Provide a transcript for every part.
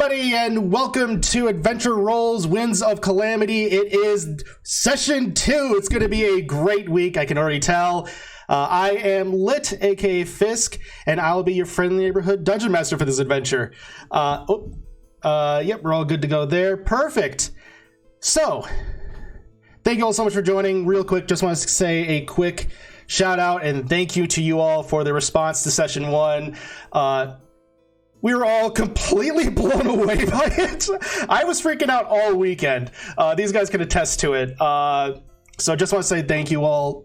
everybody, and welcome to Adventure Rolls Winds of Calamity. It is session 2. It's going to be a great week, I can already tell. I am Lit, aka Fisk, and I'll be your friendly neighborhood dungeon master for this adventure. Yep, we're all good to go there. Perfect. So, thank you all so much for joining. Real quick, just want to say a quick shout out and thank you to you all for the response to session 1. We were all completely blown away by it. I was freaking out all weekend. These guys can attest to it. So just want to say thank you all.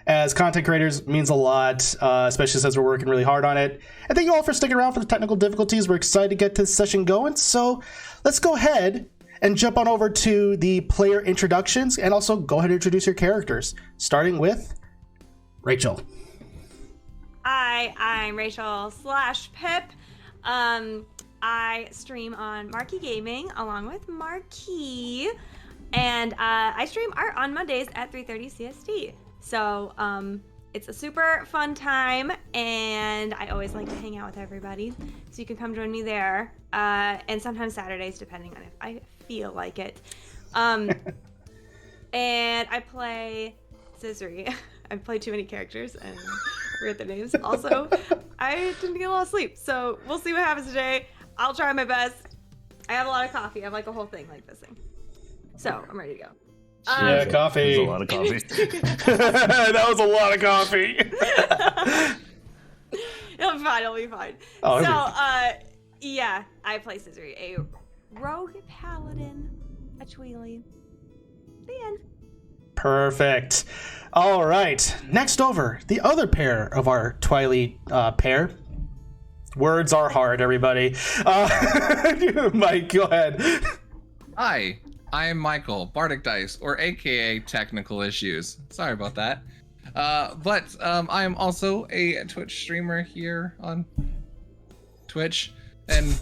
As content creators, it means a lot, especially since we're working really hard on it. And thank you all for sticking around for the technical difficulties. We're excited to get this session going. So let's go ahead and jump on over to the player introductions and also go ahead and introduce your characters, starting with Rachel. Hi, I'm Rachel / Pip. I stream on Marquee Gaming along with Marquee, and I stream art on Mondays at 3:30 CST. So it's a super fun time, and I always like to hang out with everybody. So you can come join me there, and sometimes Saturdays, depending on if I feel like it. And I play Scissory. I play too many characters and forget their names. Also, I tend to get a lot of sleep, so we'll see what happens today. I'll try my best. I have a lot of coffee. I have like a whole thing like this thing. So I'm ready to go. Yeah, coffee. That was a lot of coffee. That was a lot of coffee. It'll be fine. Yeah, I play Scissory, a rogue paladin, a Tweely. The end. Perfect. All right. Next over, the other pair of our Twilight pair. Words are hard, everybody. Mike, go ahead. Hi, I am Michael, Bardic Dice, or AKA Technical Issues. Sorry about that. But I am also a Twitch streamer here on Twitch and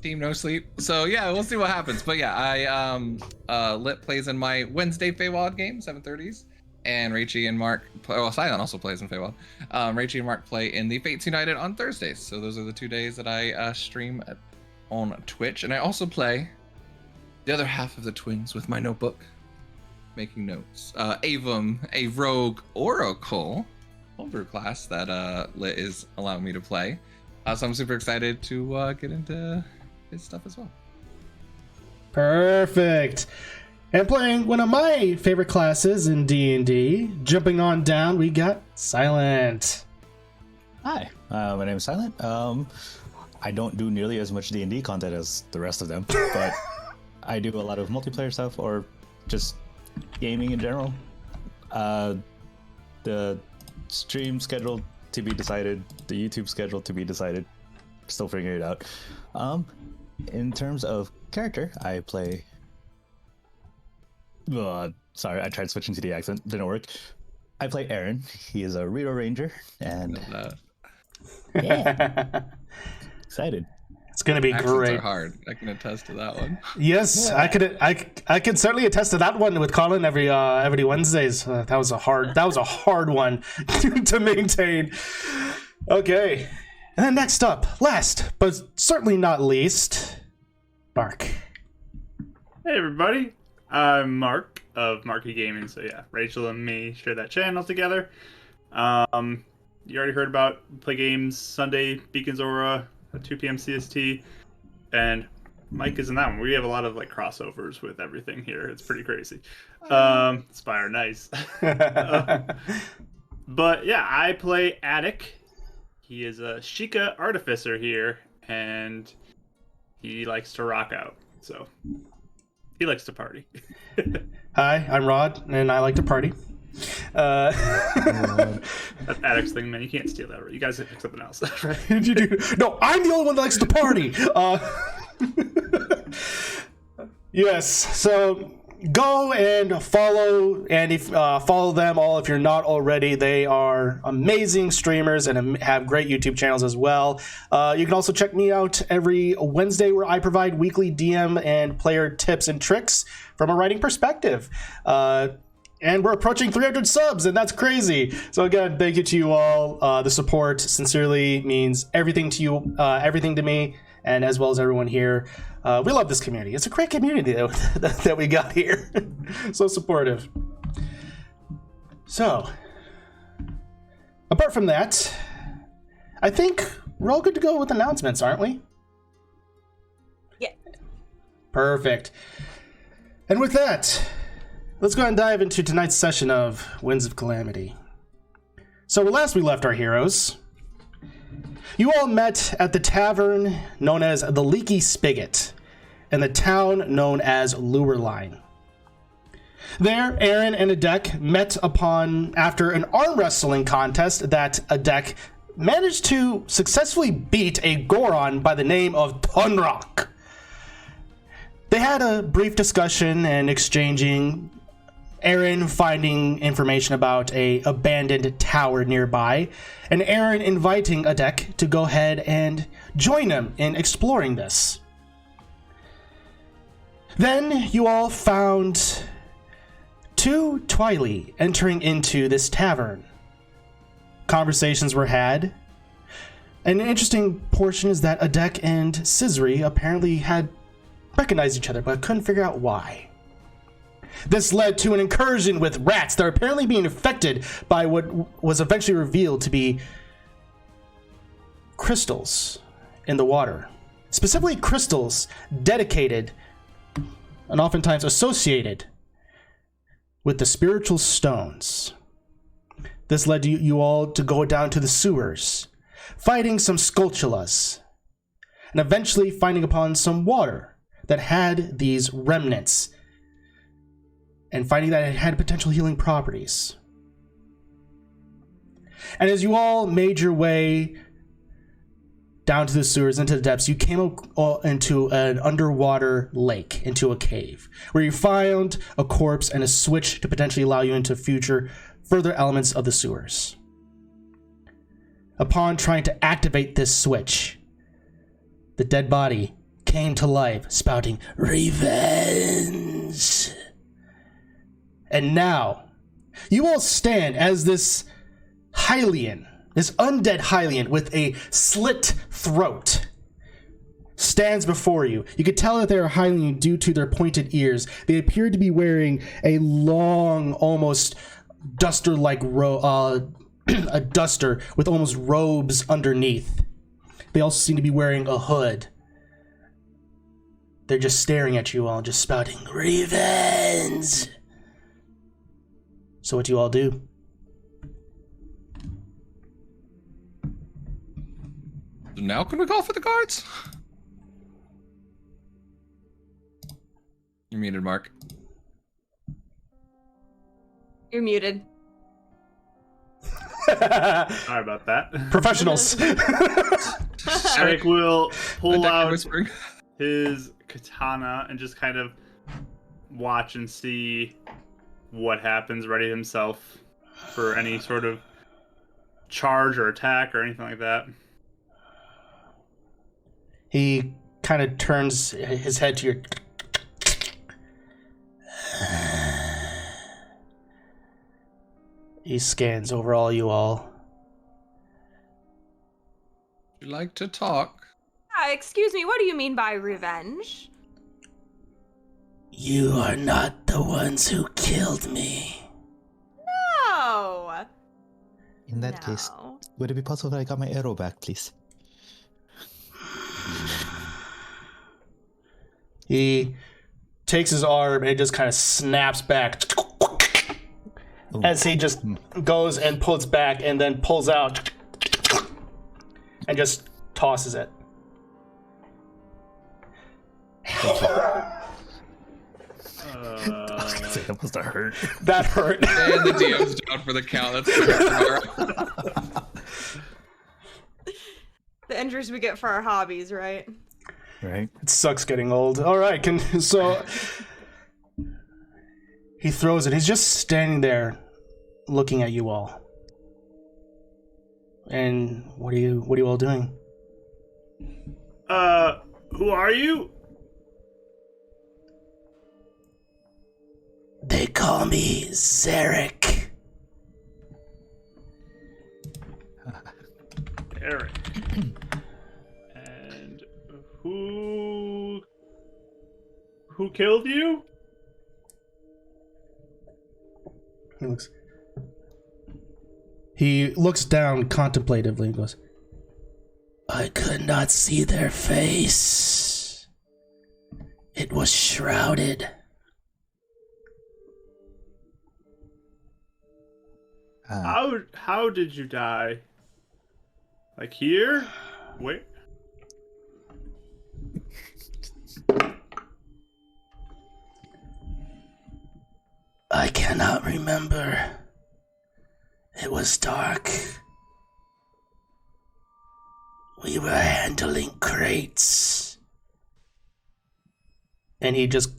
Team No Sleep. So yeah, we'll see what happens. But yeah, I Lit plays in my Wednesday Feywild game, 7:30s. And Rachie and Mark, Silent also plays in Feywild. Rachie and Mark play in the Fates United on Thursdays. So those are the 2 days that I stream on Twitch. And I also play the other half of the twins with my notebook, making notes. Avum, a rogue oracle homebrew class that Lit is allowing me to play. So I'm super excited to get into his stuff as well. Perfect. And playing one of my favorite classes in D&D, jumping on down, we got Silent. Hi, my name is Silent. I don't do nearly as much D&D content as the rest of them, but I do a lot of multiplayer stuff or just gaming in general. The stream schedule to be decided, the YouTube schedule to be decided. Still figuring it out. In terms of character, I play... sorry, I tried switching to the accent. Didn't work. I play Aaron. He is a Rito Ranger, and yeah, excited. It's gonna be Accents great. are hard. I can attest to that one. Yes, yeah. I could certainly attest to that one with Colin every Wednesdays. That was a hard one to maintain. Okay, and then next up, last but certainly not least, Mark. Hey everybody. I'm Mark of Marquee Gaming, so yeah, Rachel and me share that channel together. You already heard about play games Sunday, Beacons Aura at 2 p.m. CST, and Mike is in that one. We have a lot of like crossovers with everything here. It's pretty crazy. Spire, nice. But yeah, I play Attic. He is a Sheikah artificer here, and he likes to rock out, so... He likes to party. Hi, I'm Rod, and I like to party. That's Addict's thing, man. You can't steal that. Right? You guys pick something else. Right? You do. No, I'm the only one that likes to party. Yes. So go and follow, and if follow them all if you're not already. They are amazing streamers and have great YouTube channels as well. You can also check me out every Wednesday where I provide weekly DM and player tips and tricks from a writing perspective. And we're approaching 300 subs, and that's crazy. So again, thank you to you all. The support sincerely means everything to you, everything to me. and as well as everyone here. We love this community. It's a great community that we got here. So supportive. So, apart from that, I think we're all good to go with announcements, aren't we? Yeah. Perfect. And with that, let's go ahead and dive into tonight's session of Winds of Calamity. So last we left our heroes, you all met at the tavern known as the Leaky Spigot in the town known as Lureline. There, Aaron and Adek met upon after an arm wrestling contest that Adek managed to successfully beat a Goron by the name of Tunrock. They had a brief discussion and exchanging, Aaron finding information about a abandoned tower nearby, and Aaron inviting Adek to go ahead and join him in exploring this. Then you all found two Twily entering into this tavern. Conversations were had. An interesting portion is that Adek and Scissory apparently had recognized each other, but couldn't figure out why. This led to an incursion with rats that are apparently being affected by what was eventually revealed to be crystals in the water. Specifically crystals dedicated and oftentimes associated with the spiritual stones. This led you all to go down to the sewers, fighting some Sculptulas, and eventually finding upon some water that had these remnants, and finding that it had potential healing properties. And as you all made your way down to the sewers, into the depths, you came into an underwater lake, into a cave, where you found a corpse and a switch to potentially allow you into further elements of the sewers. Upon trying to activate this switch, the dead body came to life, spouting revenge. And now, you all stand as this Hylian, this undead Hylian with a slit throat, stands before you. You could tell that they are Hylian due to their pointed ears. They appear to be wearing a long, almost duster-like a duster with almost robes underneath. They also seem to be wearing a hood. They're just staring at you all, just spouting revenge. So what do you all do? Now can we call for the guards? You're muted, Mark. You're muted. Sorry about that. Professionals. Eric will pull out whispering. his katana and just kind of watch and see what happens, ready himself for any sort of charge or attack or anything like that. He kind of turns his head to your... He scans over all you all. You like to talk? Excuse me, what do you mean by revenge? You are not the ones who killed me. No. In that case, would it be possible that I got my arrow back, please? He takes his arm and it just kind of snaps back as he just goes and pulls back and then pulls out and just tosses it. That must have hurt. That hurt. And the DM's down for the count. That's The injuries we get for our hobbies, right? Right. It sucks getting old. All right, so he throws it. He's just standing there looking at you all. And what are you all doing? Who are you? They call me Zarek. Eric. And Who killed you? He looks down contemplatively and goes, I could not see their face. It was shrouded. How did you die? Like here? Wait. I cannot remember. It was dark. We were handling crates. And he just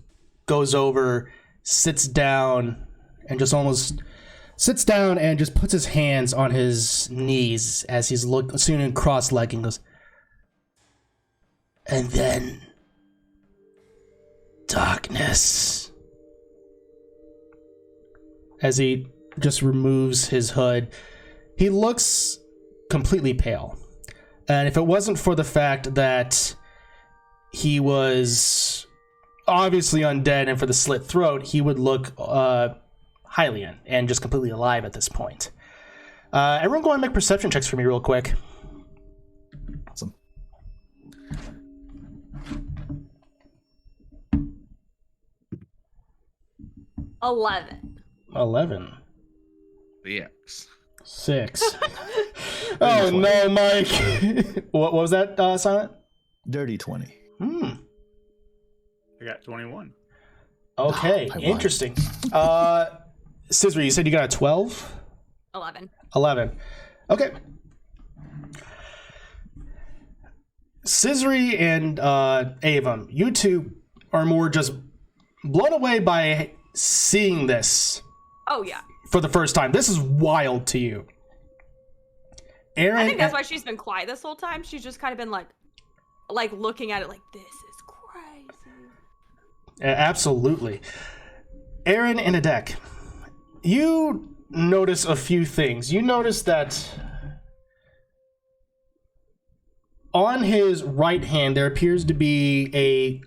goes over, sits down, and just puts his hands on his knees as he's soon cross-legging. Goes, and then darkness. As he just removes his hood, he looks completely pale. And if it wasn't for the fact that he was obviously undead and for the slit throat, he would look Hylian and just completely alive at this point. Everyone go and make perception checks for me real quick. Awesome. $11. 11. X. 6. Oh no, Mike. What was that, Silent? Dirty 20. I got 21. Okay, I won. Interesting. Scissor, you said you got a 12? 11. 11. Okay. Scissory and Avon, you two are more just blown away by seeing this Oh, yeah. for the first time. This is wild to you. Aaron, I think that's why she's been quiet this whole time. She's just kind of been like looking at it like, this is crazy. Absolutely. Aaron and Adek, you notice a few things. You notice that on his right hand there appears to be a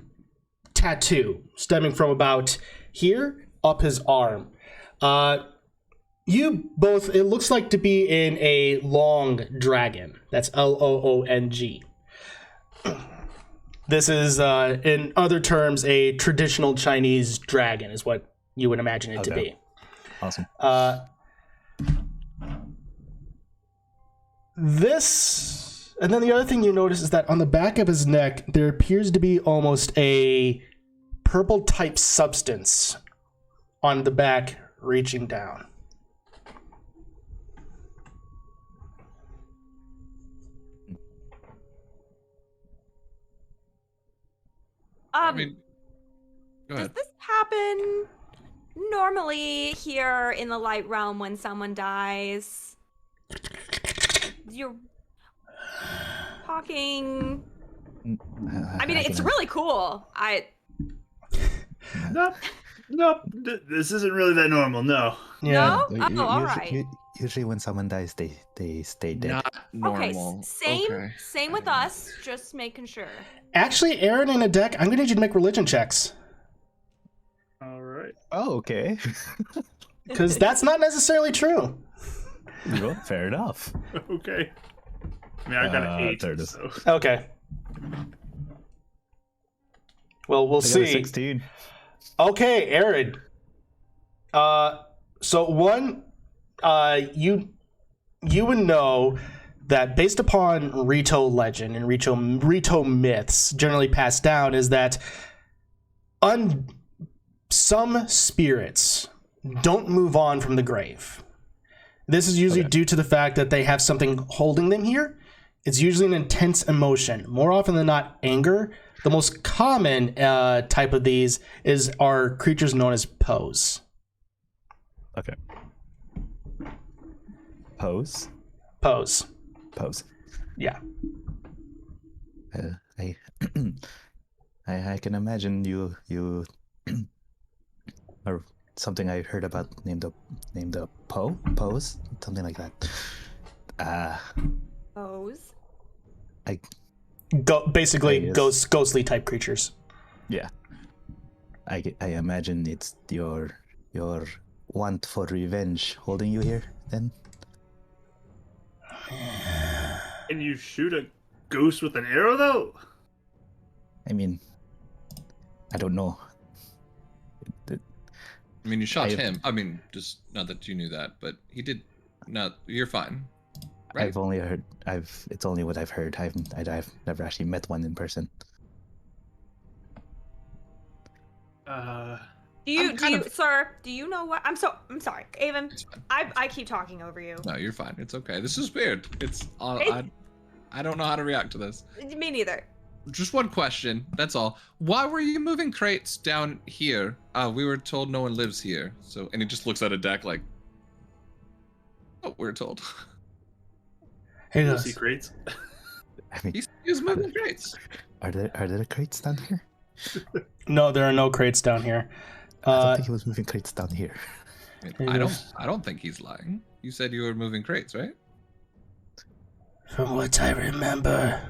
tattoo stemming from about here up his arm. You both, it looks like to be in a long dragon. That's Loong. This is, in other terms, a traditional Chinese dragon is what you would imagine it to be. Awesome. This, and then the other thing you notice is that on the back of his neck, there appears to be almost a purple type substance on the back reaching down. I mean, go Does ahead. this happen normally here in the light realm when someone dies? You're talking. I mean, it's really cool. Nope. This isn't really that normal. No. No? Oh, all right. Usually when someone dies, they stay dead. Not normal. Okay, same with us. Just making sure. Actually, Aaron and Adek, I'm going to need you to make religion checks. All right. Oh, okay. Because that's not necessarily true. Well, fair enough. Okay. I mean, I got an 8. there it is. So. Okay. Well, we'll I got a see. 16. Okay, Aaron. So one, you would know that based upon Rito legend and Rito myths generally passed down is that some spirits don't move on from the grave. This is usually due to the fact that they have something holding them here. It's usually an intense emotion. More often than not, anger. The most common type of these are creatures known as pose. Okay. Pose. Yeah. I can imagine you or something I heard about named a pose, something like that. Pose. basically Yes. ghostly type creatures. Yeah. I imagine it's your want for revenge holding you here, then? Can you shoot a ghost with an arrow, though? I mean, I don't know. I mean, you shot I've- him. I mean, just not that you knew that, but he did. No, you're fine. Right? I've only heard. It's only what I've heard. I've never actually met one in person. Sir, do you know what? I'm sorry, Avon. I keep talking over you. No, you're fine. It's okay. This is weird. It's I don't know how to react to this. Me neither. Just one question. That's all. Why were you moving crates down here? We were told no one lives here. So, and he just looks at a deck like, oh, we're told. Hey, No guys. secrets. I mean, He's moving crates. are there crates down here? No, there are no crates down here. I don't think he was moving crates down here. I don't think he's lying. You said you were moving crates, right? From what I remember,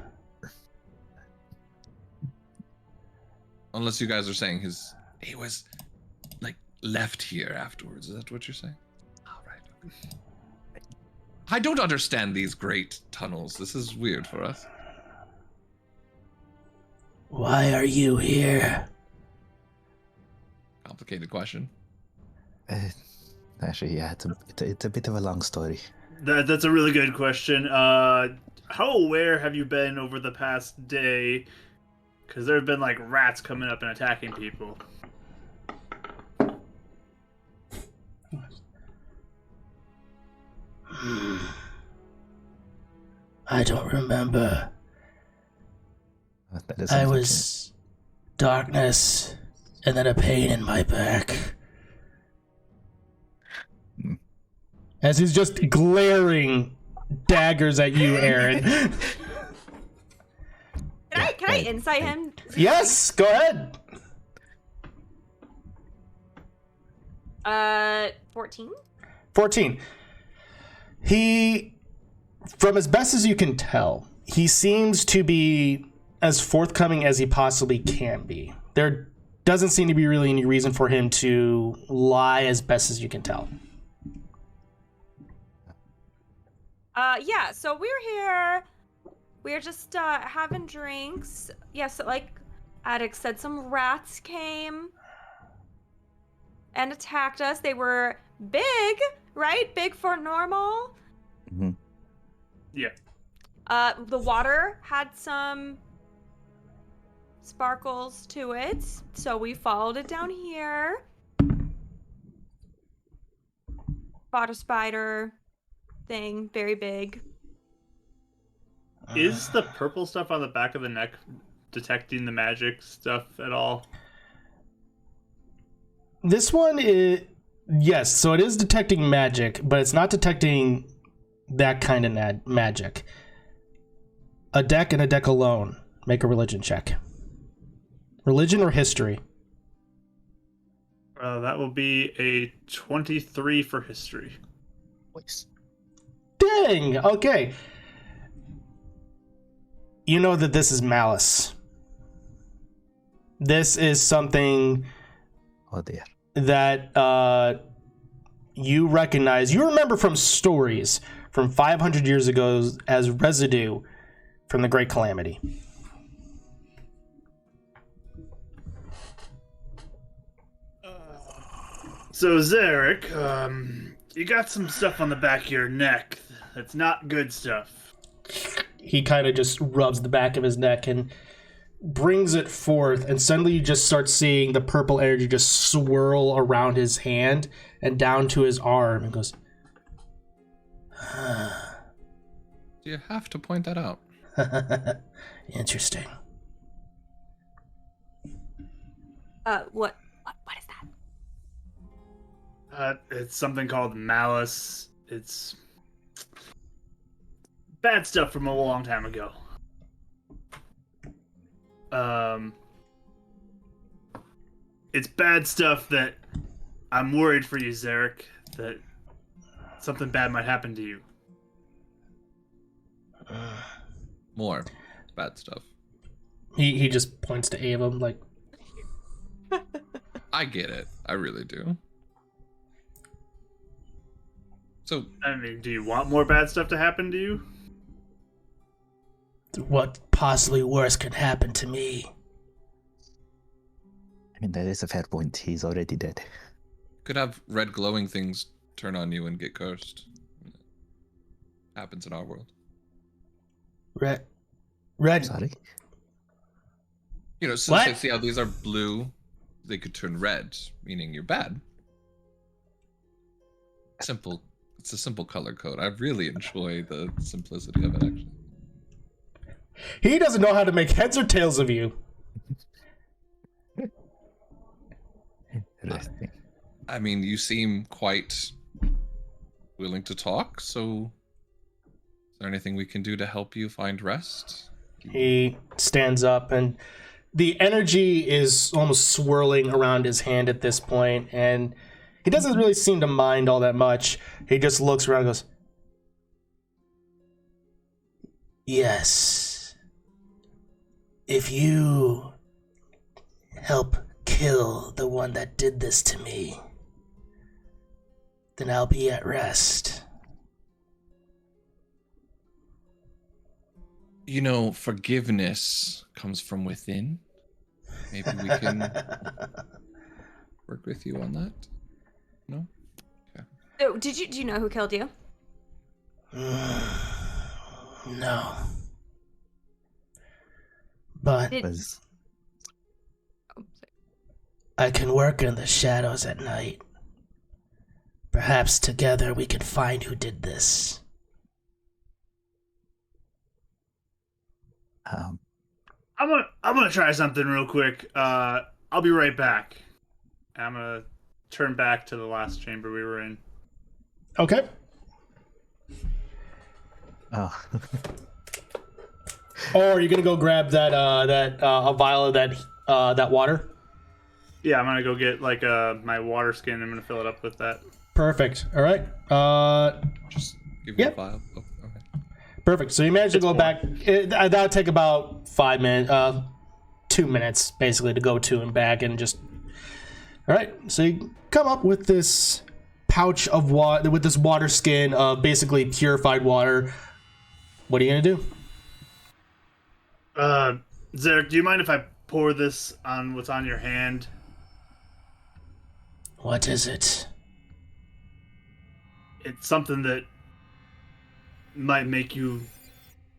Unless you guys are saying he was like left here afterwards. Is that what you're saying? All right. I don't understand these great tunnels. This is weird for us. why are you here? Complicated question. Actually, yeah, it's a bit of a long story. That's a really good question. How aware have you been over the past day? Because there have been like rats coming up and attacking people. I don't remember. That is I unfortunate. was darkness and then a pain in my back. As he's just glaring daggers at you, Aaron. Can I insight him? Yes, go ahead. 14. 14. He, from as best as you can tell, he seems to be as forthcoming as he possibly can be. There doesn't seem to be really any reason for him to lie as best as you can tell. Yeah, so we're here. We're just having drinks. Yeah, so like Attic said, some rats came and attacked us. They were big, right? Big for normal. Mm-hmm. Yeah. The water had some sparkles to it, so we followed it down here. Fought a spider thing, very big. Is the purple stuff on the back of the neck detecting the magic stuff at all? This one is, yes, so it is detecting magic, but it's not detecting that kind of magic. A deck and a deck alone. Make a religion check. Religion or history? That will be a 23 for history. Voice. Dang! Okay. You know that this is malice. This is something Oh dear. that you recognize. You remember from stories from 500 years ago as residue from the Great Calamity. So, Zarek, you got some stuff on the back of your neck that's not good stuff. He kind of just rubs the back of his neck and brings it forth, and suddenly you just start seeing the purple energy just swirl around his hand and down to his arm, and goes, You have to point that out. interesting. What is that? It's something called malice. It's bad stuff from a long time ago. It's bad stuff that I'm worried for you, Zarek, that something bad might happen to you. More bad stuff. He just points to Ava like, I get it. I really do. So, I mean, do you want more bad stuff to happen to you? what possibly worse can happen to me? I mean, that is a fair point. He's already dead. could have red glowing things turn on you and get cursed. Happens in our world. Red. Sorry? You know, since What? they see how these are blue, they could turn red, meaning you're bad. Simple. It's a simple color code. I really enjoy the simplicity of it, actually. He doesn't know how to make heads or tails of you. Interesting. I mean, you seem quite willing to talk, so is there anything we can do to help you find rest? He stands up, and the energy is almost swirling around his hand at this point, and he doesn't really seem to mind all that much. He just looks around and goes, "Yes. If you help kill the one that did this to me, then I'll be at rest." You know, forgiveness comes from within. Maybe we can work with you on that. No? Oh, do you know who killed you? No. But Did- Was I can work in the shadows at night. Perhaps together we can find who did this. um, I'm gonna try something real quick. I'll be right back. I'm gonna turn back to the last chamber we were in. Okay. oh, Or are you gonna go grab that a vial of that water? Yeah, I'm gonna go get like my water skin. I'm gonna fill it up with that. Perfect. All right. Just give me Yep. a file. Oh, okay. Perfect. So you managed to go back. That'll take about 5 minutes, 2 minutes basically to go to and back, and just. All right. So you come up with this pouch of water, with this water skin of basically purified water. What are you gonna do? Zarek, do you mind if I pour this on what's on your hand? What is it? It's something that might make you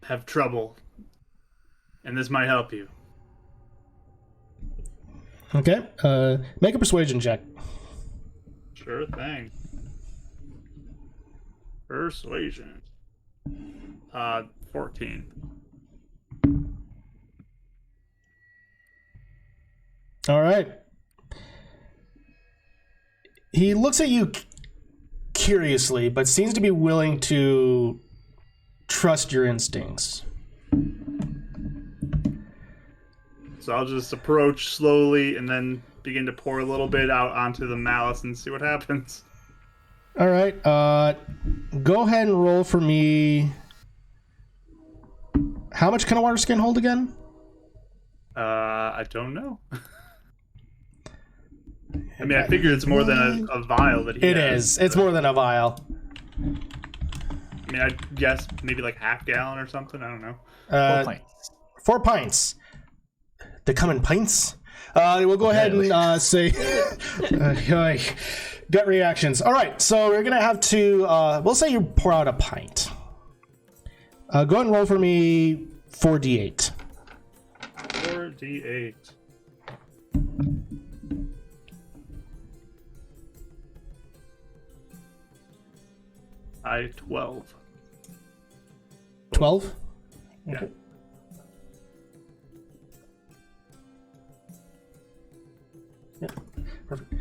have trouble, and this might help you. Okay. Make a persuasion check. Sure thing. Persuasion. 14. All right. He looks at you curiously, but seems to be willing to trust your instincts. So I'll just approach slowly and then begin to pour a little bit out onto the malice and see what happens. All right. Go ahead and roll for me. How much can a water skin hold again? I don't know. I mean, I figure it's more than a vial that he It has. is. It's more than a vial. I mean, I guess maybe like half gallon or something. I don't know. 4 pints. 4 pints. They come in pints? We'll go ahead and say... gut reactions. All right, so we're going to have to... we'll say you pour out a pint. Go ahead and roll for me 4d8. 4d8. I 12. 12? Yeah. Okay. Yeah, perfect.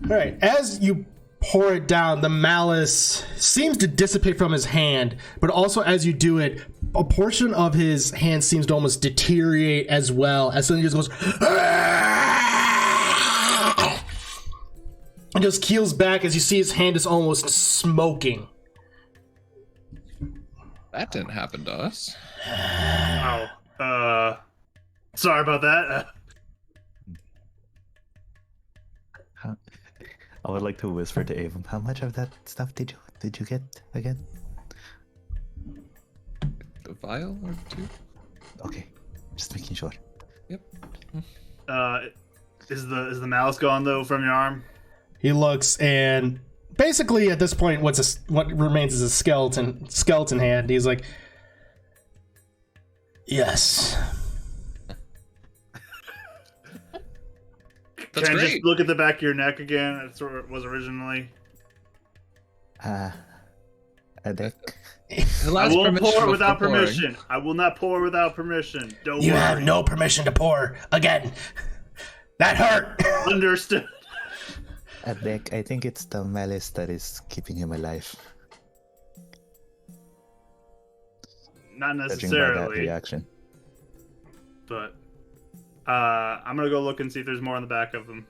All right, as you pour it down, the malice seems to dissipate from his hand, but also as you do it, a portion of his hand seems to almost deteriorate as well, as something just goes and just keels back as you see his hand is almost smoking. That didn't happen to us. Wow. Sorry about that. I would like to whisper to Avon, how much of that stuff did you get again? A vial or two? Okay, just making sure. Yep. Is the malice gone though from your arm? He looks, and basically at this point, what remains is a skeleton hand. He's like, yes. That's Can I great. just look at the back of your neck again? That's where it was originally. A deck. He'll I ask won't permission pour without before pouring. permission. I will not pour without permission. Don't You worry. have no permission to pour again. That hurt. Understood. A deck. I think it's the malice that is keeping him alive. Not Judging by that necessarily, reaction. but I'm gonna go look and see if there's more on the back of them.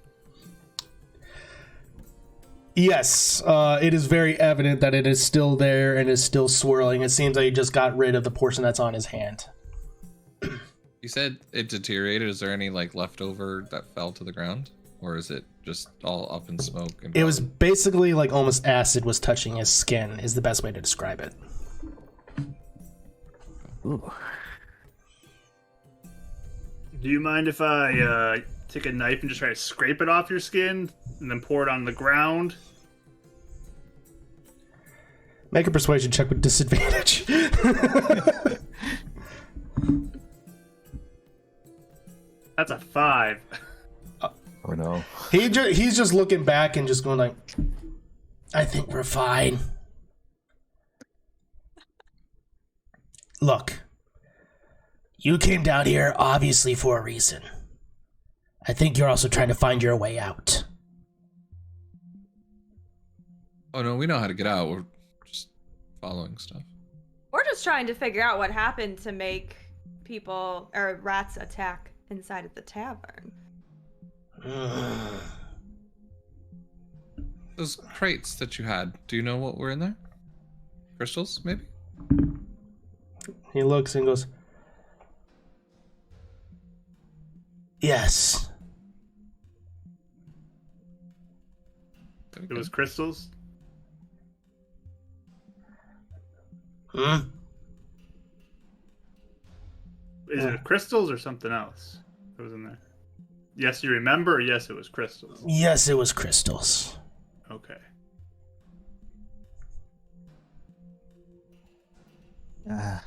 Yes, it is very evident that it is still there and is still swirling. It seems like he just got rid of the portion that's on his hand. You said it deteriorated. Is there any like leftover that fell to the ground, or is it just all up in smoke? And It was basically like almost acid was touching his skin, is the best way to describe it. Ooh. Do you mind if I take a knife and just try to scrape it off your skin and then pour it on the ground? Make a persuasion check with disadvantage. That's a 5. Oh no. He's just looking back and just going like, I think we're fine. Look, you came down here obviously for a reason. I think you're also trying to find your way out. Oh no, we know how to get out. We're just following stuff. We're just trying to figure out what happened to make people or rats attack inside of the tavern. Those crates that you had, do you know what were in there? Crystals, maybe? He looks and goes, yes. It was crystals? Hmm? Is it crystals or something else that was in there? Yes, you remember, or yes, it was crystals? Yes, it was crystals. Okay. If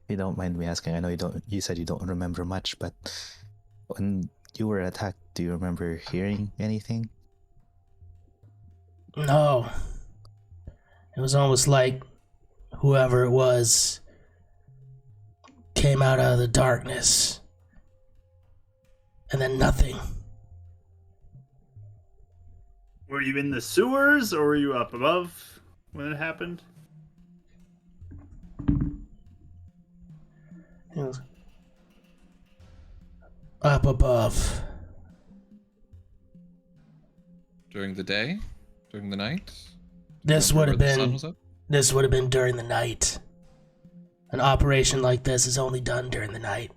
you don't mind me asking, I know you said you don't remember much, but when you were attacked, do you remember hearing anything? No. It was almost like whoever it was came out of the darkness. And then nothing. Were you in the sewers, or were you up above when it happened? He was up above. During the day? During the night? This would have Where the sun been was up? this would have been during the night. An operation like this is only done during the night.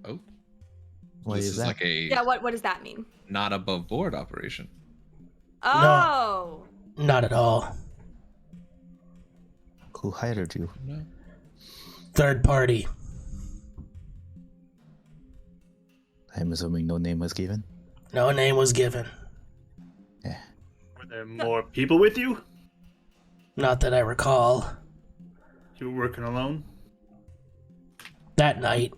Oh. What This is is that? like a Yeah, what does that mean? not above board operation. Oh. Not at all. Who hired you? No. Third party. I'm assuming no name was given. No name was given. Yeah. Were there more people with you? Not that I recall. You were working alone? That night.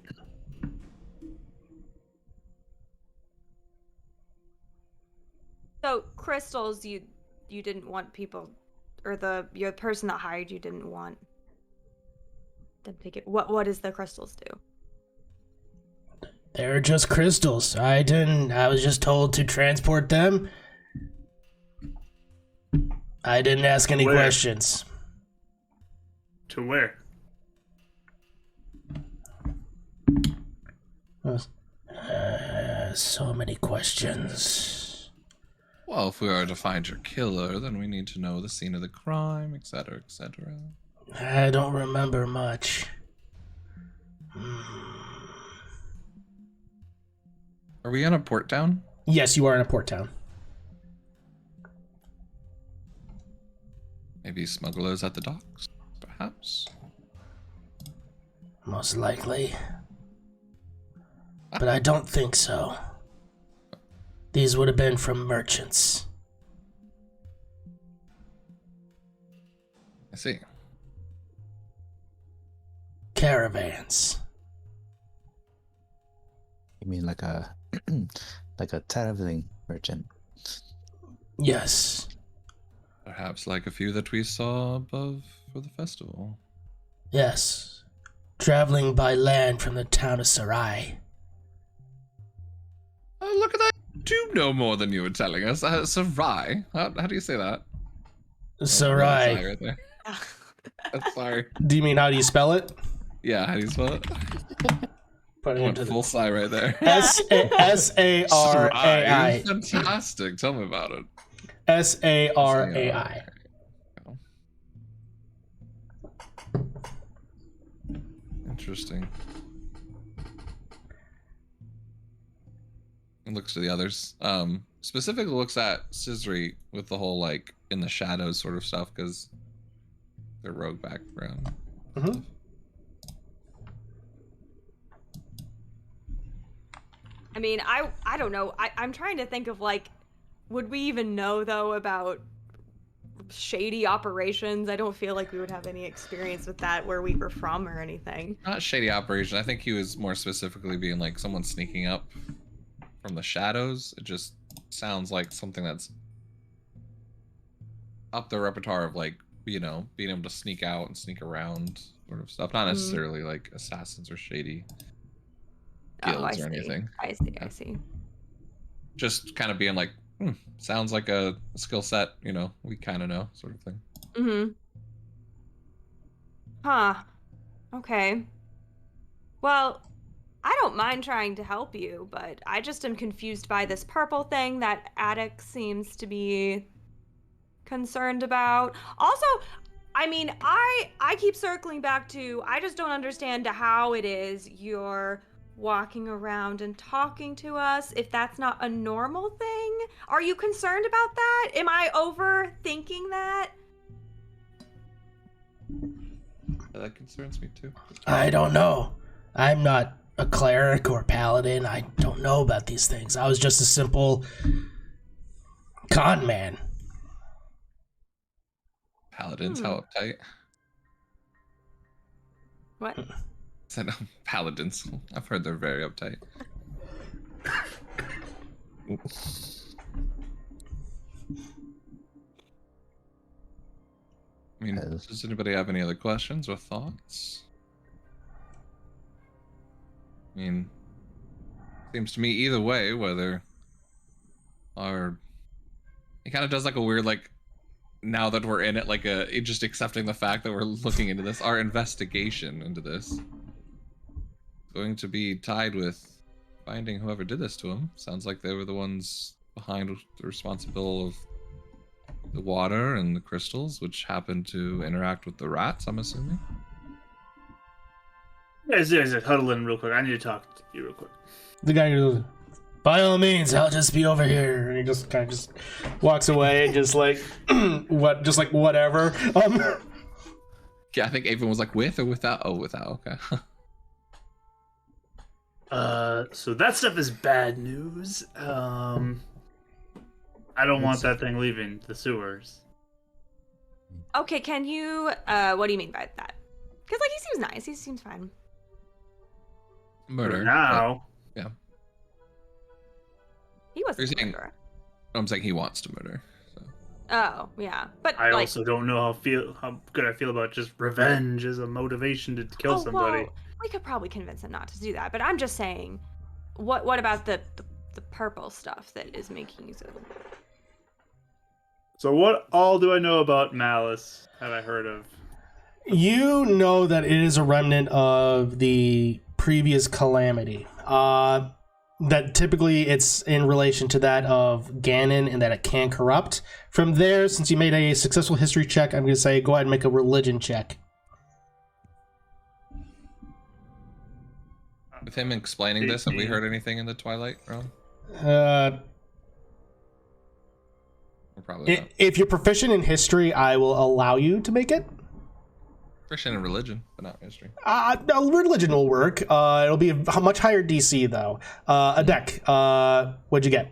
So crystals, you didn't want people, or your person that hired you didn't want them to get. What does the crystals do? They were just crystals. I was just told to transport them. I didn't ask any Where? questions. To where? So many questions. Well, if we are to find your killer, then we need to know the scene of the crime, etc., etc. I don't remember much. Are we in a port town? Yes, you are in a port town. Maybe smugglers at the docks, perhaps. Most likely. But I don't think so. These would have been from merchants. I see. Caravans. You mean like a like a traveling merchant? Yes. Perhaps like a few that we saw above for the festival. Yes. Traveling by land from the town of Sarai. Oh, look at that. I do know more than you were telling us. Sarai. How do you say that? Sarai. Oh, right there. Sorry. Do you mean how do you spell it? Yeah, how do you spell it? Put it Went into full the sigh right there. Sarai. Fantastic. Tell me about it. Sarai. Interesting. It looks to the others. Specifically looks at Scissory with the whole like in the shadows sort of stuff because their rogue background. Mm-hmm. I mean, I don't know. I'm trying to think of like, would we even know though about shady operations? I don't feel like we would have any experience with that where we were from or anything. Not shady operation. I think he was more specifically being like someone sneaking up from the shadows. It just sounds like something that's up the repertoire of like, you know, being able to sneak out and sneak around sort of stuff. Not necessarily like assassins or shady guilds or anything. I see. Just kind of being like, sounds like a skill set, you know, we kind of know sort of thing. Mm-hmm. Huh. Okay. Well, I don't mind trying to help you, but I just am confused by this purple thing that Attic seems to be concerned about. Also, I mean, I keep circling back to, I just don't understand how it is you're walking around and talking to us, if that's not a normal thing. Are you concerned about that? Am I overthinking that? That concerns me too. I don't know. I'm not a cleric or paladin. I don't know about these things. I was just a simple con man. Paladins, how uptight? What? I said paladins. I've heard they're very uptight. I mean, does anybody have any other questions or thoughts? I mean, seems to me either way, whether it kind of does like a weird, like, now that we're in it, like just accepting the fact that we're looking into this, our investigation into this is going to be tied with finding whoever did this to him. Sounds like they were the ones behind the responsible of the water and the crystals, which happened to interact with the rats, I'm assuming. Guys, huddle in real quick. I need to talk to you real quick. The guy goes, by all means, I'll just be over here. And he just kind of just walks away and just like, whatever. Yeah, I think Avon was like, with or without? Oh, without, okay. So that stuff is bad news. I don't want that thing leaving the sewers. Okay, can you, what do you mean by that? Because, like, he seems nice. He seems fine. Murder. Now. Yeah. He wasn't a saying- murderer. I'm saying he wants to murder. So. Oh, yeah. But, I like, also don't know how good I feel about just revenge as a motivation to kill somebody. Well, we could probably convince him not to do that, but I'm just saying, what about the purple stuff that is making you so... So what all do I know about Malice? Have I heard of? You know that it is a remnant of the previous calamity. That typically it's in relation to that of Ganon and that it can corrupt. From there, since you made a successful history check, I'm going to say go ahead and make a religion check. With him explaining this, have we heard anything in the Twilight realm? Or probably not. If you're proficient in history, I will allow you to make it. Christian in religion, but not history. No, religion will work. It'll be a much higher DC though. A deck. What'd you get?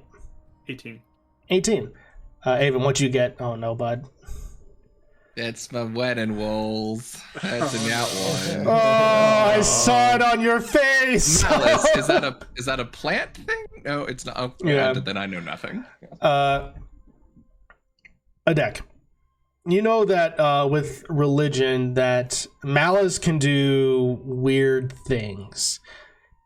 18. 18. Avon, what'd you get? Oh no, bud. It's my wedding walls. That's in that one. Oh, I saw it on your face. Malice, is that a plant thing? No, it's not. Oh, yeah. Then I know nothing. A deck. You know that with religion, that malice can do weird things.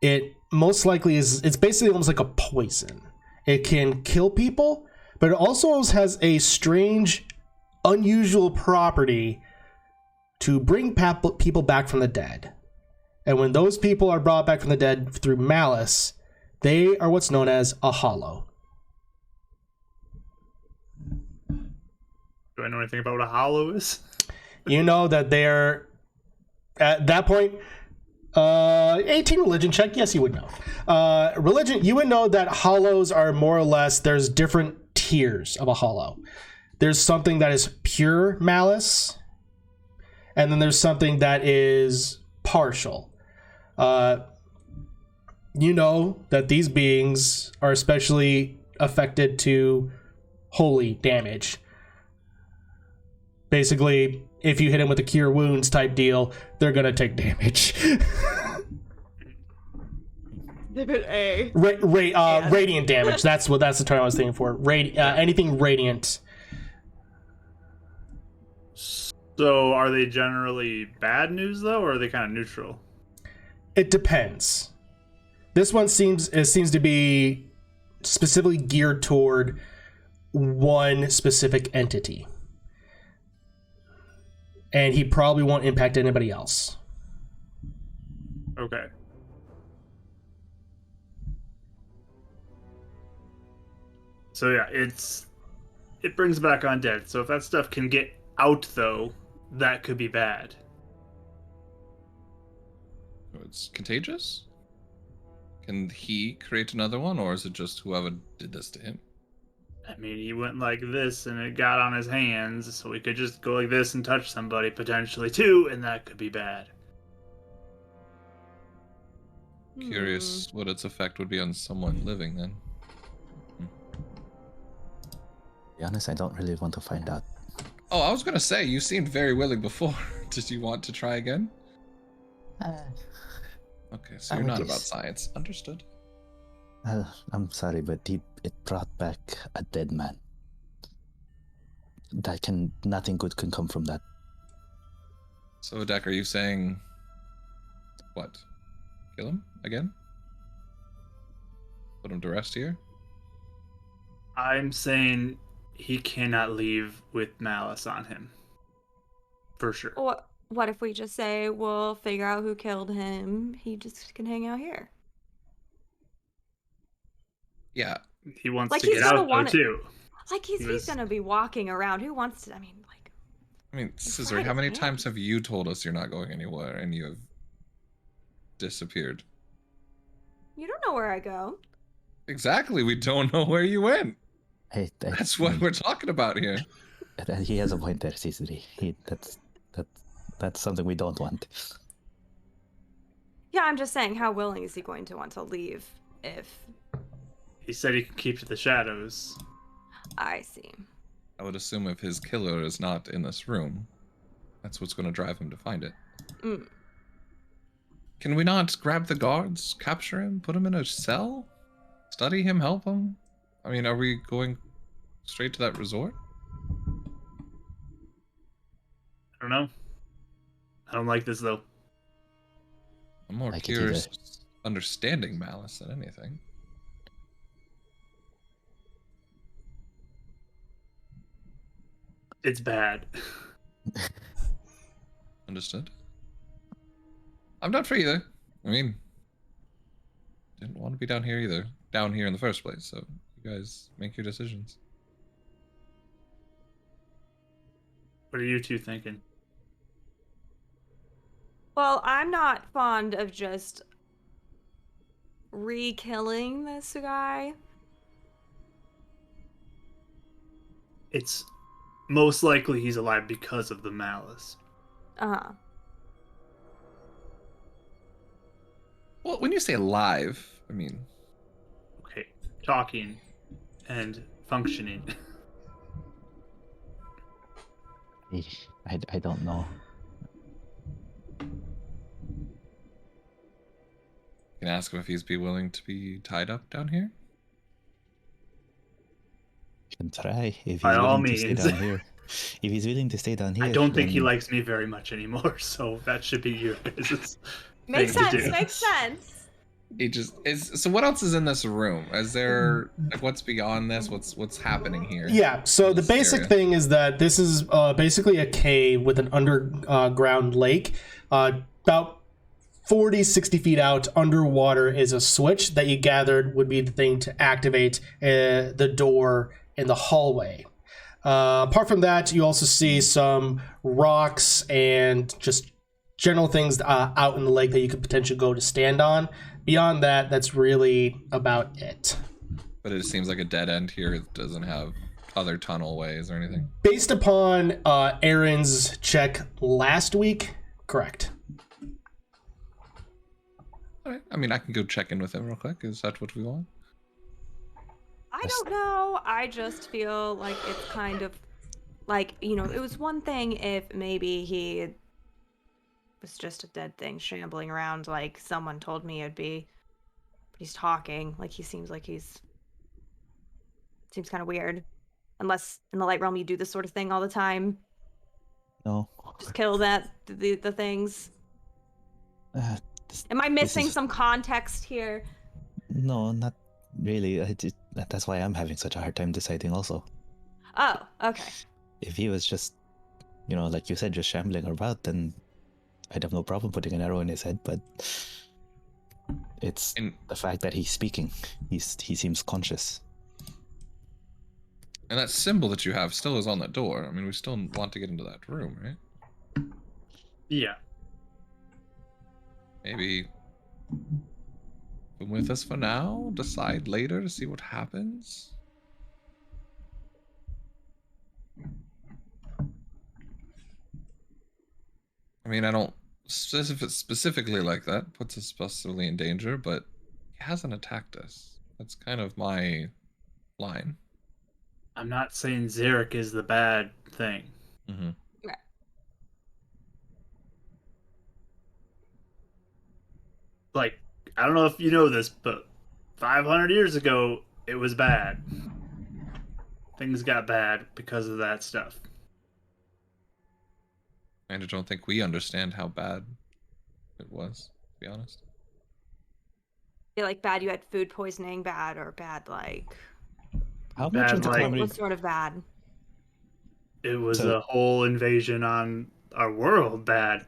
It most likely is. It's basically almost like a poison. It can kill people, but it also has a strange, unusual property to bring people back from the dead. And when those people are brought back from the dead through malice, they are what's known as a hollow. Do I know anything about what a hollow is? You know that they're, at that point, 18 religion check, yes, you would know. Religion, you would know that hollows are more or less, there's different tiers of a hollow. There's something that is pure malice, and then there's something that is partial. You know that these beings are especially affected to holy damage. Basically, if you hit them with a cure wounds type deal, they're gonna take damage. They've been A. Radiant damage. That's the term I was thinking for. Anything radiant. So are they generally bad news though, or are they kind of neutral? It depends. This one seems to be specifically geared toward one specific entity. And he probably won't impact anybody else. Okay. So yeah, it brings back undead. So if that stuff can get out though, that could be bad. It's contagious? Can he create another one, or is it just whoever did this to him? I mean, he went like this and it got on his hands, so he could just go like this and touch somebody potentially too, and that could be bad. Curious what its effect would be on someone living then. To be honest, I don't really want to find out. Oh, I was gonna say, you seemed very willing before. Did you want to try again? Okay, so you're not about science. Understood. I'm sorry, but it brought back a dead man. Nothing good can come from that. So, Deck, are you saying what? Kill him again? Put him to rest here? I'm saying he cannot leave with malice on him. For sure. What if we just say we'll figure out who killed him? He just can hang out here. Yeah. He wants Like to get out though too. Like he's gonna be walking around. Who wants to? I mean, Scissor, how many times have you told us you're not going anywhere and you have disappeared? You don't know where I go. Exactly, we don't know where you went. Hey, That's what we're talking about here. He has a point there, Cicely. That's something we don't want. Yeah, I'm just saying, how willing is he going to want to leave if... He said he can keep to the shadows. I see. I would assume if his killer is not in this room, that's what's going to drive him to find it. Mm. Can we not grab the guards, capture him, put him in a cell, study him, help him? I mean, are we going straight to that resort? I don't know. I don't like this though. I'm more curious understanding malice than anything. It's bad. Understood. I'm not for either. I mean, didn't want to be down here either. Down here in the first place, so you guys make your decisions. What are you two thinking? Well, I'm not fond of just re-killing this guy? It's most likely he's alive because of the malice. Uh-huh. Well, when you say alive, I mean, Okay, talking and functioning. I don't know. can ask him if he's be willing to be tied up down here. Can try if he's By all willing to stay means. down here. If he's willing to stay down here, I don't think he then- likes me very much anymore, so that should be your guys' Makes thing to sense, do. makes sense. He just is. So what else is in this room? Is there like what's beyond this? What's happening here? Yeah, so the This basic area. thing is that this is basically a cave with an underground lake. About 40, 60 feet out underwater is a switch that you gathered would be the thing to activate the door in the hallway. Apart from that, you also see some rocks and just general things out in the lake that you could potentially go to stand on. Beyond that, that's really about it. But it seems like a dead end here. It doesn't have other tunnel ways or anything. Based upon Aaron's check last week, correct. All right. I mean, I can go check in with him real quick. Is that what we want? I don't know. I just feel like it's kind of like, you know, it was one thing if maybe he was just a dead thing shambling around like someone told me it'd be. But he's talking. Like he seems kind of weird. Unless in the light realm you do this sort of thing all the time. No. Just kill the things. This- Am I missing is- some context here? No, not really. That's why I'm having such a hard time deciding also. Oh, okay. If he was just, like you said, just shambling about, then I'd have no problem putting an arrow in his head, but it's And the fact that he's speaking. He seems conscious. and that symbol that you have still is on that door. I mean, we still want to get into that room, right? Yeah. Maybe come with us for now. Decide later to see what happens. I mean, I don't specifically like that. Puts us possibly in danger, but he hasn't attacked us. That's kind of my line. I'm not saying Zarek is the bad thing. Mm-hmm. Like, I don't know if you know this, but 500 years ago, it was bad. Things got bad because of that stuff. I don't think we understand how bad it was, to be honest. Yeah, like bad you had food poisoning, bad or bad like How Bad, much into like- Calamity? what sort of bad? It was So- a whole invasion on our world bad.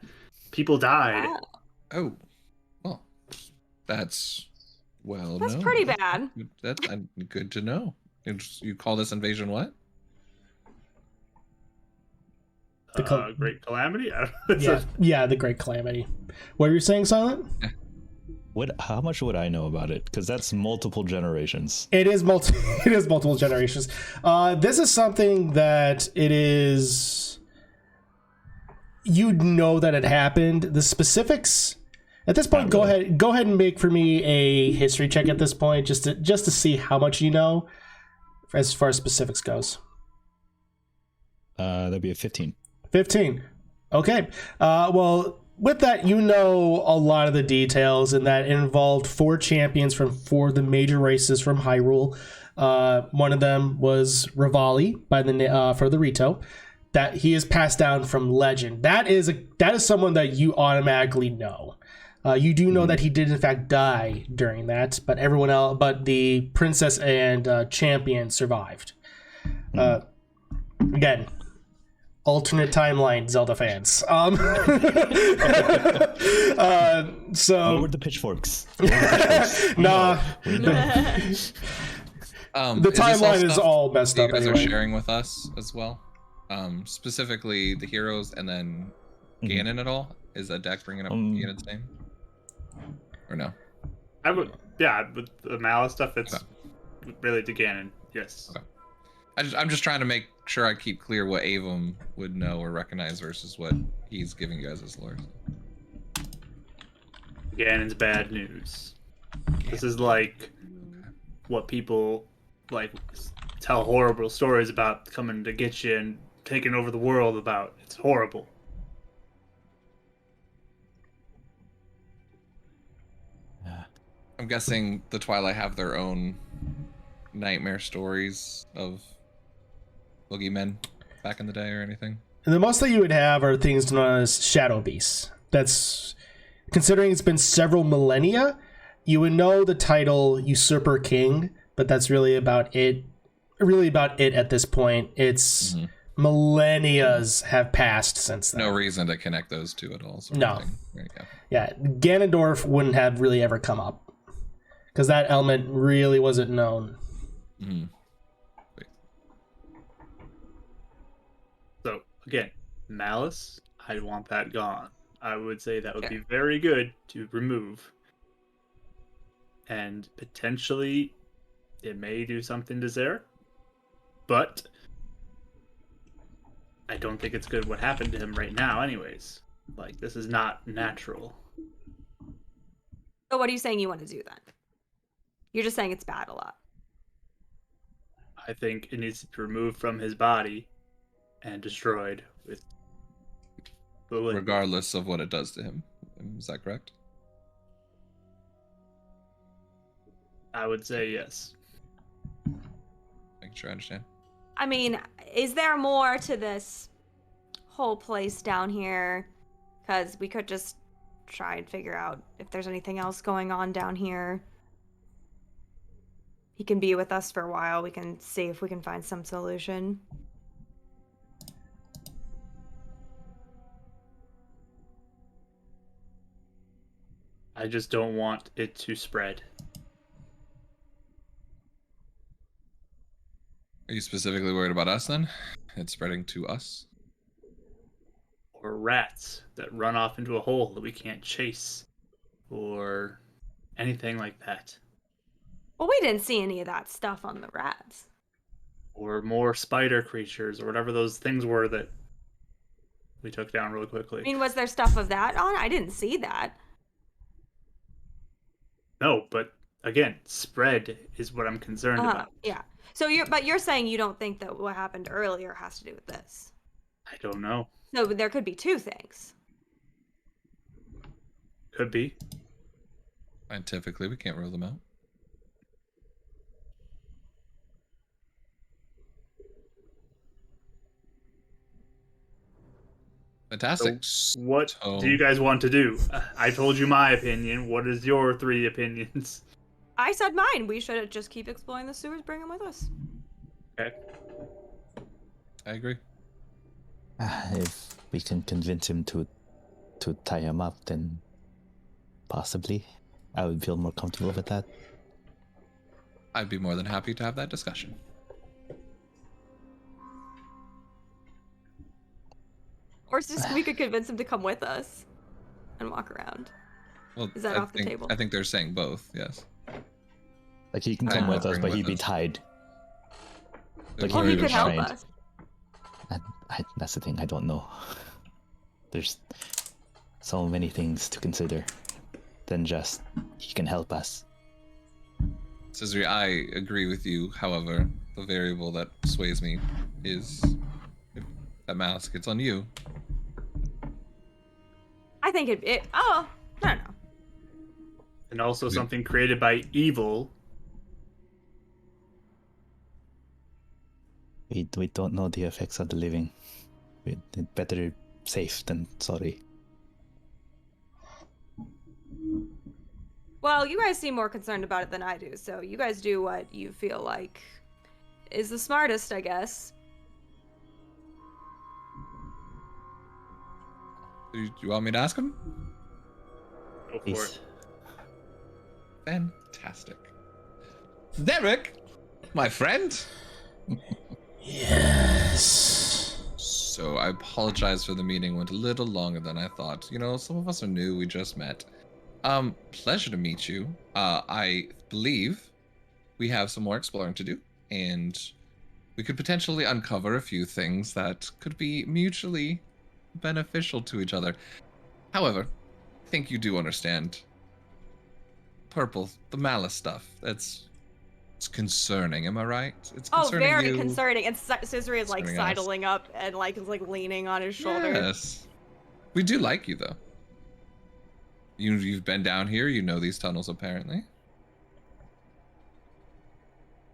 People died. Oh, Oh, well, that's well. that's known. pretty bad. That's good to know. You call this invasion what? Great Calamity? I don't know. It's Yeah, the Great Calamity. What were you saying, Silent? How much would I know about it? Because that's multiple generations. It is it is multiple generations. This is something that it is. You'd know that it happened. The specifics at this point. Not really. Go ahead and make for me a history check at this point, just to see how much you know, as far as specifics goes. That'd be a 15. 15. Okay. Well, with that, you know a lot of the details, and that it involved 4 champions from 4 of the major races from Hyrule. One of them was Rivali by the for the Rito. That he is passed down from legend. That is someone that you automatically know. You do know that he did in fact die during that, but everyone else, but the princess and champion survived. Again, alternate timeline, Zelda fans. So Lower the pitchforks. nah, The the timeline is all messed you up guys anyway. are sharing with us as well. Specifically the heroes and then Mhm. Ganon at all. Is that deck bringing up Um, Ganon's name? Or no? I would, yeah, with the malice stuff, it's related to Ganon. Yes. Okay. I'm just trying to make sure I keep clear what Avum would know or recognize versus what he's giving you guys as lore. Ganon's bad news. This is like what people like tell horrible stories about coming to get you and taking over the world about. It's horrible. I'm guessing the Twilight have their own nightmare stories of boogeymen back in the day or anything. And the most that you would have are things known as shadow beasts. That's, considering it's been several millennia, you would know the title Usurper King, but that's really about it. Really about it at this point. It's millennias have passed since then. No reason to connect those two at all. No. There you go. Yeah, Ganondorf wouldn't have really ever come up because that element really wasn't known. So again, malice, I want that gone. I would say that would be very good to remove. And potentially it may do something to Zerek, but I don't think it's good what happened to him right now anyways. Like, this is not natural. So what are you saying you want to do then? You're just saying it's bad a lot. I think it needs to be removed from his body and destroyed with the lid. Regardless of what it does to him. Is that correct? I would say yes. Making sure I understand. I mean, is there more to this whole place down here? Because we could just try and figure out if there's anything else going on down here. He can be with us for a while. We can see if we can find some solution. I just don't want it to spread. Are you specifically worried about us then? It's spreading to us? Or rats that run off into a hole that we can't chase. Or anything like that. Well, we didn't see any of that stuff on the rats. Or more spider creatures, or whatever those things were that we took down really quickly. I mean, was there stuff of that on? I didn't see that. No, but again, spread is what I'm concerned about. Yeah. So you're saying you don't think that what happened earlier has to do with this? I don't know. So there could be two things. Could be. Scientifically, we can't rule them out. Fantastic. So what do you guys want to do? I told you my opinion. What is your 3 opinions? I said mine. We should just keep exploring the sewers, bring them with us. Okay. I agree. If we can convince him to tie him up, then possibly I would feel more comfortable with that. I'd be more than happy to have that discussion. Or it's just we could convince him to come with us and walk around. Well, Is that off the table? I think they're saying both, yes. Like, he can come with us, but he'd be tied. Like, Or he would be could help restrained. us. That's the thing, I don't know. There's so many things to consider than just he can help us. Cesare, I agree with you. However, the variable that sways me is if that mask gets on you. I think it I don't know. And also something created by evil. We don't know the effects of the living. We'd better safe than sorry. Well, you guys seem more concerned about it than I do, so you guys do what you feel like is the smartest, I guess. Do you want me to ask him? Go for Please. it. Fantastic. Derek, my friend. Yes. So I apologize for the meeting went a little longer than I thought. You know, some of us are new, we just met. Pleasure to meet you. I believe we have some more exploring to do, and we could potentially uncover a few things that could be mutually beneficial to each other. However, I think you do understand. Purple, the malice stuff. It's concerning, am I right? It's concerning very you. concerning. And Scissory is like Concerning us. sidling up and like is like leaning on his shoulder. Yes. We do like you though. You've been down here, you know these tunnels apparently.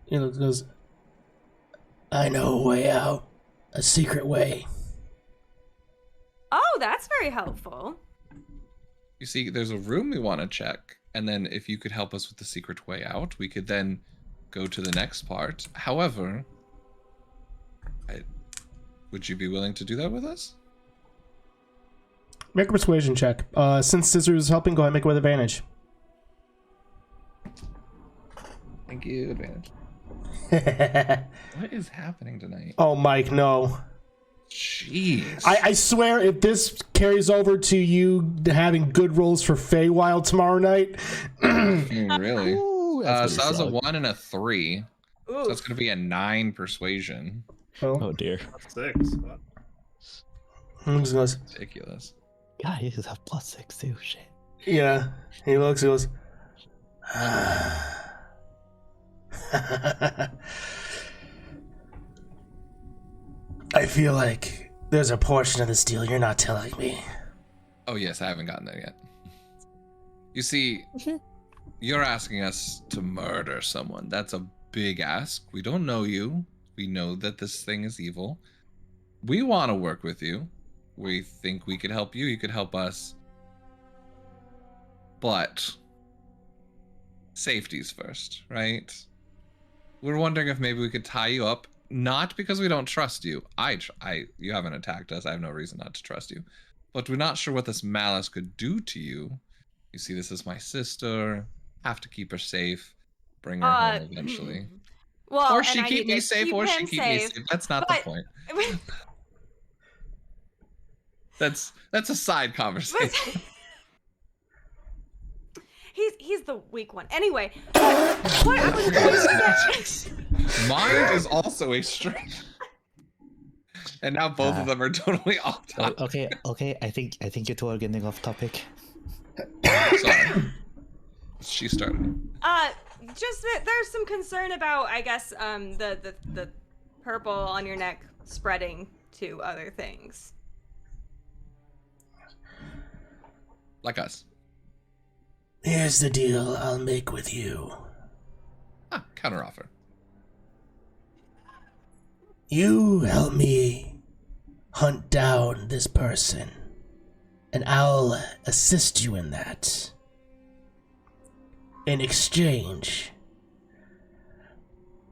You know, goes, I know a way out. A secret way. Oh, that's very helpful. You see, there's a room we want to check, and then if you could help us with the secret way out, we could then go to the next part. However, would you be willing to do that with us? Make a persuasion check. Since Scissors is helping, go ahead and make it with advantage. Thank you, advantage. What is happening tonight? Oh, Mike, no. Jeez. I swear, if this carries over to you having good rolls for Feywild tomorrow night, Really? Ooh, So that's that was a really 1 and a 3. Ooh. So that's going to be a 9 persuasion. well, Oh dear. 6. he goes, Ridiculous. Yeah, he has +6 too. Shit. yeah. He looks, he goes, I feel like there's a portion of this deal you're not telling me. Oh, yes, I haven't gotten there yet. You see, you're asking us to murder someone. That's a big ask. We don't know you. We know that this thing is evil. We want to work with you. We think we could help you. You could help us. But safety's first, right? We're wondering if maybe we could tie you up, not because we don't trust you. You haven't attacked us. I have no reason not to trust you. But we're not sure what this malice could do to you. You see, this is my sister. Have to keep her safe. Bring her home eventually. Well, Or and she I keep need me to safe, keep or she him keep me safe, safe. That's not but- the point. That's a side conversation. He's the weak one. Anyway, what I was going to say. Mine is also a strength. And now both of them are totally off topic. Okay. I think you two are getting off topic. Sorry. She started. Just that there's some concern about, I guess, the purple on your neck spreading to other things. Like us. Here's the deal I'll make with you. Counteroffer. You help me hunt down this person, and I'll assist you in that. In exchange,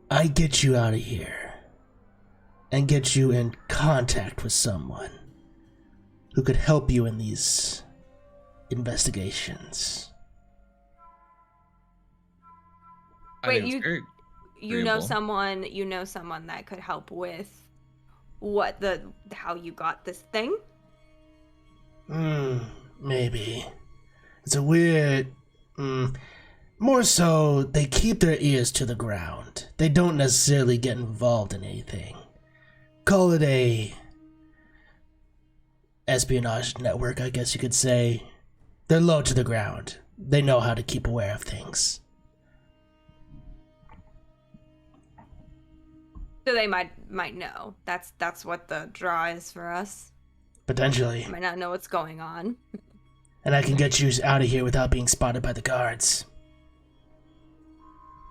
I get you out of here and get you in contact with someone who could help you in these investigations. Wait, think it's very you know agreeable. someone that could help with how you got this thing? Maybe. It's a weird... More so, they keep their ears to the ground. They don't necessarily get involved in anything. Call it a... espionage network, I guess you could say. They're low to the ground. They know how to keep aware of things. So they might know. That's what the draw is for us. Potentially. Might not know what's going on. And I can get you out of here without being spotted by the guards.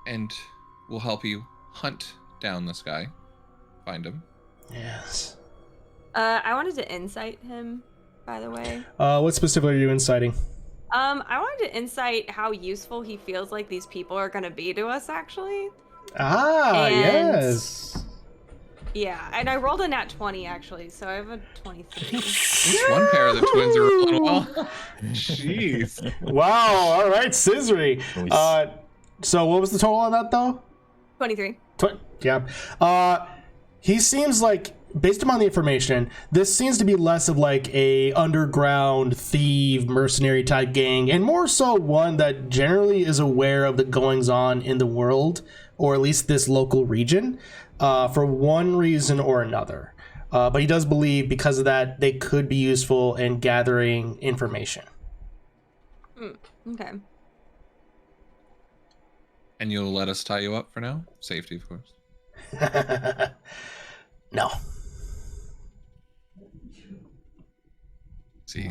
And we'll help you hunt down this guy. Find him. Yes. I wanted to insight him, by the way. What specifically are you inciting? I wanted to insight how useful he feels like these people are gonna be to us, actually. And- Yes. Yeah, and I rolled a nat 20, actually, so I have a 23. One pair of the twins are rolling well. Jeez. Wow, alright, Scissory. So what was the total on that, though? 23. Yeah. He seems like based upon the information, this seems to be less of like a underground thief mercenary type gang, and more so one that generally is aware of the goings on in the world, or at least this local region, for one reason or another. But he does believe because of that they could be useful in gathering information. Okay. And you'll let us tie you up for now? Safety, of course. No. See,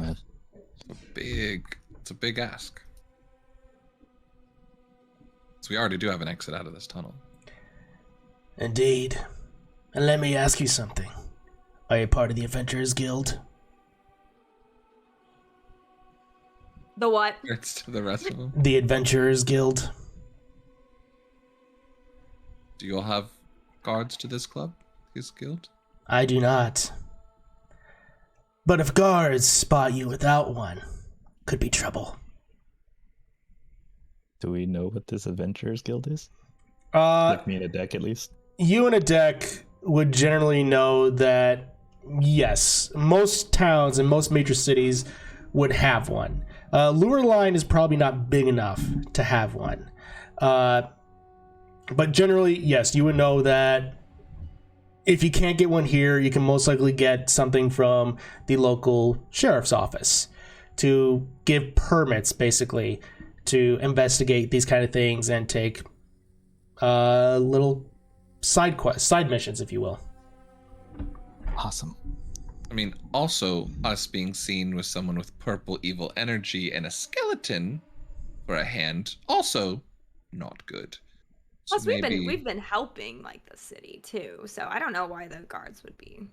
it's a big ask. So we already do have an exit out of this tunnel. Indeed. And let me ask you something. Are you part of the Avengers Guild? The what? It's to the rest of them. The Adventurers Guild. Do you all have cards to this club, this guild? I do not. But if guards spot you without one, could be trouble. Do we know what this Adventurers Guild is? Uh, Me and a deck, at least. You and a deck would generally know that, yes, most towns and most major cities would have one. Lureline is probably not big enough to have one. But generally, yes, you would know that if you can't get one here, you can most likely get something from the local sheriff's office to give permits, basically, to investigate these kind of things and take little side quests, side missions, if you will. Awesome. I mean, also, us being seen with someone with purple evil energy and a skeleton for a hand, also not good. So Plus, we've been helping like the city too, so I don't know why the guards would be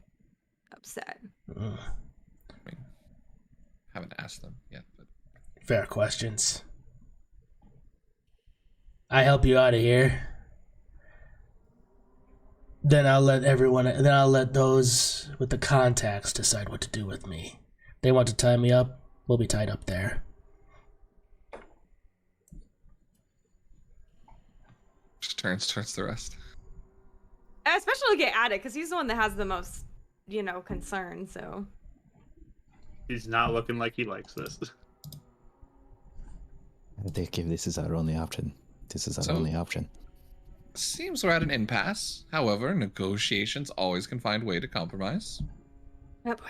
upset. I mean, haven't asked them yet, but Fair questions. I help you out of here. Then I'll let those with the contacts decide what to do with me. They want to tie me up, we'll be tied up there. just turns towards the rest. Especially get at it, because he's the one that has the most, concern, so. He's not looking like he likes this. I think if this is our only option, only option. Seems we're at an impasse. However, negotiations always can find a way to compromise. Oh boy.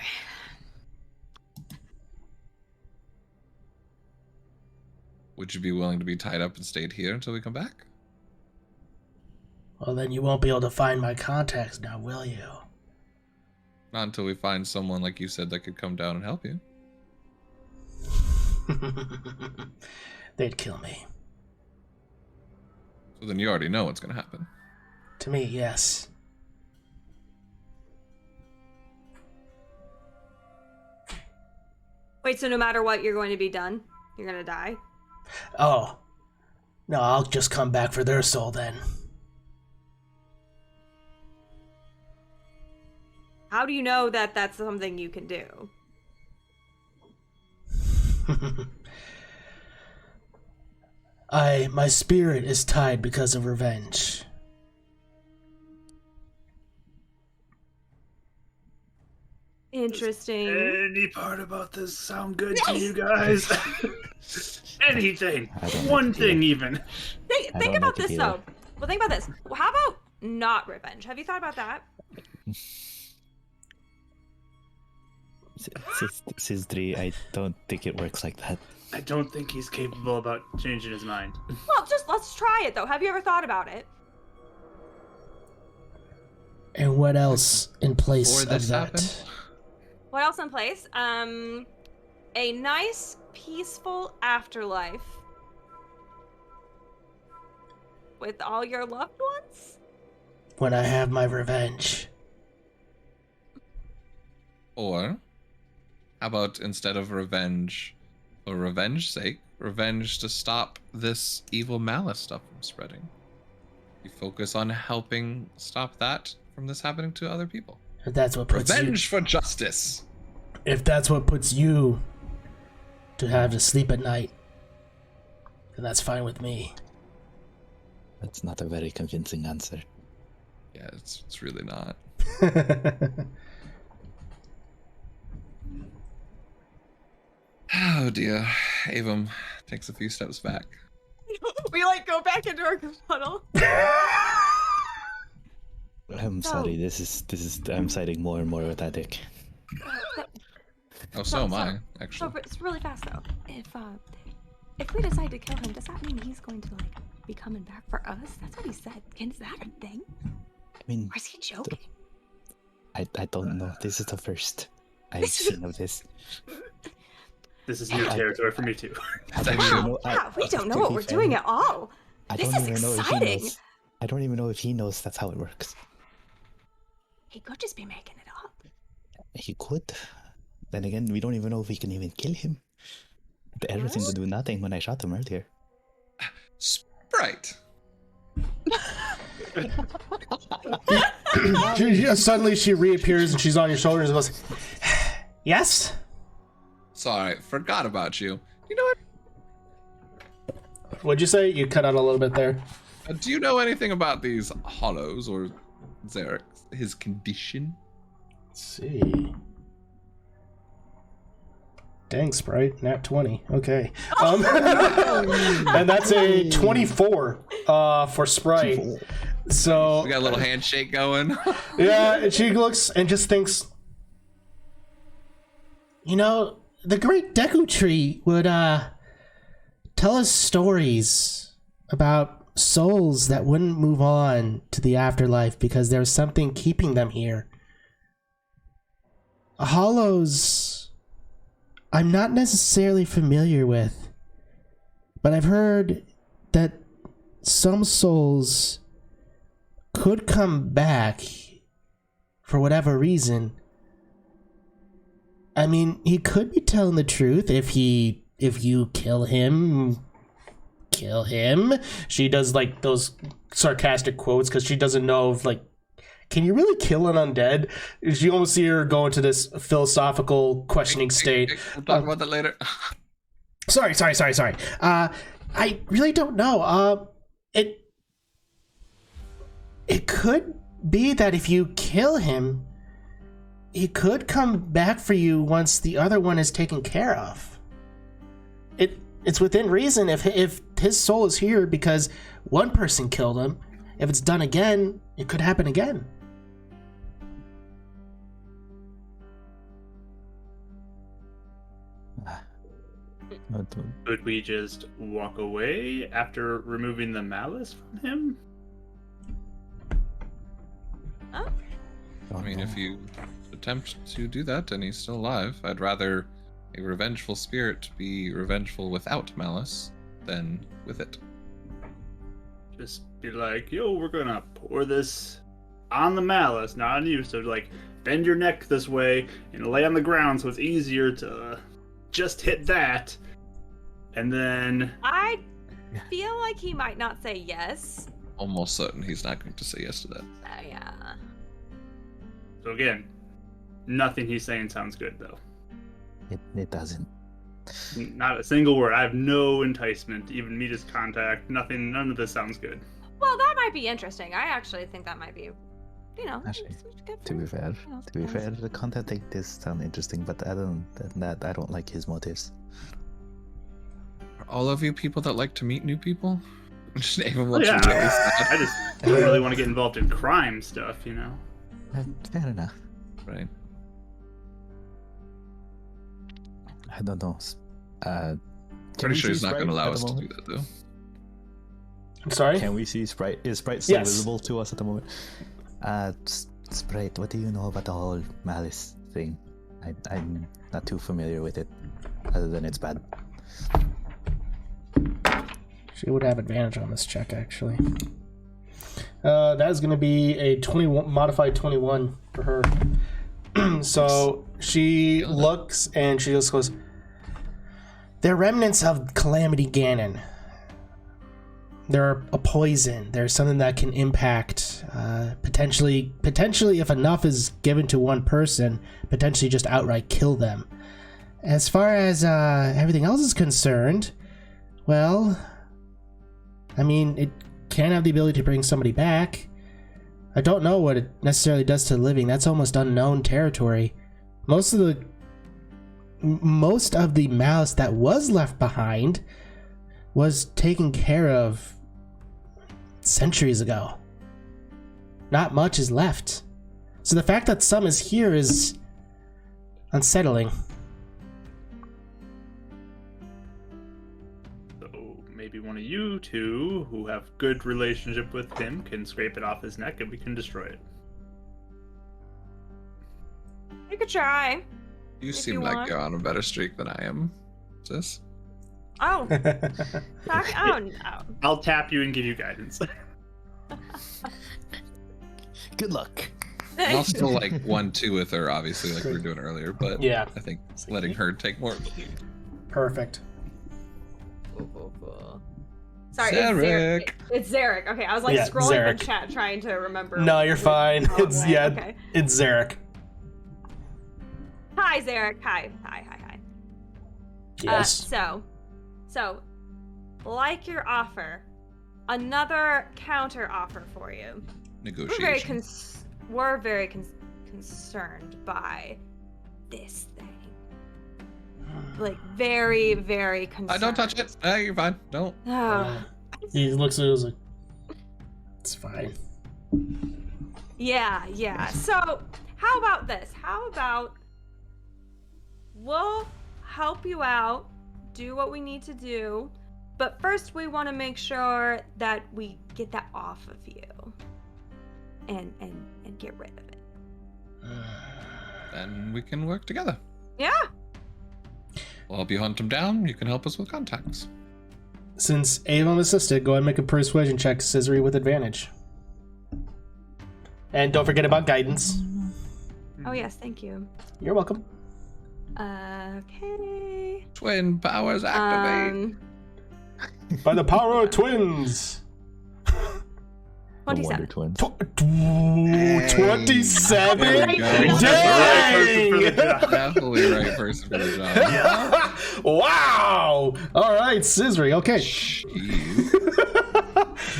Would you be willing to be tied up and stayed here until we come back? Well, then you won't be able to find my contacts now, will you? Not until we find someone, like you said, that could come down and help you. They'd kill me. So then you already know what's going to happen. To me, yes. Wait, so no matter what, you're going to be done? You're going to die? Oh. No, I'll just come back for their soul then. How do you know that that's something you can do? My spirit is tied because of revenge. Interesting. Any part about this sound good to you guys? Anything. One thing even. Think about this, though. Well, think about this. How about not revenge? Have you thought about that? Sizdri, I don't think it works like that. I don't think he's capable about changing his mind. Well, let's try it, though. Have you ever thought about it? And what else in place Before of this that? happened? What else in place? A nice, peaceful afterlife with all your loved ones? When I have my revenge. Or, how about instead of revenge, for revenge's sake, revenge to stop this evil malice stuff from spreading? You focus on helping stop that from this happening to other people. If that's what puts Revenge for justice! If that's what puts you to have to sleep at night, then that's fine with me. That's not a very convincing answer. Yeah, it's really not. Oh dear. Avum takes a few steps back. We like go back into our puddle. I'm sorry. This is. I'm siding more and more with that dick. Oh, so am I, actually. So it's really fast though. If we decide to kill him, does that mean he's going to like be coming back for us? That's what he said. Is that a thing? I mean, Or is he joking? I don't know. This is the first I've seen of this. This is new territory for me too. I don't even know. We don't know to what be we're fair, doing at all. I This don't is even know if he exciting. knows. I don't even know if he knows that's how it works. He could just be making it up. He could. Then again, we don't even know if we can even kill him. The arrow seemed to do nothing when I shot him earlier. Sprite. Suddenly she reappears and she's on your shoulders and goes, yes? Sorry, forgot about you. You know what? What'd you say? You cut out a little bit there. Do you know anything about these hollows or Zarek, his condition? Let's see. Dang, Sprite, nat 20. Okay. And that's a 24 for Sprite. So We got a little handshake going. yeah, and she looks and just thinks, you know, the Great Deku Tree would tell us stories about souls that wouldn't move on to the afterlife because there was something keeping them here. Hollows, I'm not necessarily familiar with, but I've heard that some souls could come back for whatever reason. I mean, he could be telling the truth if you kill him. She does like those sarcastic quotes because she doesn't know if like, can you really kill an undead? You almost see her go into this philosophical questioning state. We'll talk about that later. Sorry. I really don't know. It could be that if you kill him, he could come back for you once the other one is taken care of. It's within reason if his soul is here because one person killed him. If it's done again, it could happen again. Could we just walk away after removing the malice from him? I mean, if you attempt to do that and he's still alive, I'd rather a revengeful spirit be revengeful without malice than with it. Just be like, yo, we're gonna pour this on the malice, not on you. So like, bend your neck this way and lay on the ground so it's easier to just hit that. And then I feel like he might not say yes. Almost certain he's not going to say yes to that. Yeah. so again, nothing he's saying sounds good though. It doesn't. Not a single word. I have no enticement to even meet his contact. Nothing. None of this sounds good. Well, that might be interesting. I actually think that might be, Actually, it's good To be for, fair, you know, to be friends. fair, the content like this sound interesting, but I don't like his motives. Are all of you people that like to meet new people? Just name them Well, what yeah, you really sad. I just don't really want to get involved in crime stuff, you know. Fair enough. Right. I don't know. Can Pretty we sure see he's not going to Sprite allow at us the to do moment? that, though. I'm sorry? Can we see Sprite? Is Sprite still Yes. visible to us at the moment? Sprite, what do you know about the whole malice thing? I'm not too familiar with it, other than it's bad. She would have advantage on this check, actually. That is going to be a 21 modified 21 for her. So she looks and she just goes, "They're remnants of Calamity Ganon. They're a poison. They're something that can impact, potentially, if enough is given to one person, potentially just outright kill them. As far as everything else is concerned, well, I mean, it can have the ability to bring somebody back. I don't know what it necessarily does to the living. That's almost unknown territory. Most of the malice that was left behind was taken care of centuries ago. Not much is left. So the fact that some is here is unsettling. So maybe one of you two who have good relationship with him can scrape it off his neck and we can destroy it. You could try. You If seem you like want. you're on a better streak than I am, sis. Oh, no. I'll tap you and give you guidance. Good luck. I'll still like 1-2 with her, obviously, like we were doing earlier, but Yeah. I think letting her take more. Perfect. Sorry, Zarek. it's Zarek. Okay, I was like Yeah, scrolling Zarek. the chat trying to remember. No, you're fine. Oh, It's right, okay. it's Zarek. Hi, Zarek. Hi. Yes. So, like your offer, another counter offer for you. Negotiation. We're very concerned by this thing. Like very, very concerned. Don't touch it. You're fine. Don't. Oh, He looks at it like, it's fine. yeah. So, how about this? How about we'll help you out, do what we need to do, but first we want to make sure that we get that off of you and get rid of it. Then we can work together. Yeah. We'll help you hunt him down. You can help us with contacts. Since Avon assisted, go ahead and make a persuasion check, Scissory, with advantage. And don't forget about guidance. Oh yes, thank you. You're welcome. Okay. Twin powers activate. By the power of twins. The Wonder 27. Twins. 27? There we go. Dang! Definitely right person for the job. Wow! Alright, Scissory, okay. Jeez.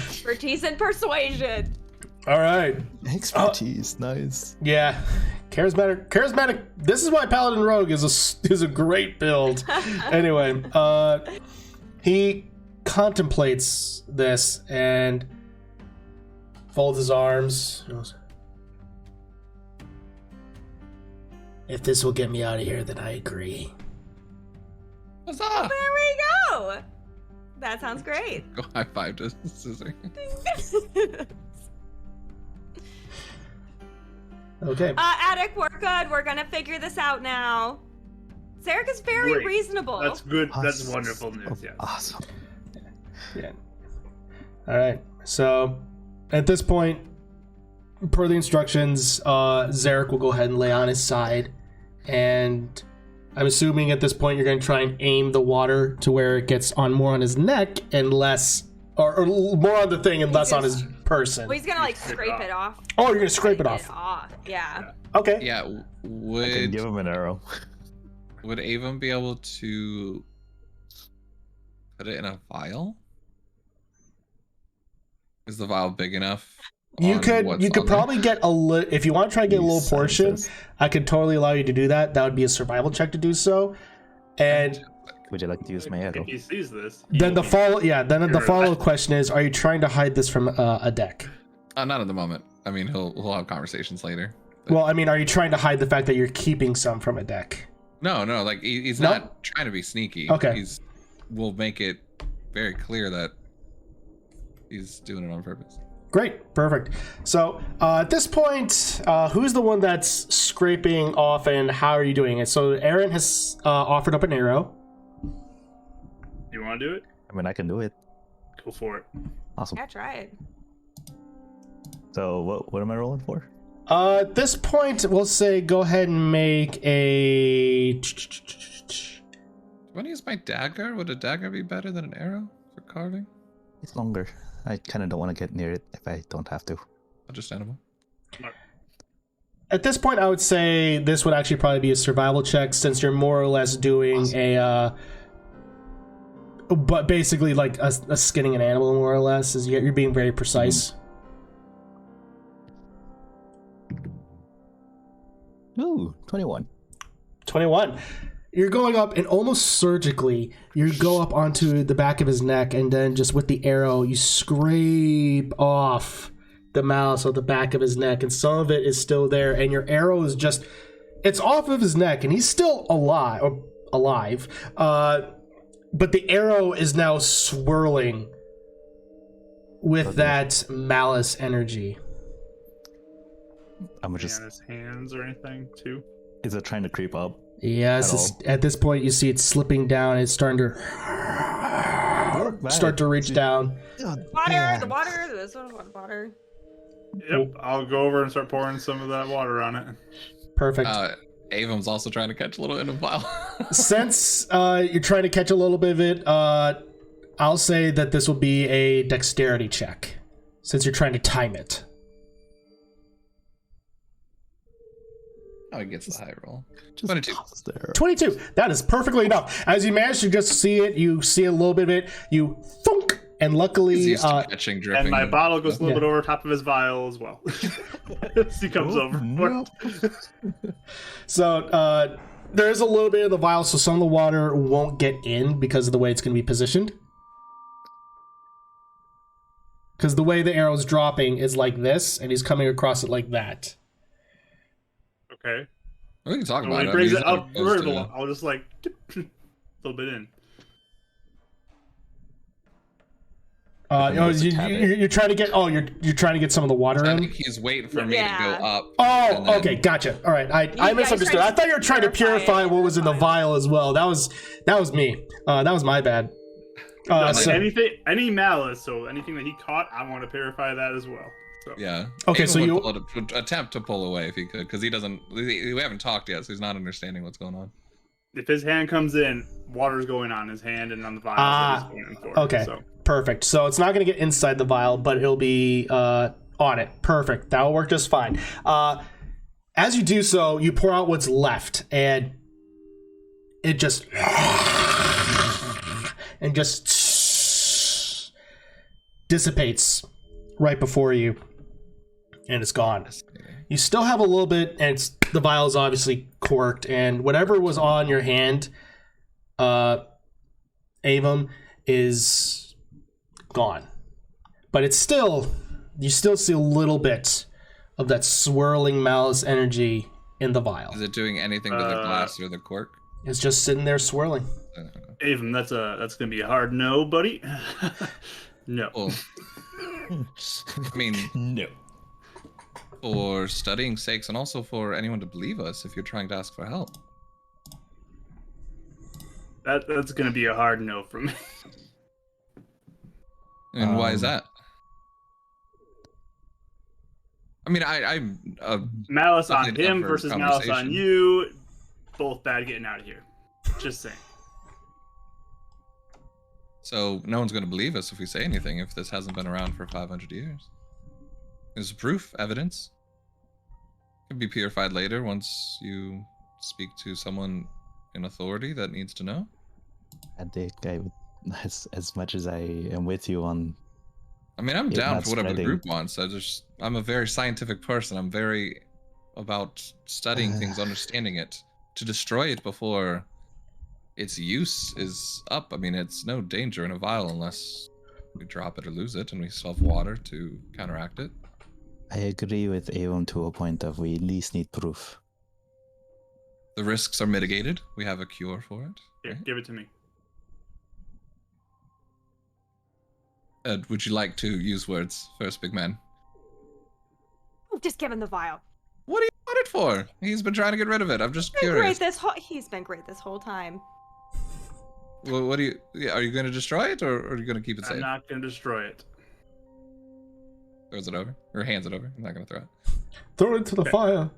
Expertise and persuasion. Alright. Expertise, nice. Yeah. Charismatic. This is why Paladin Rogue is a great build. Anyway, he contemplates this and folds his arms. He goes, if this will get me out of here, then I agree. What's up? There we go. That sounds great. Go high five to Scissor. Okay. Attic, we're good. We're gonna figure this out now. Zarek is very Great. reasonable. That's good. That's Awesome. wonderful news. Yeah. Awesome. Yeah. Alright. So, at this point, per the instructions, Zarek will go ahead and lay on his side. And I'm assuming at this point you're going to try and aim the water to where it gets on more on his neck and less, or more on the thing and less on his person. Well, he's gonna like scrape it off. Oh, you're going to scrape it off. Yeah. Okay. Yeah, I can would give him an arrow. would Avon be able to put it in a vial? Is the vial big enough? You on could what's you could on there? probably get a little, if you want to try and get a little These portion, sizes. I could totally allow you to do that. That would be a survival check to do so. And Would you like to use my arrow? If he sees this, then the follow the You're follow right. question is, are you trying to hide this from a deck? Not at the moment. I mean, he'll have conversations later. Well, I mean, are you trying to hide the fact that you're keeping some from a deck? No, like he's No? not trying to be sneaky. Okay. We'll make it very clear that he's doing it on purpose. Great, perfect. So at this point, who's the one that's scraping off, and how are you doing it? So Aaron has offered up an arrow. you want to do it? I mean, I can do it. Go for it. Awesome. Yeah, try it. So what am I rolling for? At this point, we'll say go ahead and make a. Do you want to use my dagger? Would a dagger be better than an arrow for carving? It's longer. I kind of don't want to get near it if I don't have to. Understandable. At this point, I would say this would actually probably be a survival check, since you're more or less doing but basically like a skinning an animal, more or less. Is you're being very precise. Ooh, 21. 21. You're going up, and almost surgically, you go up onto the back of his neck, and then just with the arrow, you scrape off the malice of the back of his neck, and some of it is still there, and your arrow is just, it's off of his neck, and he's still alive. But the arrow is now swirling with that malice energy. I'm On just. his hands or anything too. Is it trying to creep up? Yes, at this point you see it slipping down. It's starting to start to reach down. Water, the water, this one, water. Yep, I'll go over and start pouring some of that water on it. Perfect. Avon's also trying to catch a little in a vial. Since you're trying to catch a little bit of it, I'll say that this will be a dexterity check, since you're trying to time it. Oh, he gets the high roll. Just 22. toss there. 22. That is perfectly enough. As you manage to just see it, you see a little bit of it, you thunk, and luckily... He's used to catching, dripping. And my bottle goes a little Yeah. bit over top of his vial as well. As he comes over. No. So, there is a little bit of the vial, so some of the water won't get in because of the way it's going to be positioned. Because the way the arrow's dropping is like this, and he's coming across it like that. Okay. We can talk So about when it. he brings He's it not up opposed to- vertical, I'll just like a little bit in. You're trying to get. Oh, you're trying to get some of the water I in. think he's waiting for me to Yeah. go up. and Oh, then- okay, gotcha. All right, I guys misunderstood. tried I thought you were trying to purify purify it what was in the in the vial as well. That was me. That was my bad. So- Any malice, so anything that he caught, I want to purify that as well. So. Yeah. Okay, Avon so would you- attempt to pull away if he could, because he doesn't. We haven't talked yet, so he's not understanding what's going on. If his hand comes in, water's going on his hand and on the vial that he's going in for. okay, So. perfect. So it's not going to get inside the vial, but it'll be on it. Perfect. That will work just fine. As you do so, you pour out what's left, and it just dissipates right before you, and it's gone. You still have a little bit, and the vial is obviously corked, and whatever was on your hand, Avon, is gone. But it's still, you still see a little bit of that swirling malice energy in the vial. Is it doing anything to the glass or the cork? It's just sitting there swirling. Okay. Avon, that's gonna be a hard no, buddy. No. Well, I mean, No. for studying sakes and also for anyone to believe us if you're trying to ask for help. That's gonna be a hard no from me. And why is Um, that? I mean, I'm Malice on Definitely him up for versus malice on conversation. you. Both bad getting out of here. Just saying. so no one's going to believe us if we say anything if this hasn't been around for 500 years. There's proof, evidence. Can be purified later once you speak to someone in authority that needs to know. I think I would, as much as I am with you on. I mean, I'm Yeah, down not for whatever the spreading. group wants. I'm a very scientific person. I'm very about studying things, understanding it. To destroy it before its use is up. I mean, it's no danger in a vial unless we drop it or lose it, and we still have water to counteract it. I agree with Avon to a point of we at least need proof. The risks are mitigated. We have a cure for it. Here, right? give it to me. Would you like to use words first, big man? Oh, just give him the vial. What do you want it for? He's been trying to get rid of it. I'm just curious. He's been great this whole time. Well, what do you? Yeah, are you going to destroy it, or are you going to keep it I'm safe? not gonna destroy it. Throws it over, or hands it over. I'm not going to throw it. Throw it into the fire.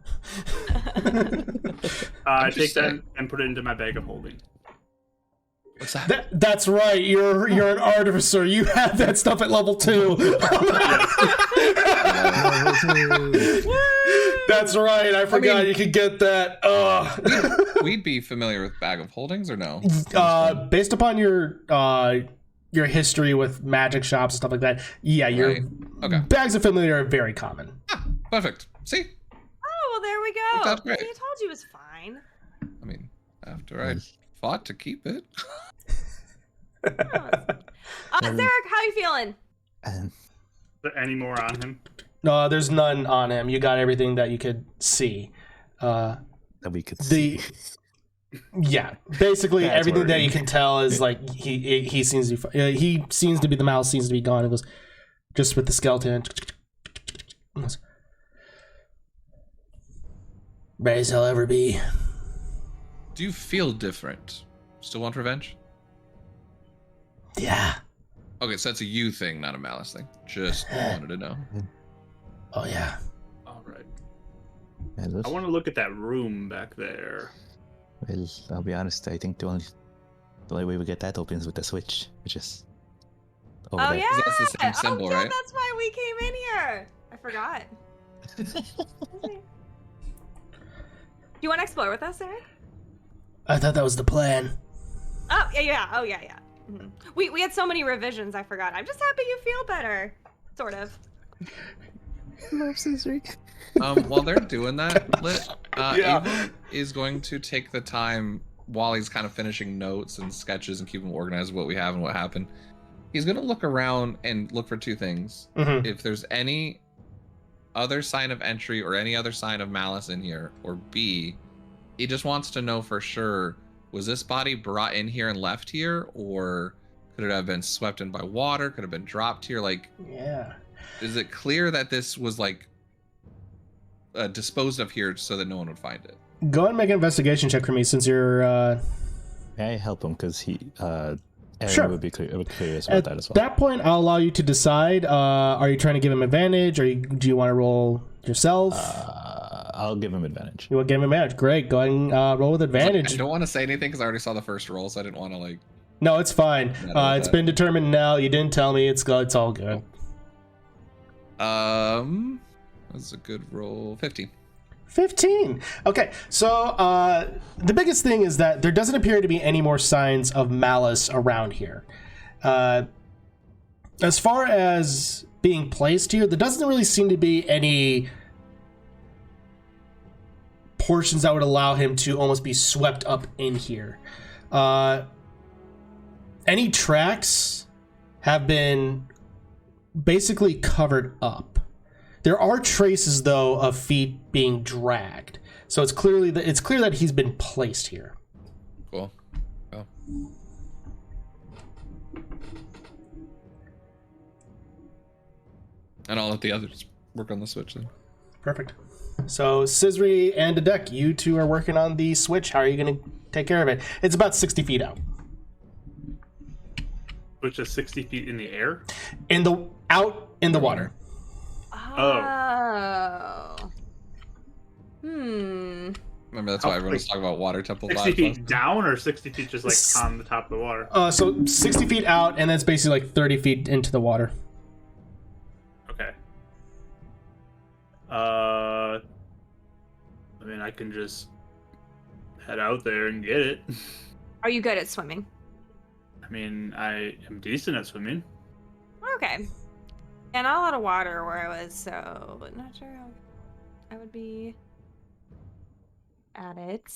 I just take that saying. and put it into my bag of holding. What's that? That's right. You're an artificer. You have that stuff at level 2. That's right. I forgot you could get that. We'd be familiar with bag of holdings, or no? Based upon your history with magic shops and stuff like that, yeah, your Right. Okay. bags of familiar are very common. Perfect. See, Oh, well, there we go. That's great. I told you it was fine. I mean, after I fought to keep it. Zarek, how you feeling? And Is there any more on him? No, there's none on him. You got everything that you could see. that we could see. Yeah, basically That's everything that worrying. you can tell is like he seems to be the mouse seems to be gone. It goes just with the skeleton. Ready as I'll ever be. Do you feel different? Still want revenge? Yeah. Okay, so that's a you thing, not a Malice thing. Just wanted to know. Oh yeah. All right. Well, I want to look at that room back there. I'll be honest. I think the only way we get that open is with the switch, which is over Oh there. yeah. That's the same symbol, oh, yeah, right? that's why we came in here. I forgot. Do you want to explore with us, Zarek? I thought that was the plan. Oh yeah. Oh yeah. Mhm. We had so many revisions. I forgot. I'm just happy you feel better. Sort of. While they're doing that, Yeah. Ava is going to take the time while he's kind of finishing notes and sketches and keeping organized what we have and what happened. He's going to look around and look for two things. Mhm. If there's any other sign of entry or any other sign of malice in here, or B, he just wants to know for sure, was this body brought in here and left here, or could it have been swept in by water? Could it have been dropped here? Like, Yeah. is it clear that this was like disposed of here so that no one would find it? Go ahead and make an investigation check for me since you're May I help him because Aaron Sure. would be curious about at that as well. that point. I'll allow you to decide. Are you trying to give him advantage, or do you want to roll yourself? I'll give him advantage. You want to give him advantage? Great. Go ahead and roll with I advantage. don't want to say anything because I already saw the first roll, so I didn't want to like. No, it's fine. Yeah, It's been determined now. You didn't tell me. It's all good. That's a good roll. 15. 15. Okay, so the biggest thing is that there doesn't appear to be any more signs of malice around here. As far as being placed here, there doesn't really seem to be any portions that would allow him to almost be swept up in here. Any tracks have been basically covered up. There are traces, though, of feet being dragged, so it's clear that he's been placed here. Cool. Oh. And I'll let the others work on the switch then. Perfect. So Scisri and Duch, you two are working on the switch. How are you going to take care of it? It's about 60 feet out. Which is 60 feet in the air? In the water. Oh. Remember, that's why everyone was talking about water temple 60 vibes. feet down or 60 feet just like on the top of the water? So 60 feet out, and that's basically like 30 feet into the water. Okay. I mean, I can just head out there and get it. Are you good at swimming? I mean, I am decent at swimming. Okay. Yeah, not a lot of water where I was, so but not sure how I would be at it.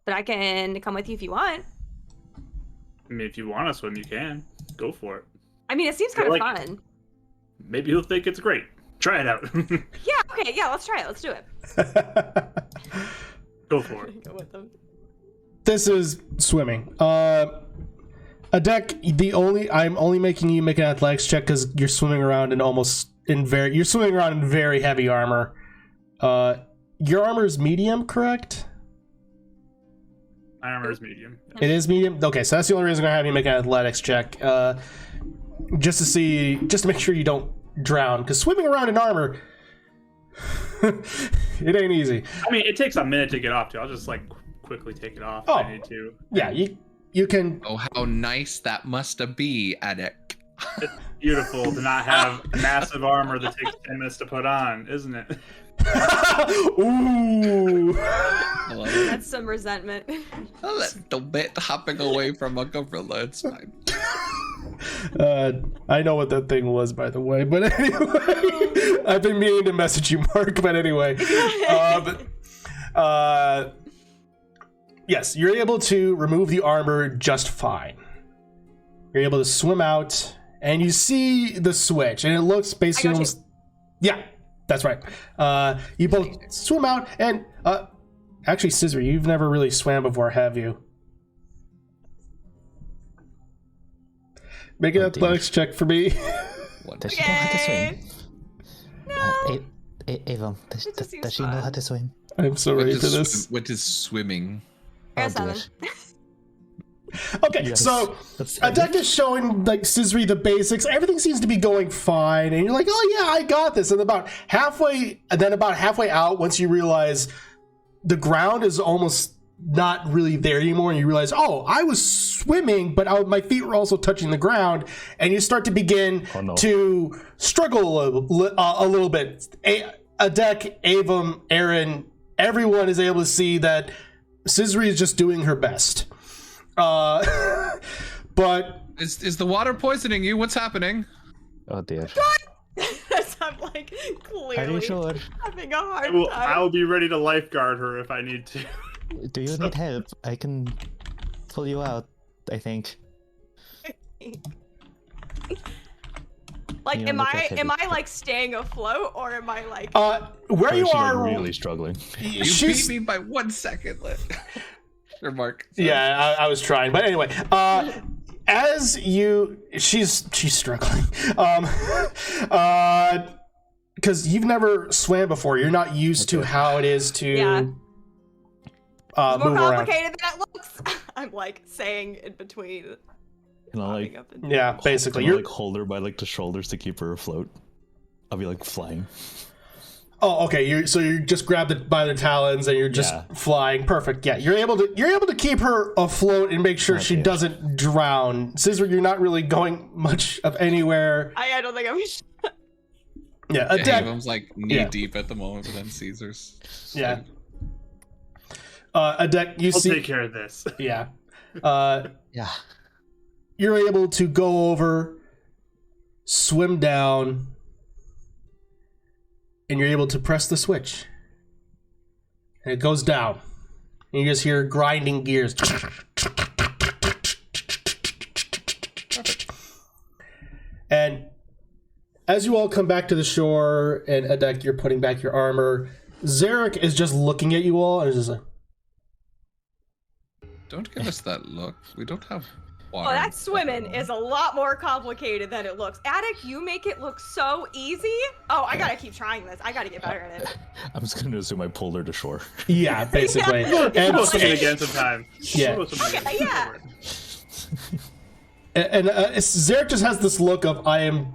But I can come with you if you want. I mean, if you want to swim, you can. Go for it. I mean, it seems kind of like- fun. Maybe he'll think it's great. Try it out. Yeah, okay, yeah, let's try it. Let's do it. Go for it. Go with them. This is swimming. Adek, I'm only making you make an athletics check because you're swimming around in very heavy armor. Your armor is medium, correct? My armor is medium. It is medium. Okay, so that's the only reason I'm gonna have you make an athletics check, just to make sure you don't drown. Because swimming around in armor, it ain't easy. I mean, it takes a minute to get off, too. I'll just like quickly take it off if I need to. Yeah, you can. Oh, how nice that must be, Adek. It's beautiful to not have massive armor that takes 10 minutes to put on, isn't it? Ooh. I love it. That's some resentment. A little bit hopping away from a gorilla, it's fine. I know what that thing was, by the way. But anyway, I've been meaning to message you, Mark. But anyway, yes, you're able to remove the armor just fine. You're able to swim out, and you see the switch, and it looks basically almost. Yeah, that's right. You both swim out, and actually, Scissor, you've never really swam before, have you? Make an athletics check for me. Does she know how to swim? No. Ava, does she know how to swim? I'm so ready for this. What is swimming? Here's dear. seven. Okay, Yes, so that's Duch is showing like Scissory the basics. Everything seems to be going fine, and you're like, "Oh yeah, I got this." And about halfway out, once you realize the ground is almost not really there anymore, and you realize, "Oh, I was swimming, but my feet were also touching the ground," and you start to begin to struggle a little bit. Adek, Avum, Aaron, everyone is able to see that Scissory is just doing her best. But Is the water poisoning you? What's happening? Oh dear. I'm like Are you clearly sure? having a hard time. I'll be ready to lifeguard her if I need to. Do you need help? I can pull you out, I think. Like, You am look I at am heavy. I like staying afloat, or am I like? where you She's are, really struggling. You she's beat me by 1 second. Or Mark. Sorry. yeah, I was trying, but anyway, as you, she's struggling, because you've never swam before, you're not used to how it is to Yeah. It's more move around. complicated than it looks. I'm like saying in between. Can I popping like, up and- Yeah, basically, can I, you're. like hold her by like the shoulders to keep her afloat? I'll be like flying. Oh, okay. So you just grab it by the talons and you're just flying. Perfect. Yeah, you're able to keep her afloat and make sure she dear. doesn't drown. Scissor, you're not really going much of anywhere. I don't think I'm. Yeah, Yeah, Adek. Avum's like knee deep at the moment, but then Caesar's. Yeah. Adek, you I'll see. take care of this. Yeah. Yeah. You're able to go over, swim down, and you're able to press the switch. And it goes down. And you just hear grinding gears. And as you all come back to the shore, and Adek, you're putting back your armor, Zarek is just looking at you all and is just like, Don't give us that look. We don't have water. Oh, that swimming is a lot more complicated than it looks. Attic, you make it look so easy. Oh, I gotta keep trying this. I gotta get better at it. I'm just gonna assume I pulled her to shore. yeah, basically. Yeah. And, We'll swim again sometime. Yeah. We'll swim again. Okay, yeah. and Zarek just has this look of, I am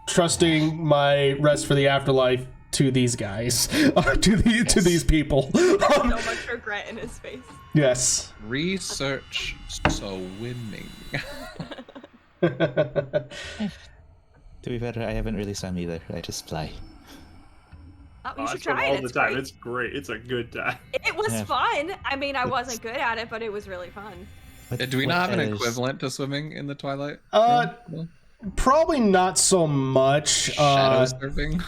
trusting my rest for the afterlife to these guys, to these people. So much regret in his face. Yes. Research swimming. To be fair, I haven't really swum either. I just fly. Oh, you I should swim try all it. the It's time. great. It's great. It's a good time. It was Yeah. fun. I mean, I wasn't good at it, but it was really fun. Do we not have an What is- equivalent to swimming in the Twilight? No? Probably not so much. Shadow surfing?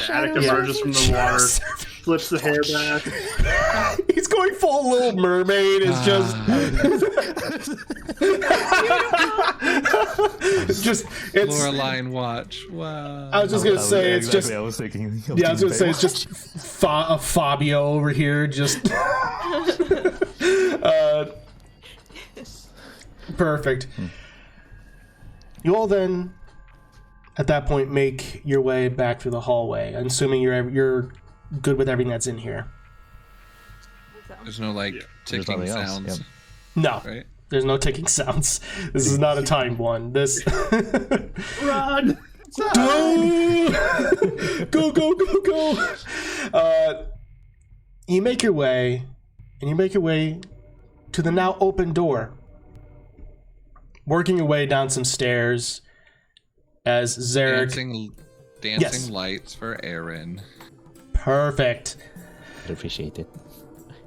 Attic emerges from the water, flips the hair back. He's going full Little Mermaid. It's just, it's just, it's. Lureline watch. Wow. I was just gonna say it's exactly, just. I was thinking. Yeah, I was gonna say it's just Fabio over here, just. Perfect. You all then, at that point, make your way back through the hallway. I'm assuming you're good with everything that's in here. There's no like There's ticking nothing else, sounds, yep. No, right? there's no ticking sounds. This is not a timed one. This. Run! Go, go, go, go! You make your way, and you make your way to the now open door. Working your way down some stairs as Zarek. Dancing Yes. lights for Aaron. Perfect. I'd appreciate it.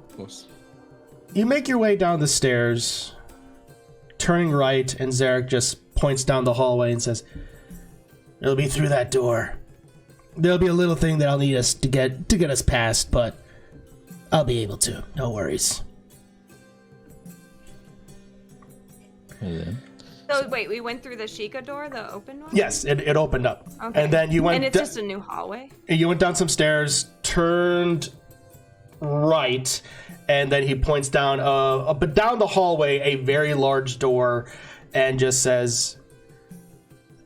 Of course. You make your way down the stairs, turning right, and Zarek just points down the hallway and says, "It'll be through that door. There'll be a little thing that I'll need us to get us past, but I'll be able to. No worries." So wait, we went through the Sheikah door, the open one? Yes, it opened up. Okay. And then you went... And it's just a new hallway? You went down some stairs, turned right, and then he points down but down the hallway, a very large door, and just says,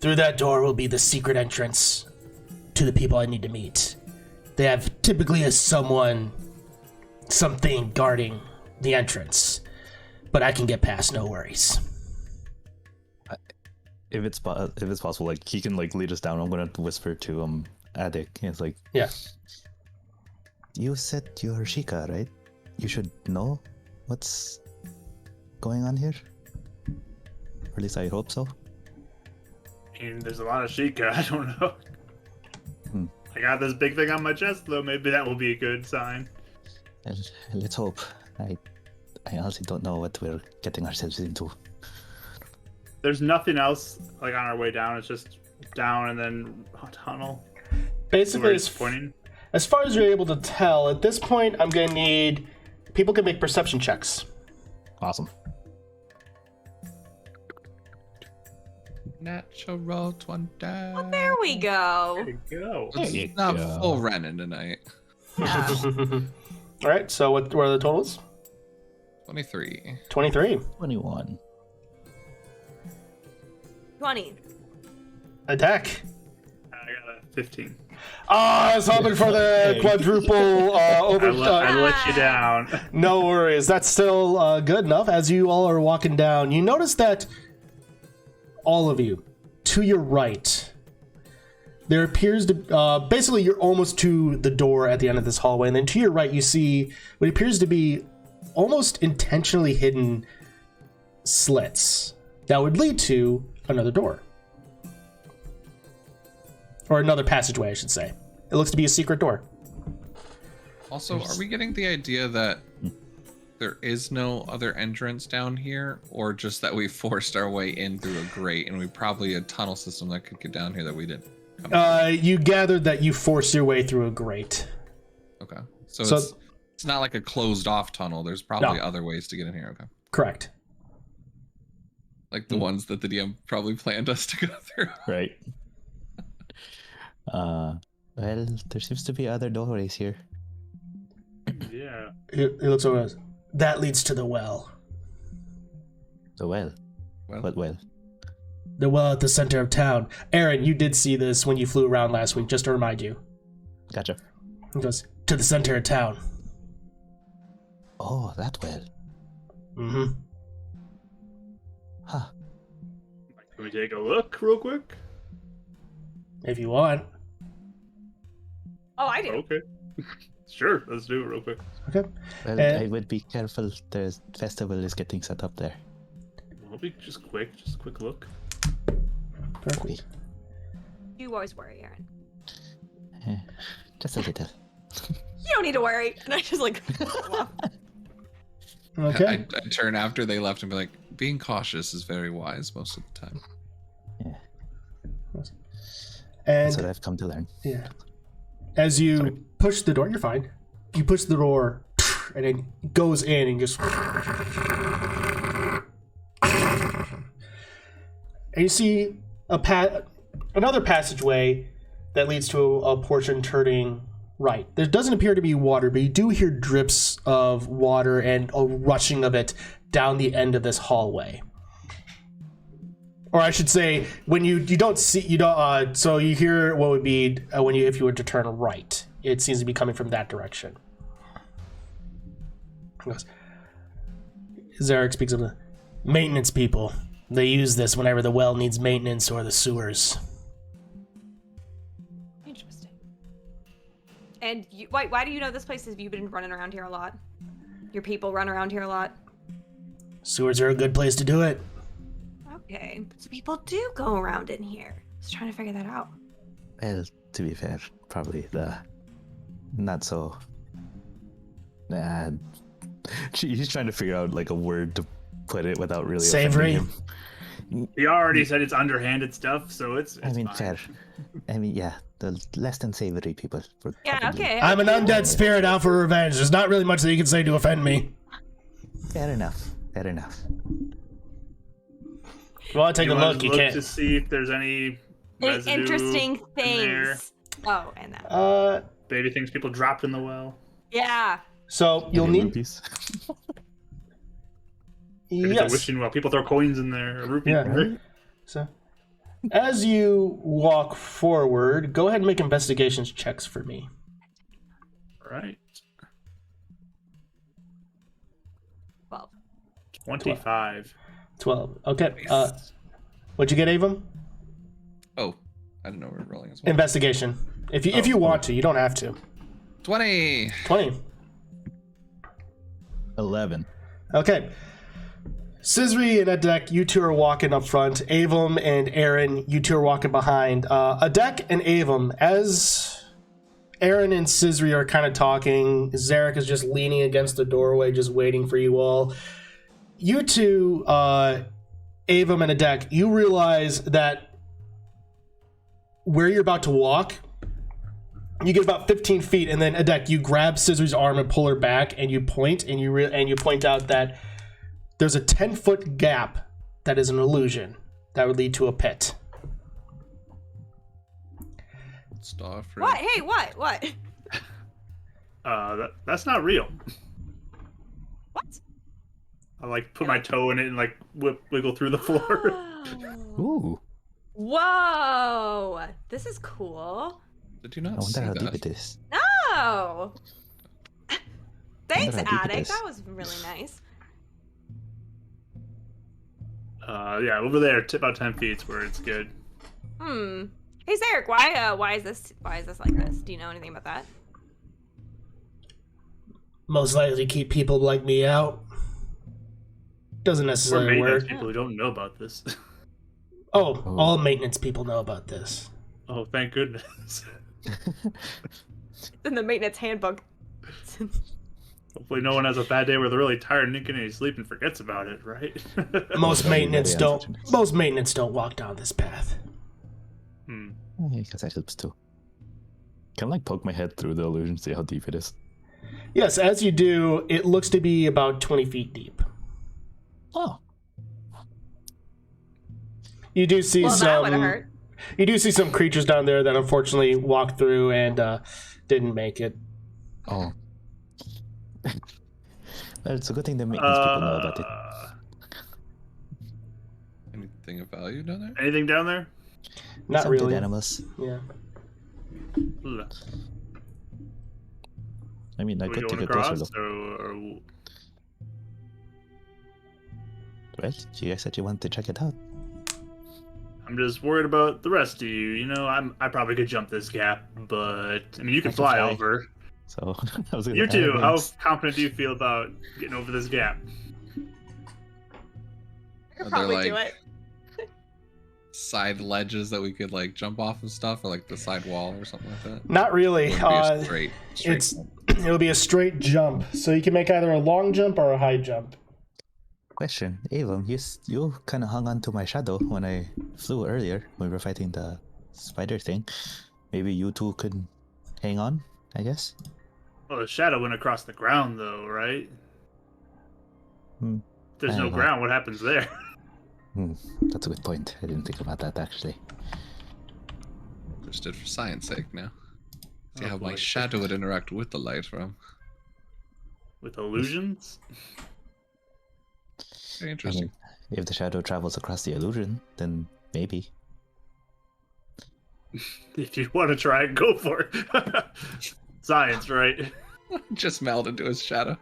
"Through that door will be the secret entrance to the people I need to meet. They have typically something guarding the entrance, but I can get past, no worries." If it's possible, like he can like lead us down. I'm gonna whisper to Adik. It's like, Yeah. you said you're Sheikah, right? You should know what's going on here. Or at least I hope so. And there's a lot of Sheikah. I don't know. I got this big thing on my chest, though. Maybe that will be a good sign. Well, let's hope. I honestly don't know what we're getting ourselves into. There's nothing else like on our way down. It's just down and then a tunnel. Basically, Where it's pointing. as far as you're able to tell, at this point, I'm going to need... People can make perception checks. Awesome. Natural 20. Oh, there we go. There you go. There you It's not go. full Renin tonight. Yeah. All right, so what are the totals? 23. 23. 21. 20. Attack. I got a 15. I was hoping for the quadruple over. I let you down. No worries. That's still good enough. As you all are walking down, you notice that all of you, to your right, there appears to... basically, you're almost to the door at the end of this hallway, and then to your right, you see what appears to be almost intentionally hidden slits that would lead to another door. Or another passageway, I should say. It looks to be a secret door. Also, are we getting the idea that there is no other entrance down here, or just that we forced our way in through a grate and we probably a tunnel system that could get down here that we didn't come You gathered that you forced your way through a grate. Okay. So it's not like a closed off tunnel. There's probably No. other ways to get in here. Okay. Correct. Like the ones that the DM probably planned us to go through. Right. Well, there seems to be other doorways here. Yeah. He looks over. That leads to the well. The well. Well, What well? The well at the center of town. Aaron, you did see this when you flew around last week, just to remind you. Gotcha. He goes, to the center of town. Oh, that well. Mm-hmm. Huh. Can we take a look real quick? If you want. Oh, I do. Okay. Sure, let's do it real quick. Okay. Well, I would be careful. The festival is getting set up there. We'll be just a quick look. Perfect. You always worry, Aaron. Just a little. You don't need to worry. And I just like... Okay. I turn after they left and be like, being cautious is very wise most of the time. Yeah, And that's what I've come to learn. yeah. As you push the door, you're fine. You push the door, and it goes in and just... And you see another passageway that leads to a portion turning right. There doesn't appear to be water, but you do hear drips of water and a rushing of it down the end of this hallway. Or I should say, when you don't see, so you hear what would be if you were to turn right. It seems to be coming from that direction. Zarek speaks of the maintenance people. They use this whenever the well needs maintenance or the sewers. Interesting. And why do you know this place? Have you been running around here a lot? Your people run around here a lot? Sewers are a good place to do it. Okay. So people do go around in here. I was trying to figure that out. Well, to be fair, probably the not so. He's trying to figure out like a word to put it without really offending Savory? him. He already said it's underhanded stuff, so it's fine. fair. Yeah, the less than savory people. Yeah, okay. I'm an undead spirit out for revenge. There's not really much that you can say to offend me. Fair enough. If you want to take a look, you look can't. to see if there's any residue Interesting in there. things. Oh, and that. Maybe things people dropped in the well. Yeah. So you'll need. Rupees. Maybe it's a wishing well. People throw coins in there. Or rupees Yeah. in there. So, as you walk forward, go ahead and make investigations checks for me. Right. 12. 25. 12. Okay. What'd you get, Avum? Oh, I didn't know we were rolling as well. Investigation. If you want to, you don't have to. 20. 20. 11. Okay. Scisri and Adek, you two are walking up front. Avum and Aaron, you two are walking behind. Adek and Avum, as Aaron and Scisri are kind of talking, Zarek is just leaning against the doorway, just waiting for you all. You two, Avum and Adek, you realize that where you're about to walk, you get about 15 feet, and then Adek, you grab Scisri's arm and pull her back, and you point, and you point out that there's a 10-foot gap that is an illusion that would lead to a pit. Starfruit. What? Hey, what? That's not real. What? I put my toe in it and wiggle through the floor. Ooh. Whoa. This is cool. Did you I not see wonder how deep that? it is. No. Thanks, how deep it Attic. is. That was really nice. Yeah, over there, about 10 feet is where it's good. Hey, Zarek, why is this like this? Do you know anything about that? Most likely keep people like me out. Doesn't Or necessarily maintenance work. people who don't know about this. Oh, all maintenance people know about this. Oh, thank goodness. It's in the maintenance handbook. Hopefully no one has a bad day where they're really tired and can't even sleep and forgets about it, right? Most maintenance very don't. unfortunate. Most maintenance don't walk down this path. I guess that helps too. Can I poke my head through the illusion, see how deep it is? Yes, as you do, it looks to be about 20 feet deep. Oh. You do see Well, that would've hurt. You do see some creatures down there that unfortunately walked through and didn't make it. Oh. Well, it's a good thing the maintenance people know about it. Anything of value down there? Anything down there? Not Some really. dead animals. Yeah. Ugh. I mean, I Are we could going take a closer across? look. Or... Well, you guys said you wanted to check it out. I'm just worried about the rest of you. You know, I probably could jump this gap, but I mean, you can fly over. So I was gonna You too. add How wings. confident do you feel about getting over this gap? Could Are there, probably like, do it. Side ledges that we could jump off of stuff, or the side wall or something like that? Not really. Or would it be a straight It's jump? it'll be a straight jump, so you can make either a long jump or a high jump. Question, Avon, you kind of hung on to my shadow when I flew earlier when we were fighting the spider thing. Maybe you two could hang on, I guess. Well, the shadow went across the ground, though, right? Hmm. If there's I no don't know. ground, what happens there? That's a good point. I didn't think about that actually. Just did for science sake now. See Oh, how my boy. shadow would interact with the light from. With illusions? Very I interesting. mean, if the shadow travels across the illusion, then maybe. If you want to try it, go for it. Science, right? Just meld into his shadow.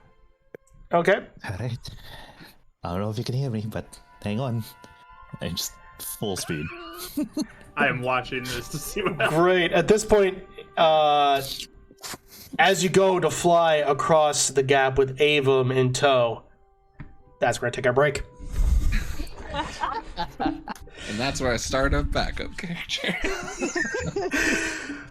Okay. Alright. I don't know if you can hear me, but hang on. And just full speed. I am watching this to see what happens. Great. At this point, as you go to fly across the gap with Avum in tow, that's where I take our break. And that's where I start a backup character.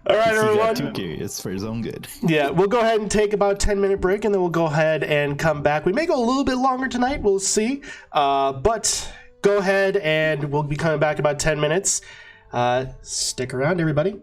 All right, He got everyone. too curious for his own good. Yeah, we'll go ahead and take about 10-minute break, and then we'll go ahead and come back. We may go a little bit longer tonight. We'll see. But go ahead and we'll be coming back in about 10 minutes. Stick around, everybody.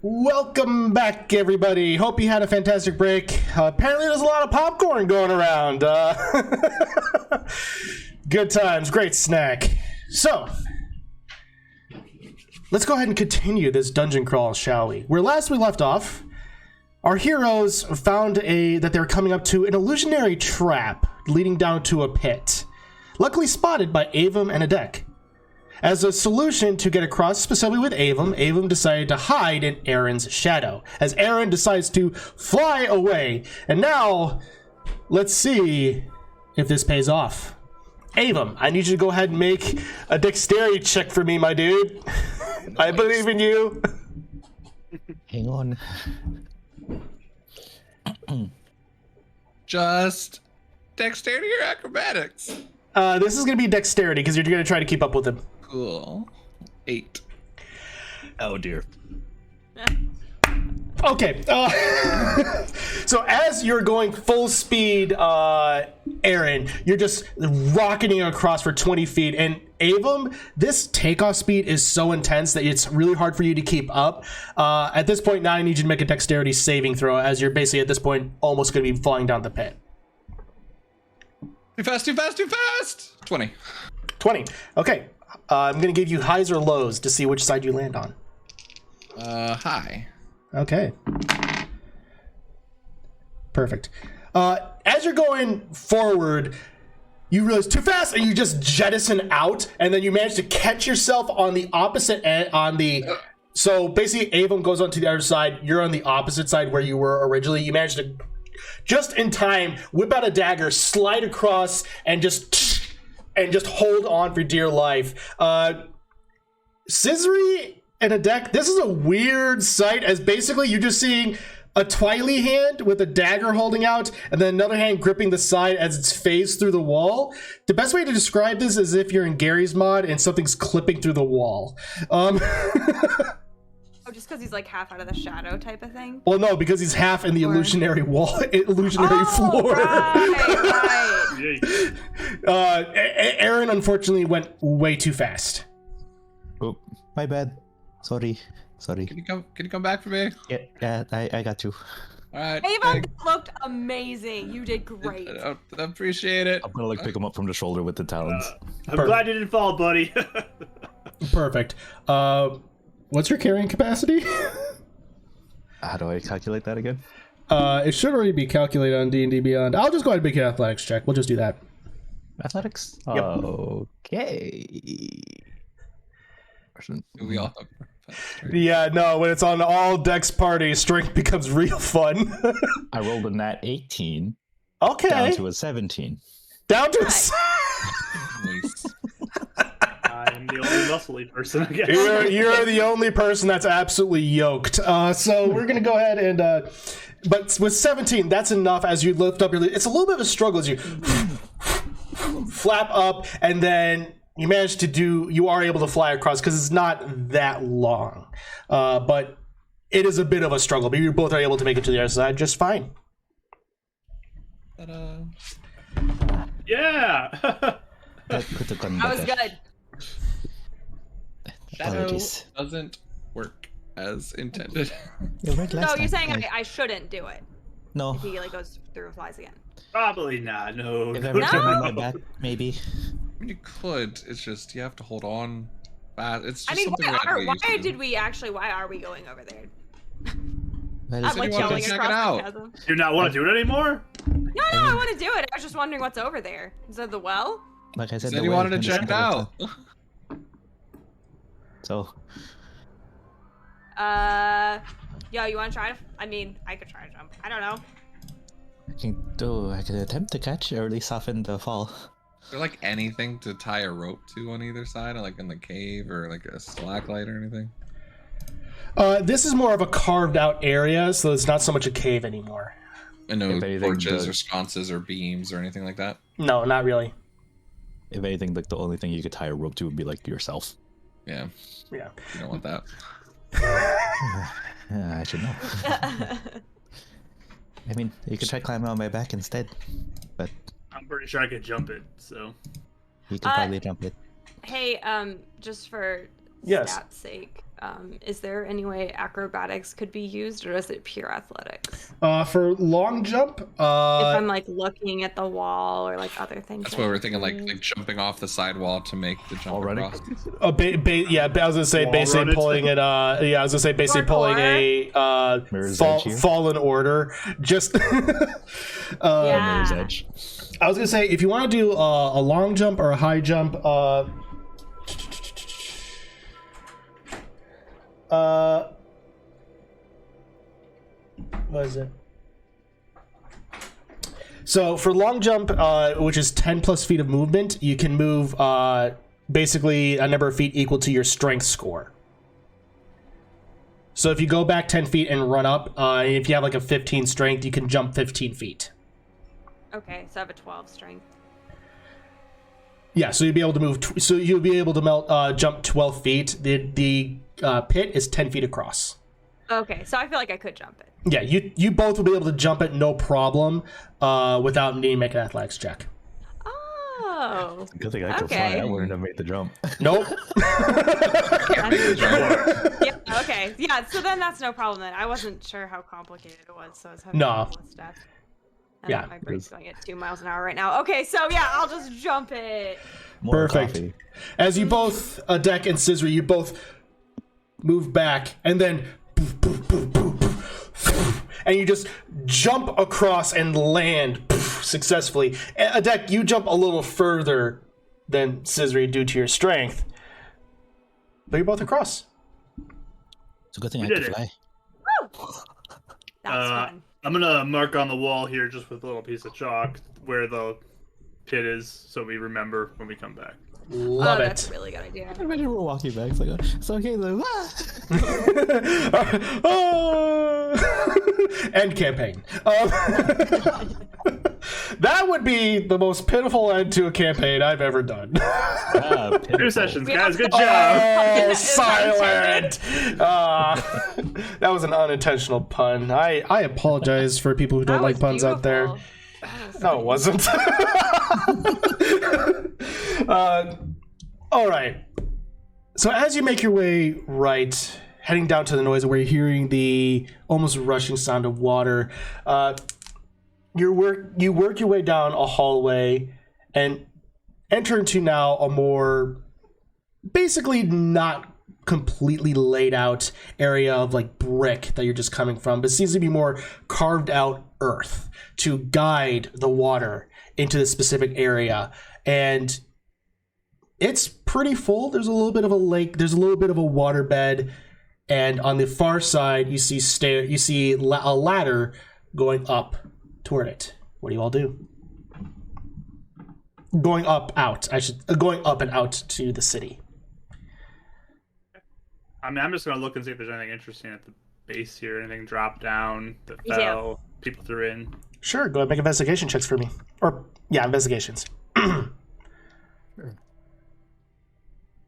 Welcome back, everybody. Hope you had a fantastic break. Apparently there's a lot of popcorn going around. Good times, great snack. So, let's go ahead and continue this dungeon crawl, shall we? Where last we left off, our heroes found that they were coming up to an illusionary trap leading down to a pit, luckily spotted by Avum and Duch. As a solution to get across, specifically with Avum decided to hide in Aaron's shadow, as Aaron decides to fly away. And now, let's see if this pays off. Avum, I need you to go ahead and make a dexterity check for me, my dude. I believe in you. Hang on. Just dexterity or acrobatics? This is going to be dexterity, because you're going to try to keep up with him. Cool. 8. Oh dear. Okay. So as you're going full speed, Aaron, you're just rocketing across for 20 feet. And Avum, this takeoff speed is so intense that it's really hard for you to keep up. At this point now, I need you to make a dexterity saving throw, as you're basically at this point almost going to be falling down the pit. Too fast, too fast, too fast! 20. 20. Okay. I'm going to give you highs or lows to see which side you land on. High. Okay. Perfect. As you're going forward, you realize too fast and you just jettison out, and then you manage to catch yourself on the opposite end, so basically Avum goes onto the other side, you're on the opposite side where you were originally. You manage to just in time, whip out a dagger, slide across, and just hold on for dear life. Scissory and a deck, this is a weird sight, as basically you're just seeing a Twily hand with a dagger holding out, and then another hand gripping the side as it's phased through the wall. The best way to describe this is if you're in Gary's mod and something's clipping through the wall. Oh, just because he's like half out of the shadow type of thing? Well, no, because he's half in the illusionary wall, illusionary floor. Right. Aaron unfortunately went way too fast. Oh, my bad. Sorry. Can you come back for me? Yeah, I got you. All right. Avon looked amazing. You did great. I appreciate it. I'm gonna like pick him up from the shoulder with the talons. I'm glad you didn't fall, buddy. Perfect. What's your carrying capacity? How do I calculate that again? It should already be calculated on D&D Beyond. I'll just go ahead and make an athletics check. We'll just do that. Athletics? Yep. Okay. We all have Yeah, no, when it's on all decks party, strength becomes real fun. I rolled a nat 18 Okay. down to a 17. Down to a nice. I am the only muscly person, I guess. You're the only person that's absolutely yoked. So we're gonna go ahead and, but with 17, that's enough. As you lift up your, it's a little bit of a struggle as you flap up, and then you manage to you are able to fly across because it's not that long, but it is a bit of a struggle. But you both are able to make it to the other side just fine. Ta-da. Yeah. That was good. Shadow Apologies. doesn't work as intended. You read last So you're time. saying I shouldn't do it No. if he like goes through and flies again? Probably not. No. If ever No. came on my back, maybe. I mean, you could. It's just you have to hold on. It's just I mean, something we have to get used to. why are we going over there? Well, I'm like you wanted to yelling check it across the out. chasm. Do you not want to do it anymore? No, I want to do it. I was just wondering what's over there. Is that the well? like I said, Said the you way wanted to is check it gonna out. So, Yo, you want to try to? I mean, I could try to jump. I don't know. I can attempt to catch or at least soften the fall. Is there like anything to tie a rope to on either side, like in the cave or like a slacklight or anything? This is more of a carved out area, so it's not so much a cave anymore. And no If anything, torches the- or sconces or beams or anything like that? No, not really. If anything, like the only thing you could tie a rope to would be like yourself. Yeah, Yeah. you don't want that. I should know. I mean, you could try climbing on my back instead, but I'm pretty sure I could jump it, so. you could probably jump it. Hey, just for Yes. stats sake, is there any way acrobatics could be used, or is it pure athletics? For long jump, If I'm like looking at the wall or like other things. That's that why I we're can thinking like use. jumping off the sidewall to make the jump Already? across. yeah, I was gonna say Wall basically run it. pulling it. Yeah, I was gonna say basically pulling a Mirror's Edge here. fallen order. Just Yeah. Mirror's Edge. I was gonna say if you want to do a long jump or a high jump, what is it? So for long jump, which is 10 plus feet of movement, you can move basically a number of feet equal to your strength score. So if you go back 10 feet and run up, if you have like a 15 strength, you can jump 15 feet. Okay, so I have a 12 strength. Yeah, so you'll be able to move. So you'll be able to jump 12 feet. The pit is 10 feet across. Okay, so I feel like I could jump it. Yeah, you both will be able to jump it no problem, without needing to make an athletics check. Oh. Good thing I could Okay. fly. I wouldn't have made the jump. Nope. Yeah, okay. Yeah, so then that's no problem then. I wasn't sure how complicated it was, so I was having No. trouble with stuff. And Yeah. my brain's going at 2 miles an hour right now. Okay, so yeah, I'll just jump it. More Perfect. coffee. As you both, Deck and Scissory, you both move back, and then poof, poof, poof, poof, poof, and you just jump across and land poof, successfully. Deck, you jump a little further than Scissory due to your strength, but you're both across. It's a good thing I We could did it. fly. That's fun. I'm gonna mark on the wall here just with a little piece of chalk where the pit is, so we remember when we come back. Love That's a it. really good idea. I imagine we're walking back. It's like, it's okay. Like, End campaign. That would be the most pitiful end to a campaign I've ever done. Two sessions, guys. Good Oh, job. silent! That was an unintentional pun. I apologize for people who don't like puns out there. No, it wasn't. All right. So as you make your way right, heading down to the noise where you're hearing the almost rushing sound of water, you work your way down a hallway and enter into now a more basically not completely laid out area of like brick that you're just coming from, but seems to be more carved out earth to guide the water into the specific area. And it's pretty full. There's a little bit of a lake, there's a little bit of a waterbed, and on the far side you see a ladder going up toward it. What do you all do? Going up and out to the city. I mean, I'm just gonna look and see if there's anything interesting at the base here. Anything dropped down that Me too. fell, people threw in. Sure, go ahead and make investigation checks for me. Or, yeah, investigations.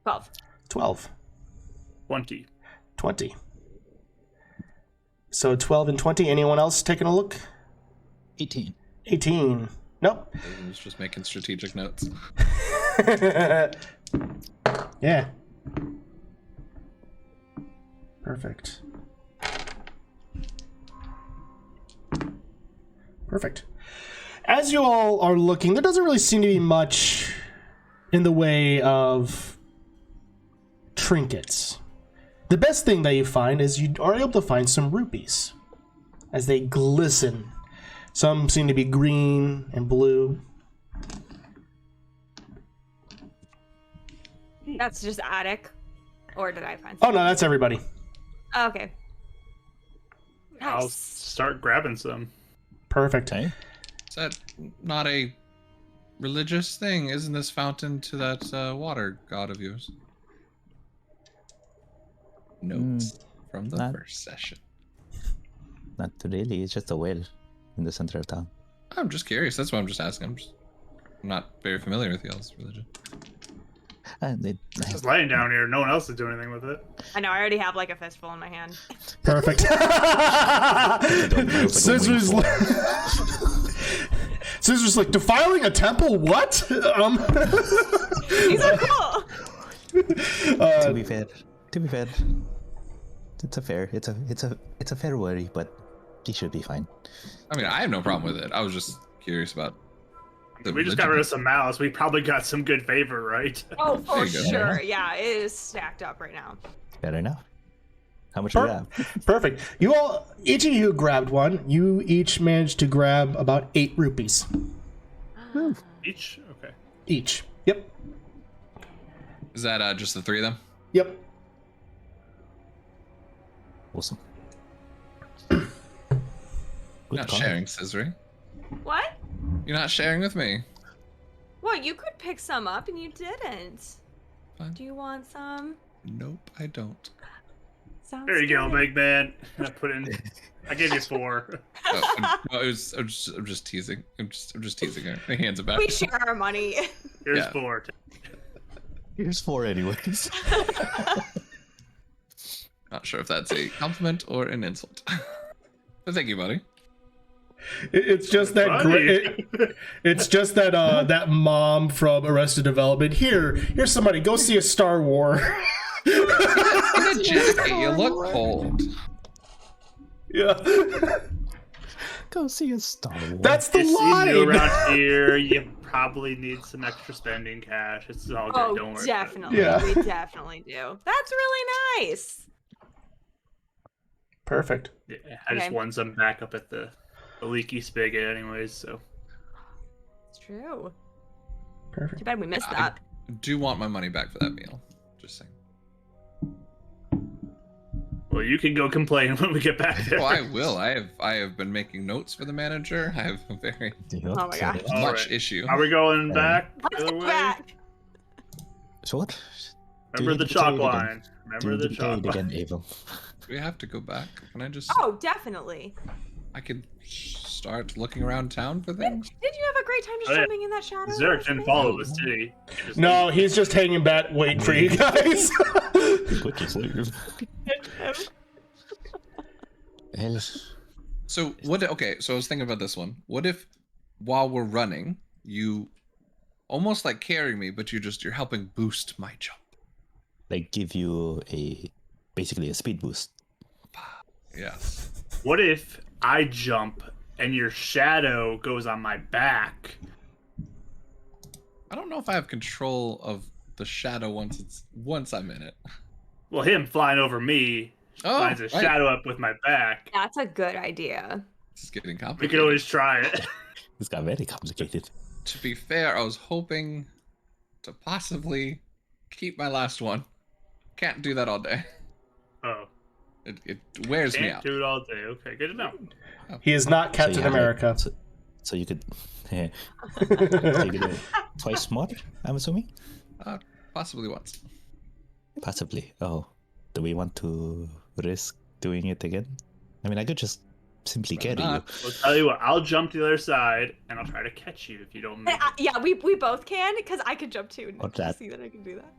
12. 12. 20. 20. So 12 and 20. Anyone else taking a look? 18. 18. Nope. I was just making strategic notes. Yeah. Perfect. Perfect. As you all are looking, there doesn't really seem to be much in the way of trinkets. The best thing that you find is you are able to find some rupees as they glisten. Some seem to be green and blue. That's just attic. Or did I find Oh some? no, that's everybody. Oh, okay. I'll Nice. start grabbing some. Perfect. Okay. Is that not a religious thing? Isn't this fountain to that water god of yours? Notes from the not- first session. Not really. It's just a well in the center of town. I'm just curious. That's why I'm just asking. I'm not very familiar with y'all's religion. It's just laying down here. No one else is doing anything with it. I know, I already have like a fistful in my hand. Perfect. Scissors. Scissors like defiling a temple. What? These are cool. To be fair, it's a fair worry, but he should be fine. I mean, I have no problem with it. I was just curious about the We just got rid of some malice. We probably got some good favor, right? Oh, There for you go. sure. Yeah, it is stacked up right now. Fair enough. How much do we have? Perfect. You all, each of you grabbed one. You each managed to grab about 8 rupees. Each? Okay. Each. Yep. Is that just the three of them? Yep. Awesome. You're Good not call. sharing, Scissory. What? You're not sharing with me. What? You could pick some up and you didn't. Fine. Do you want some? Nope, I don't. Sounds There you go, good. big man. I gave you 4. I'm just teasing. I'm just teasing her. My hands about. We share our money. Here's Yeah. 4. Here's 4 anyways. Not sure if that's a compliment or an insult. But thank you, buddy. It's just that Funny. it's just that that mom from Arrested Development. Here's somebody go see a Star Wars. In a jacket, you look cold. Yeah. Go see a Star Wars. That's the It's line. new around here. You probably need some extra spending cash. It's all good. Oh, Don't worry. definitely. Yeah. We definitely do. That's really nice. Perfect. Yeah, I just Okay. won some back up at the leaky spigot, anyways. So It's true. Perfect. Too bad we missed I- that. Do want my money back for that meal. Just saying. Well, you can go complain when we get back there. Oh, I will. I have been making notes for the manager. I have a very Oh my gosh. All much right. issue. Are we going back? Let's the other get way? back. So what? Remember Do the you chalk get paid again? line. Remember the chalk line. again, Ava. Do we have to go back? Can I just? Oh, definitely. I could start looking around town for things. Did you have a great time just Oh, yeah. jumping in that shadow? Zurich didn't follow us, did he? Just- No, he's just hanging back, waiting for you guys. Put your sleeve. Hell, So what? Okay, so I was thinking about this one. What if, while we're running, you almost like carry me, but you're helping boost my jump? they give you basically a speed boost. Yes. What if I jump and your shadow goes on my back? I don't know if I have control of the shadow once I'm in it. Well, him flying over me lines a right. shadow up with my back. That's a good idea. This is getting We complicated. could always try it. This got very complicated. To be fair, I was hoping to possibly keep my last one. Can't do that all day. Oh, It wears me can't out. do it all day. Okay, good to know. He is not Captain you have, America. So you could, so you could do it twice more. I'm assuming. Possibly once. Possibly. Oh, do we want to risk doing it again? I mean, I could just simply Rather carry you. not. I'll tell you what. I'll jump to the other side and I'll try to catch you if you don't make it. Yeah, we both can because I could jump too. What's Did you that? see that I can do that?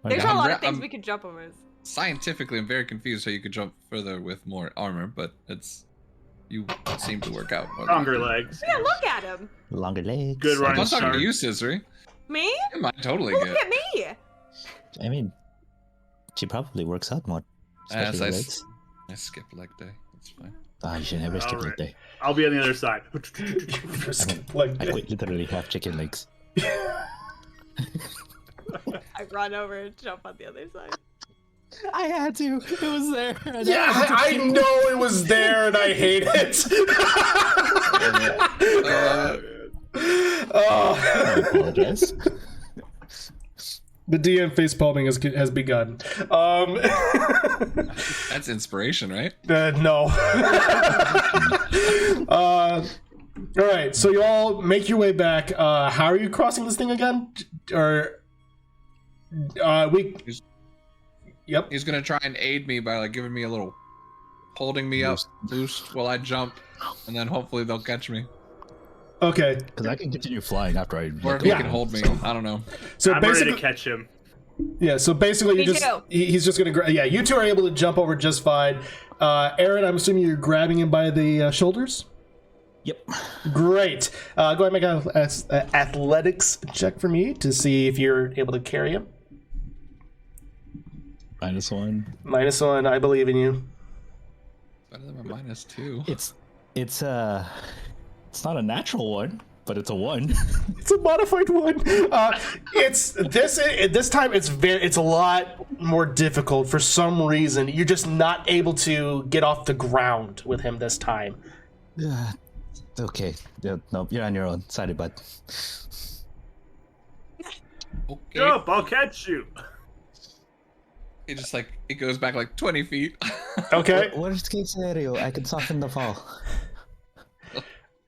Okay. There's I'm a lot re- of things I'm- we could jump over. Scientifically, I'm very confused how you could jump further with more armor, but you seem to work out. more than I Stronger do. legs. Yeah, look at him. Longer legs. Good I'm running not talking start. to you, Scissory. Me? I totally Look good. at me. I mean, she probably works out more. Yes, Especially I her s- legs. I skipped leg day. That's fine. Ah, you should never skip Alright. like that. I'll be on the other side. Like, I quite literally have chicken legs. I run over and jump on the other side. I had to. It was there. yeah, I know it was there, and I hate it. Oh. I apologize. The DM face palming has begun. That's inspiration, right? No. All right, so you all make your way back. How are you crossing this thing again? Or Yep. He's gonna try and aid me by like giving me a little, holding me up, boost while I jump, and then hopefully they'll catch me, Okay. Because I can continue flying after I. or if he can hold me. I don't know. So I'm ready basically, to catch him. yeah. So basically, Me you just too. he's just gonna. Yeah, you two are able to jump over just fine. Aaron, I'm assuming you're grabbing him by the shoulders. Yep. Great. Go ahead and make an athletics check for me to see if you're able to carry him. -1. -1. I believe in you. Better than my -2. It's not a natural one, but it's a 1. It's a modified one. It's this time. It's a lot more difficult for some reason. You're just not able to get off the ground with him this time. Okay. Yeah, no, you're on your own. Sorry, bud. Okay. Jump! I'll catch you. It goes back like 20 feet. Okay. Worst case scenario, I can soften the fall. All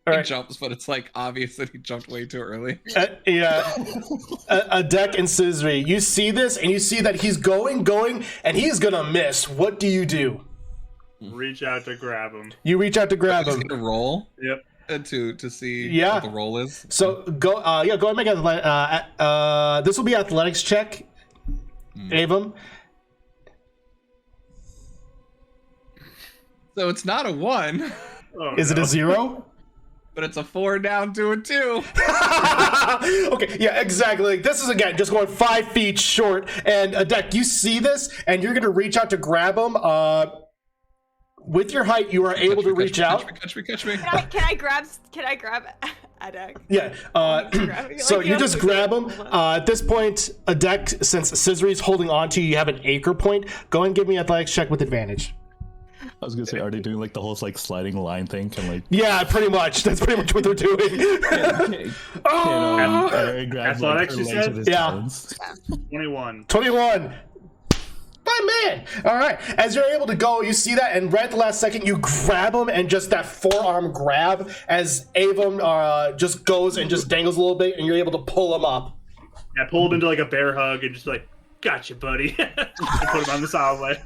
He right. jumps, but it's like obvious that he jumped way too early. Yeah. A Duch and Scissory. You see this, and you see that he's going, and he's gonna miss. What do you do? Reach out to grab him. You reach out to grab He's him. gonna roll Yep. to see Yeah. what the roll is. So go. Yeah. Go ahead and make this will be athletics check. Avum. So it's not a 1, Oh, Is it no. a 0? but it's a 4 down to a 2. Okay, yeah, exactly. This is again just going 5 feet short. And Duch, you see this, and you're gonna reach out to grab him. With your height, you are able to reach out. Catch me. Can I grab Adek? Yeah. So Like, you yeah, just okay. grab him. At this point, Adek, since Scissory's holding on to you, you have an anchor point. Go and give me an athletics check with advantage. I was gonna say, are they doing like the whole like sliding line thing? Can like Yeah, pretty much. That's pretty much what they're doing. Oh! Aaron grabs like Athletics, her you legs said? with his Yeah. talons. 21. 21. By man. All right. As you're able to go, you see that, and right at the last second, you grab him, and just that forearm grab as Avon just goes and just dangles a little bit, and you're able to pull him up. Yeah, pull him into like a bear hug and just like, gotcha, buddy. And put him on the solid way.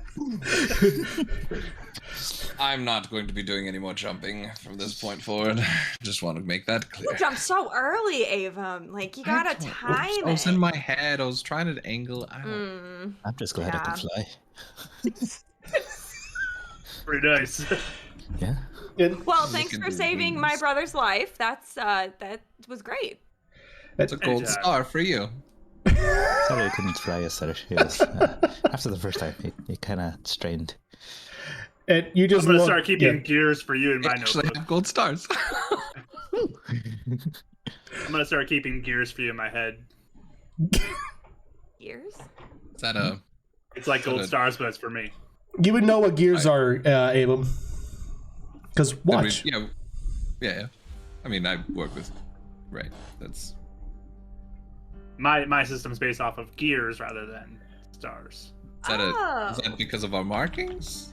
I'm not going to be doing any more jumping from this point forward. Just want to make that clear. You jumped so early, Avon. Like, you gotta time it. I was in my head. I was trying to angle out. I'm just glad I can fly. Pretty nice. Yeah. Well, thanks for saving my brother's life. That was great. It's a gold star for you. Sorry I couldn't fly as such. After the first time, it kind of strained. And you just I'm gonna start keeping gears for you in my Actually, notebook. I have gold stars. I'm gonna start keeping gears for you in my head. Gears? Is that a... It's like gold stars, but it's for me. You would know what gears are, Abram. Because watch. Yeah. I mean, I work with... Right, that's... My system's based off of gears rather than stars. Is that because of our markings?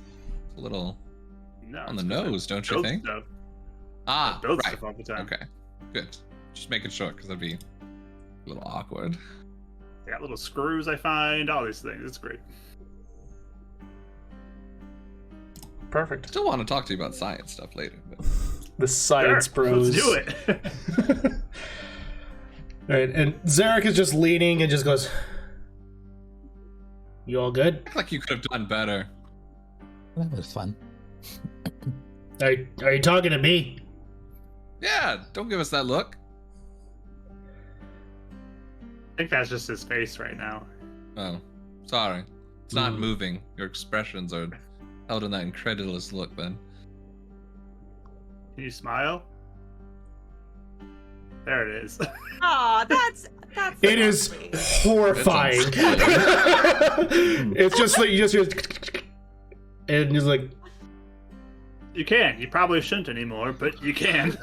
It's a little on the nose, don't you think? Stuff. Right. Stuff all the time. Okay, good. Just make it short, because that'd be a little awkward. I got little screws I find, all these things. It's great. Perfect. Still want to talk to you about science stuff later. But... The science bros. Let's do it. All right, and Zarek is just leaning and just goes, "You all good? I feel like you could have done better. That was fun. Are you talking to me?" Yeah, don't give us that look. I think that's just his face right now. Oh, sorry. It's not moving. Your expressions are held in that incredulous look, then. Can you smile? There it is. Aw, that's It is lovely. horrifying. It's just like you just hear, and he's like, You can. You probably shouldn't anymore, but you can.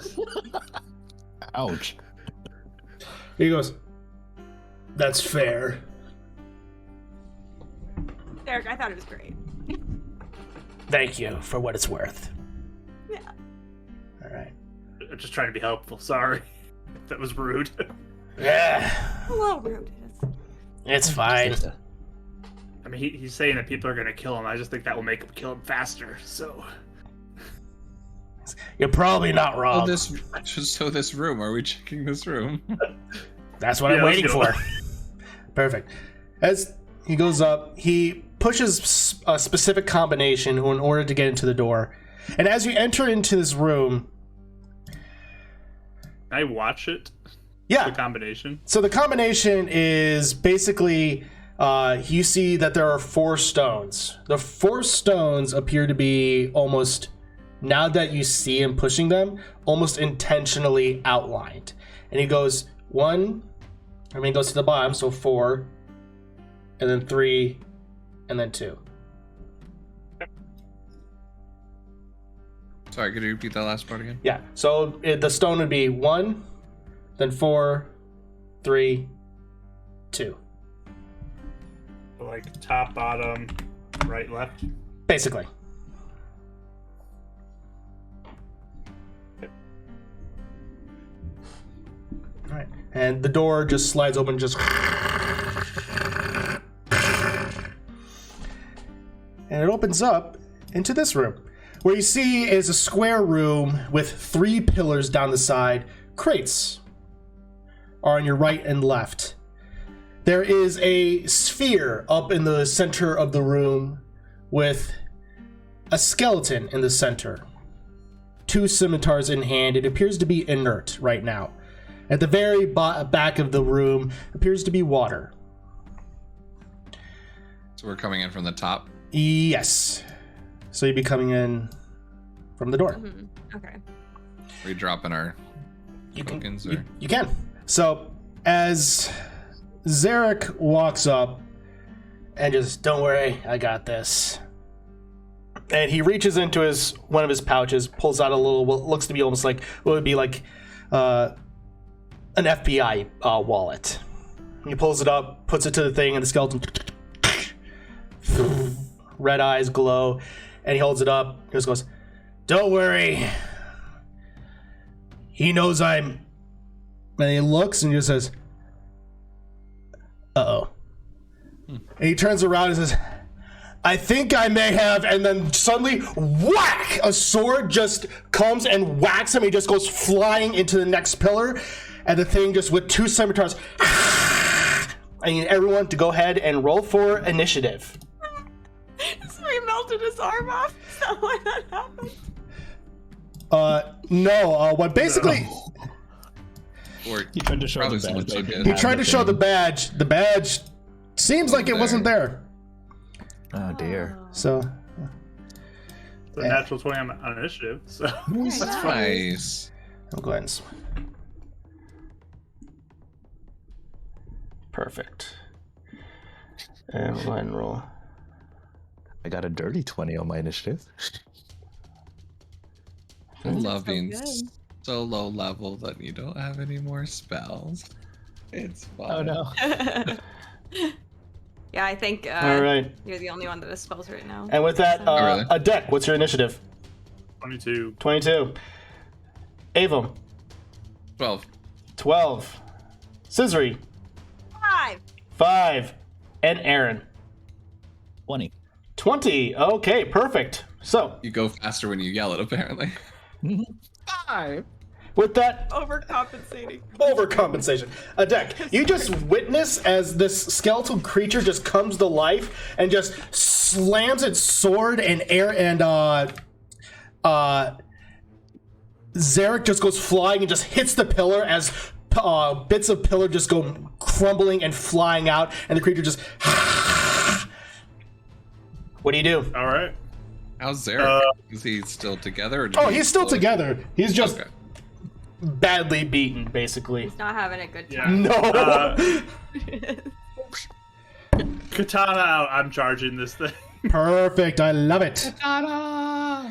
Ouch. he goes, "That's fair." Derek, I thought it was great. Thank you for what it's worth. Yeah. All right. I'm just trying to be helpful. Sorry. That was rude. Yeah, A little rude. it's fine. I mean, he's saying that people are going to kill him. I just think that will make him kill him faster, so... You're probably not wrong. So this room, are we checking this room? That's what I'm waiting for. Perfect. As he goes up, he pushes a specific combination in order to get into the door. And as you enter into this room... Can I watch it? Yeah. The combination? So the combination is basically... you see that there are 4 stones. The 4 stones appear to be almost... Now that you see him pushing them, almost intentionally outlined. And he goes 1... he goes to the bottom, so 4... And then 3... And then 2. Sorry, could you repeat that last part again? Yeah, so the stone would be 1, then 4, 3, 2. Like top, bottom, right, left? Basically. Alright, and the door just slides open, just... And it opens up into this room. Where you see is a square room with 3 pillars down the side. Crates are on your right and left. There is a sphere up in the center of the room with a skeleton in the center. 2 scimitars in hand. It appears to be inert right now. At the very back of the room appears to be water. So we're coming in from the top? Yes. So you'd be coming in from the door. Mm-hmm. Okay. Are we dropping our tokens? You can. So as Zarek walks up and just, "Don't worry, I got this." And he reaches into one of his pouches, pulls out a little, what looks to be almost like what would be like an FBI wallet. He pulls it up, puts it to the thing, and the skeleton red eyes glow, and he holds it up. He just goes, "Don't worry. He knows I'm..." And he looks and he just says, "Uh-oh." And he turns around and says, "I think I may have," and then suddenly, whack! A sword just comes and whacks him. He just goes flying into the next pillar, and the thing just with 2 scimitars. I need everyone to go ahead and roll for initiative. So he melted his arm off? Is that why that happened? No, what basically... Or He tried to show probably the someone badge. took it. He tried to show the badge. The badge seems like it wasn't there. Oh dear. So, It's a natural 20 on initiative, so. That's nice. I'll go ahead and... Perfect. And we'll go ahead and roll. I got a dirty 20 on my initiative. I love so being good. so low level that you don't have any more spells. It's fun. Oh no. Yeah, I think All right. you're the only one that has spells right now. And with that, Oh, really? a deck. What's your initiative? 22. 22. Avum. 12. 12. Scissory. 5! 5. And Aaron. 20. 20. Okay, perfect. So, You go faster when you yell it, apparently. 5. with that Overcompensating. overcompensation, a deck, you just witness as this skeletal creature just comes to life and just slams its sword and Zarek just goes flying and just hits the pillar as bits of pillar just go crumbling and flying out, and the creature just what do you do? All right. How's Zarek? Is he still together? Or did Oh, he he's still explode? together. He's just Okay. badly beaten, basically. He's not having a good Yeah. time. No. Katana out. I'm charging this thing. Perfect. I love it. Ta-da!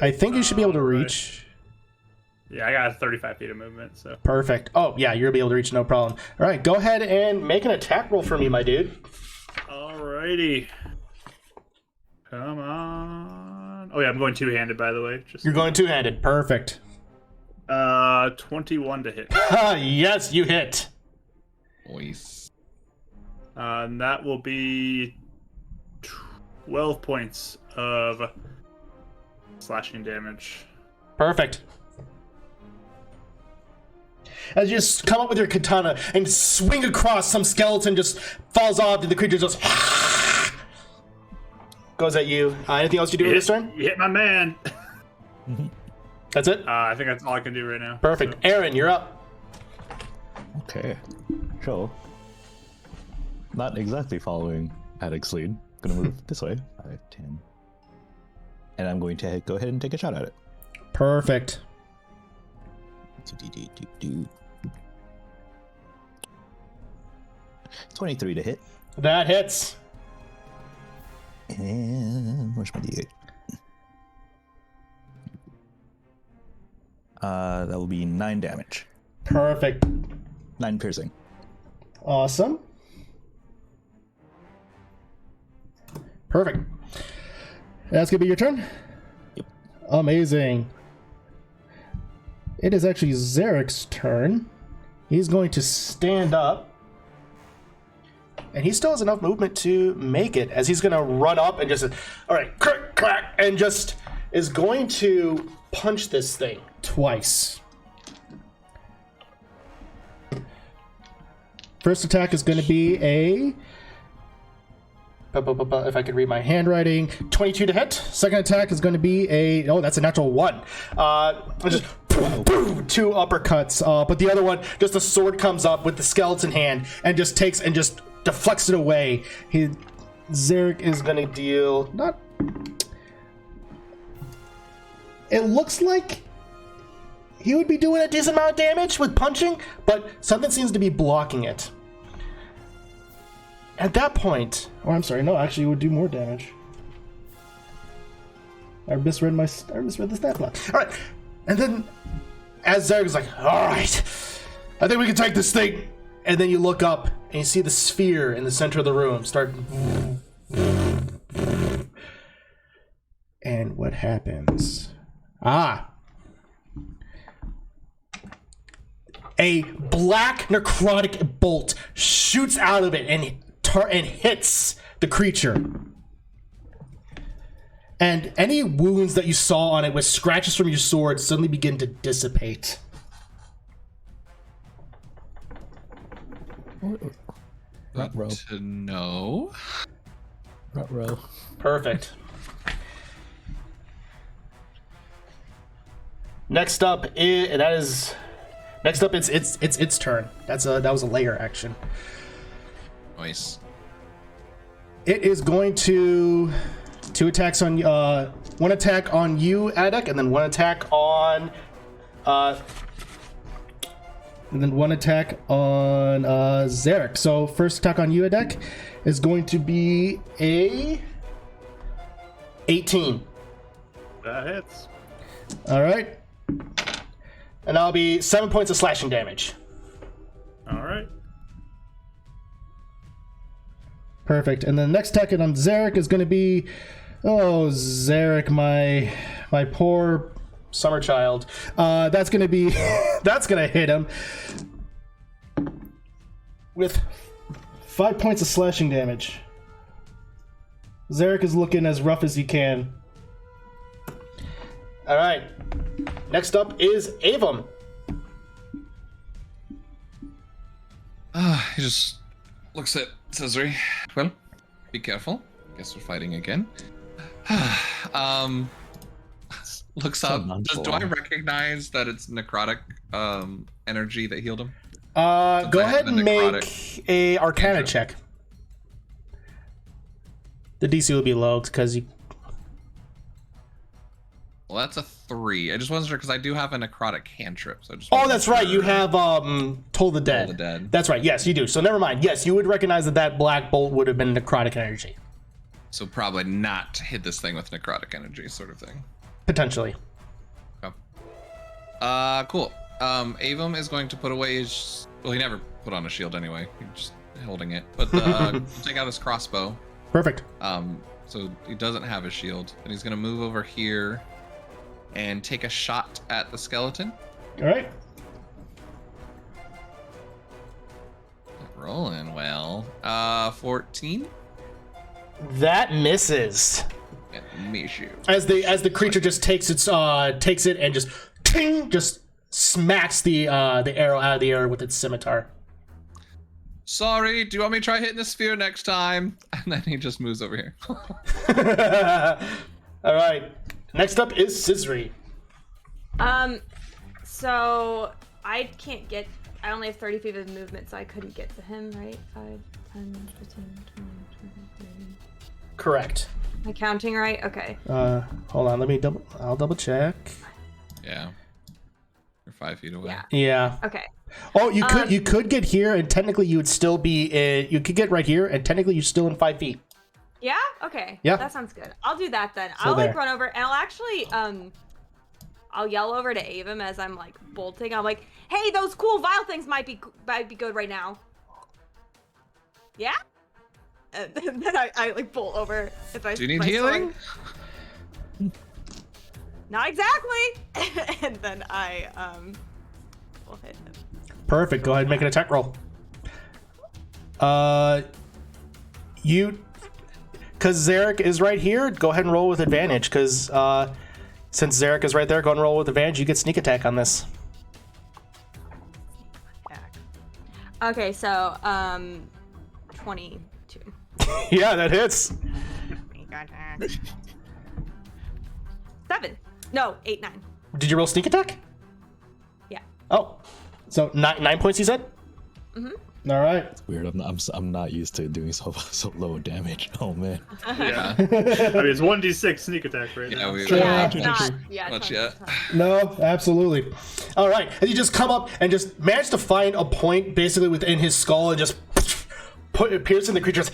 I think you should be able to reach. Yeah, I got 35 feet of movement, so. Perfect. Oh, yeah, you'll be able to reach, no problem. All right, go ahead and make an attack roll for me, my dude. Alrighty. Come on. Oh yeah, I'm going two-handed, by the way. Just You're going two-handed. Perfect. 21 to hit. Ah, yes, you hit. Voice. And that will be 12 points of slashing damage. Perfect. As you just come up with your katana and swing across, some skeleton just falls off, and the creature just goes at you. Anything else you do this turn? You hit my man. That's it? I think that's all I can do right now. Perfect. So. Aaron, you're up. Okay. So, not exactly following Addict's lead. Gonna move this way. 5, 10. And I'm going to go ahead and take a shot at it. Perfect. 23 to hit. That hits. And where's my D8? That will be 9 damage. Perfect. 9 piercing. Awesome. Perfect. That's gonna be your turn? Yep. Amazing. It is actually Zarek's turn. He's going to stand up. And he still has enough movement to make it, as he's gonna run up and just, all right, crack, crack, and just is going to punch this thing twice. First attack is going to be a, if I could read my handwriting, 22 to hit. Second attack is going to be a, oh, that's a natural 1. Just 2 uppercuts, but the other one, just a sword comes up with the skeleton hand and just takes and just deflects it away. Zarek is going to deal, not, it looks like he would be doing a decent amount of damage with punching, but something seems to be blocking it. At that point, oh, I'm sorry, no, actually, it would do more damage. I misread the stat block. All right, and then as Zarek is like, all right, I think we can take this thing. And then you look up and you see the sphere in the center of the room start And what happens? A black necrotic bolt shoots out of it and hits the creature. And any wounds that you saw on it with scratches from your sword suddenly begin to dissipate. Ruh-roh. To know. Ruh-roh. Perfect. Next up, it's its turn. That was a layer action. Nice. It is going to two attacks on one attack on you, Adek, and then one attack on Zarek. So first attack on you, Adek, is going to be a 18. That hits. All right. And that'll be 7 points of slashing damage. All right. Perfect. And then the next attack on Zarek is going to be, Zarek, my poor summer child. That's going to be, that's going to hit him with 5 points of slashing damage. Zarek is looking as rough as he can. All right. Next up is Avum. He just looks at Cesare. Well, be careful. Guess we're fighting again. Looks up. Do I recognize that it's necrotic energy that healed him? Go ahead and make a Arcana check. The DC will be low because you. Well, that's a 3. I just wasn't sure because I do have a necrotic cantrip. So I just That's right. You have Toll the Dead. Toll the Dead. That's right. Yes, you do. So never mind. Yes, you would recognize that black bolt would have been necrotic energy. So probably not hit this thing with necrotic energy, sort of thing. Potentially. Okay. Cool. Avum is going to put away his. Well, he never put on a shield anyway. He's just holding it. But take out his crossbow. Perfect. So he doesn't have a shield, and he's gonna move over here and take a shot at the skeleton. All right. Rolling well. 14. That misses. As the creature just takes it and just ting, just smacks the arrow out of the air with its scimitar. Sorry, do you want me to try hitting the sphere next time? And then he just moves over here. All right. Next up is Cizri. So I can't get. I only have 30 feet of movement, so I couldn't get to him, right? 5, 10, 15, 20, 30. Correct. Am I counting right? Okay. Hold on. I'll double check. Yeah. You're 5 feet away. Yeah. Yeah. Okay. Oh, you could get here, and technically you would still be. You could get right here, and technically you're still in 5 feet. Yeah. Okay. Yeah. That sounds good. I'll do that then. So I'll there. run over, and I'll actually I'll yell over to Avum as I'm like bolting. I'm like, "Hey, those cool vial things might be good right now." Yeah. And then I like bolt over. Do you need healing? Not exactly. And then I will hit him. Perfect. Go ahead and make an attack roll. Because Zarek is right here, go ahead and roll with advantage. Because since Zarek is right there, go ahead and roll with advantage. You get sneak attack on this. Okay, so 22. Yeah, that hits. 7. No, 8, 9. Did you roll sneak attack? Yeah. Oh, so 9 points. You said. Mhm. All right. Weird. I'm not used to doing so low damage. Oh man. Yeah. I mean, it's 1d6 sneak attack right now. Yeah, it's not. Yeah, Much it's yet. not. No, absolutely. All right, and you just come up and just manage to find a point basically within his skull and just piercing the creature's.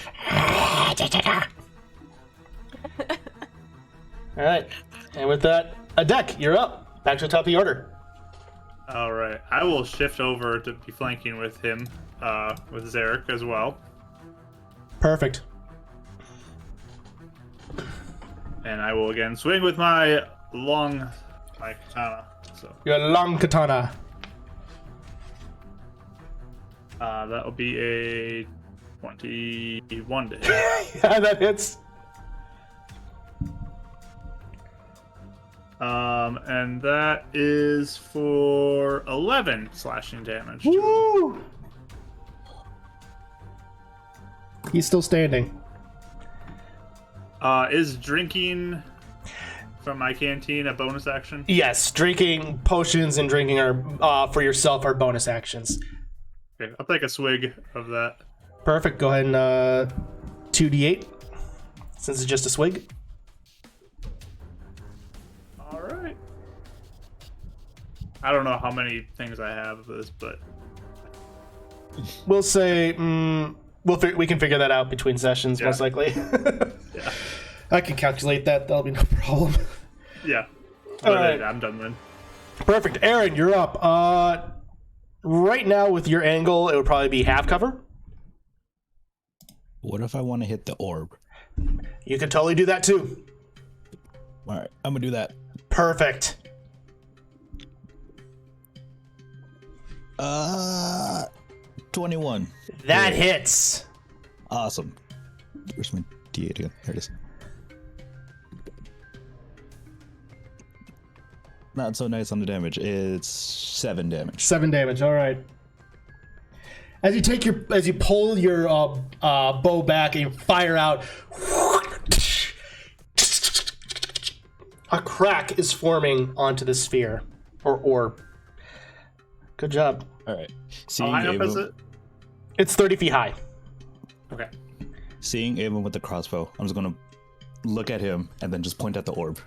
All right, and with that, Adek, you're up. Back to the top of the order. All right, I will shift over to be flanking with him, with Zarek as well. Perfect. And I will again swing with my katana. So Your long katana. that'll be a 21 to hit. Yeah, that hits. And that is for 11 slashing damage. Woo! He's still standing. Is drinking from my canteen a bonus action? Yes, drinking potions and drinking are for yourself are bonus actions. Okay, I'll take a swig of that. Perfect. Go ahead and 2d8 since it's just a swig. All right. I don't know how many things I have of this, but We'll say we can figure that out between sessions, most likely. yeah. I can calculate that. That'll be no problem. Yeah. All But right. I'm done then. Perfect. Aaron, you're up. Right now with your angle, it would probably be half cover. What if I want to hit the orb? You can totally do that too. All right, I'm gonna do that. Perfect. 21. That hits. Awesome. Where's my D8 again? There it is. Not so nice on the damage. It's 7 damage. 7 damage. All right. As you pull your bow back and you fire out, a crack is forming onto the sphere or orb. Good job. All right. How high up is it? It's 30 feet high. Okay. Seeing Avon with the crossbow, I'm just gonna look at him and then just point at the orb.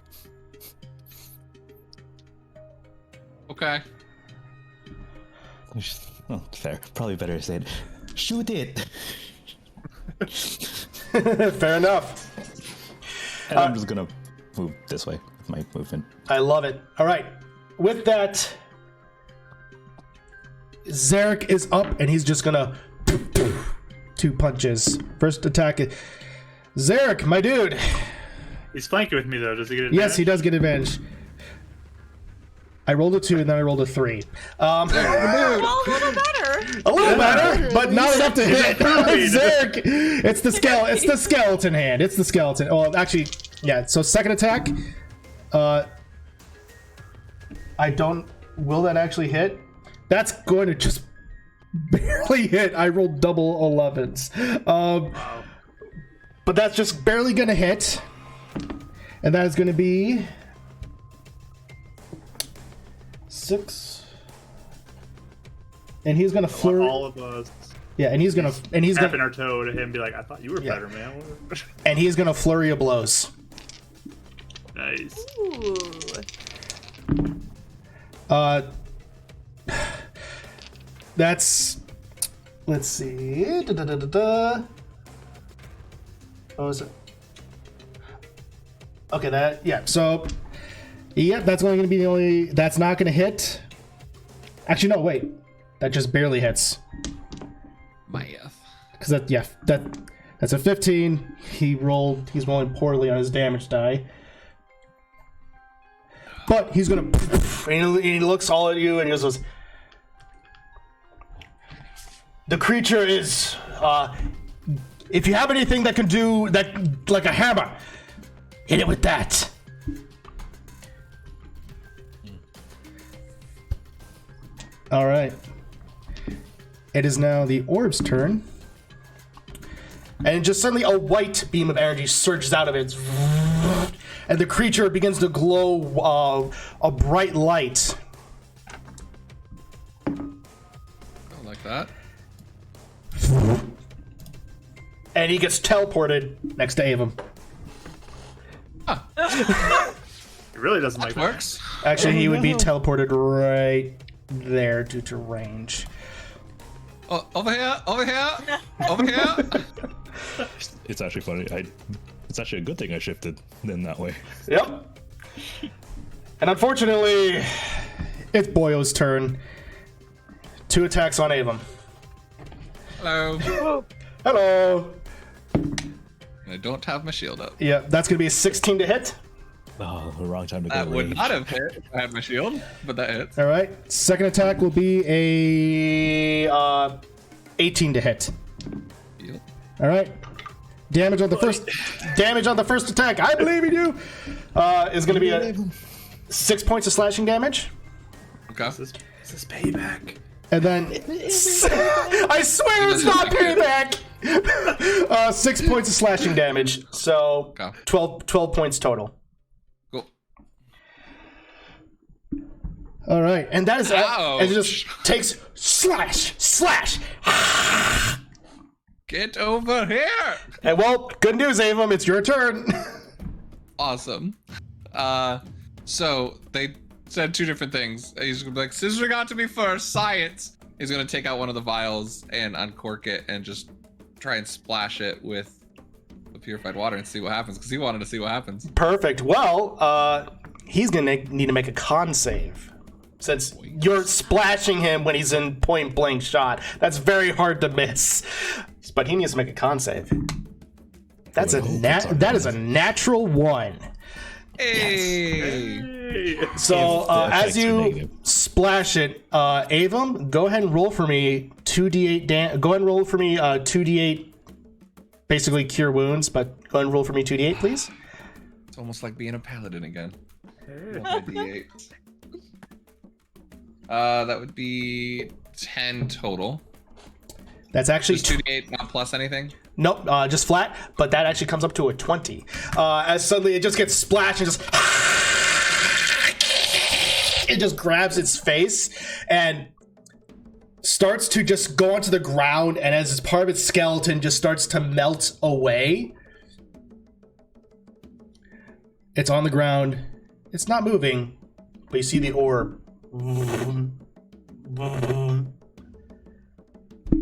Okay. Oh, fair. Probably better to say it. Shoot it! Fair enough. And I'm just gonna move this way with my movement. I love it. All right. With that, Zarek is up and he's just gonna 2 punches. First attack. Zarek, my dude. He's flanking with me though. Does he get advantage? Yes, he does get advantage. I rolled a 2 and then I rolled a 3. Well, a little better. A little better, but not enough to hit. Zarek, it's the skeleton hand. It's the skeleton. Oh, actually, yeah. So second attack. Will that actually hit? That's going to just barely hit. I rolled double 11s. But that's just barely going to hit. And that is going to be 6. And he's going to flurry. All of us Yeah, and he's going to tapping our toe to him and be like, I thought you were better, man. and he's going to flurry of blows. Nice. Ooh. That's, let's see. What was it? Okay, so, that's only going to be the only, that's not going to hit. Actually, no, wait. That just barely hits. Because that's a 15. He's rolling poorly on his damage die. But he's going to, and he looks all at you and he goes, the creature is, if you have anything that can do that, like a hammer, hit it with that. All right. It is now the orb's turn. And just suddenly a white beam of energy surges out of it. And the creature begins to glow a bright light. I like that. And he gets teleported next to Avon. He really doesn't like that. Works. Actually, he would be teleported right there due to range. Oh, over here, over here, over here. It's actually funny. It's actually a good thing I shifted in that way. Yep. And unfortunately, it's Boyo's turn. 2 attacks on Avon. Hello. Hello. And I don't have my shield up. Yeah, that's gonna be a 16 to hit. Oh, the wrong time to go. That would rage. not have hit if I had my shield, but that hits. All right. Second attack will be a 18 to hit. Yep. All right. Damage on the first attack. I believe in you. Is going to be a 6 points of slashing damage, Okay. Is this payback? and then I swear it's not payback. 6 points of slashing damage. So Okay. 12 points total. Cool. All right, and that is Ouch. and it just takes slash. Get over here. And well, good news, Avum, it's your turn. Awesome. So they said two different things. He's gonna be like, "Scissor got to me first, science." He's gonna take out one of the vials and uncork it and just try and splash it with the purified water and see what happens, because he wanted to see what happens. Perfect. Well, he's gonna need to make a con save. Since you're splashing him when he's in point blank shot, that's very hard to miss. But he needs to make a con save. That's that is a natural 1. Hey. Hey. So If the as effects are you negative. splash it, Avum, go ahead and roll for me 2d8. Go ahead and roll for me 2d8. Basically cure wounds, but go ahead and roll for me 2d8, please. It's almost like being a paladin again. Roll my D8. That would be 10 total. That's actually Just 2d8, not plus anything. nope, just flat. But that actually comes up to a 20. As suddenly it just gets splashed and just it just grabs its face and starts to just go onto the ground, and as part of its skeleton just starts to melt away. It's on the ground. It's not moving, but you see the orb.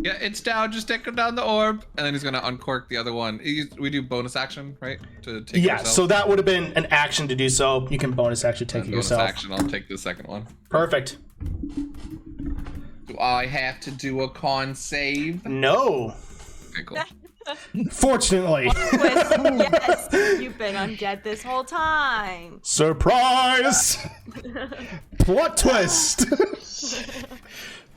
Yeah, it's down. Just take down the orb, and then he's gonna uncork the other one. We do bonus action, right? To take it Yeah, yourself? so that would have been an action to do so. You can bonus action take it bonus yourself. action. I'll take the second one. Perfect. Do I have to do a con save? No. Okay, cool. Fortunately. Yes, you've been undead this whole time. Surprise! Plot twist!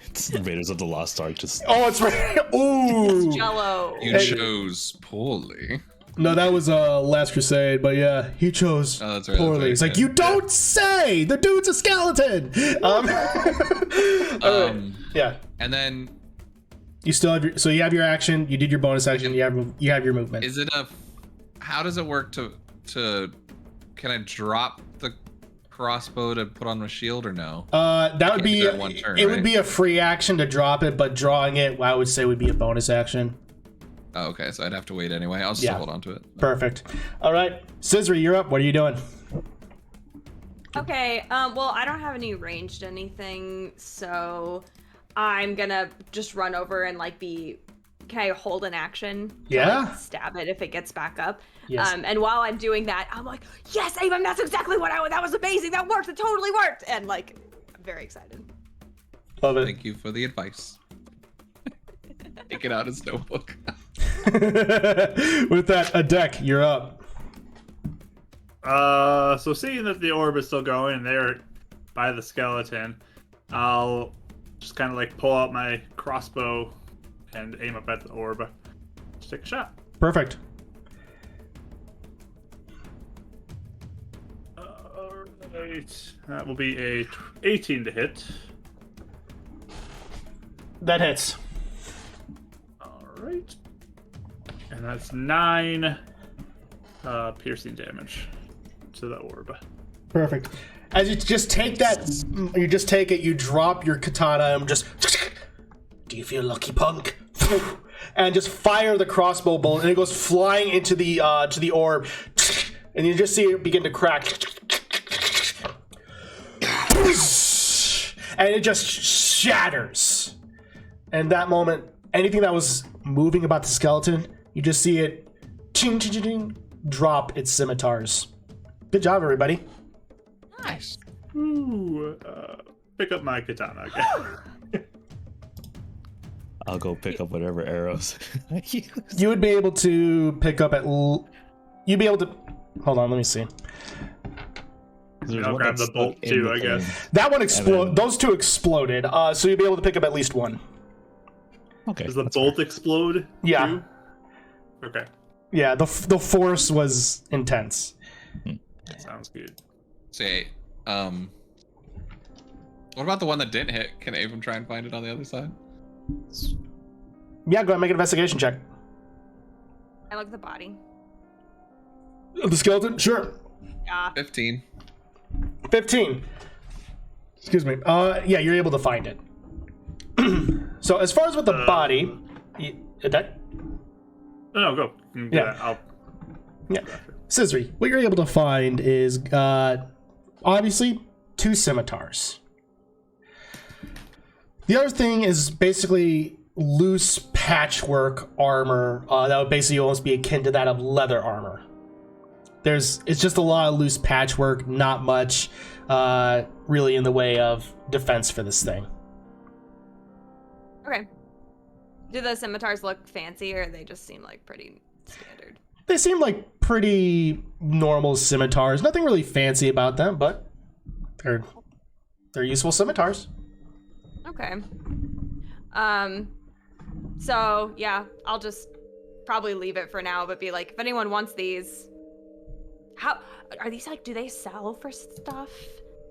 It's Invaders of the Lost Ark. Just Oh, it's right. Ooh. Jello. You chose poorly. No, that was Last Crusade, but yeah, he chose Oh, that's right, poorly. that's right, It's like, yeah. you don't say! The dude's a skeleton! Yeah. And then You still have so you have your action, you did your bonus action, you have your movement. is it how does it work to can I drop the crossbow to put on my shield or no? That would Can't be do that one turn, it would right? be a free action to drop it, but drawing it, I would say, would be a bonus action. Oh, okay, so I'd have to wait anyway. I'll Yeah. still hold on to it. Perfect. All right, Scissory, you're up. What are you doing? Okay, well, I don't have any ranged anything, so I'm gonna just run over and can I hold an action? To, Yeah. stab it if it gets back up. Yes. And while I'm doing that, I'm like, yes, Avon, that's exactly what that was amazing. That worked. It totally worked. And I'm very excited. Love it. Thank you for the advice. Take it out his notebook. With that, a deck, you're up. So seeing that the orb is still going and they're by the skeleton, I'll just kind of pull out my crossbow and aim up at the orb. Just take a shot. Perfect. Alright. That will be a 18 to hit. That hits. Alright. And that's 9 piercing damage to the orb. Perfect. As you just take it, you drop your katana and just. Do you feel lucky, punk? And just fire the crossbow bolt, and it goes flying into the orb, and you just see it begin to crack. And it just shatters. And that moment, anything that was moving about the skeleton, you just see it ching, ching, ching, ching, drop its scimitars. Good job, everybody. Nice. Ooh, pick up my katana again. I'll go pick up whatever arrows I use. You would be able to pick up you'd be able to. Hold on, let me see. There's I'll one grab that's the bolt stuck in too, the I thing. guess. That one exploded. then- Those two exploded. So you'll be able to pick up at least one. Okay. Does the that's bolt explode? Yeah. Too? Okay. Yeah, the force was intense. Sounds good. Say, what about the one that didn't hit? Can Avon try and find it on the other side? Yeah, go ahead and make an investigation check. I look at the body. The skeleton? Sure. Yeah. 15. 15. Excuse me. Yeah, you're able to find it. So as far as with the body, that No, go. Yeah. I'll. yeah, Scissory, what you're able to find is obviously 2 scimitars. The other thing is basically loose patchwork armor that would basically almost be akin to that of leather armor. It's just a lot of loose patchwork, not much really in the way of defense for this thing. Okay. Do the scimitars look fancy, or they just seem like pretty standard? They seem like pretty normal scimitars. Nothing really fancy about them, but they're useful scimitars. Okay. So yeah, I'll just probably leave it for now, but be like, if anyone wants these, how are these like? Do they sell for stuff?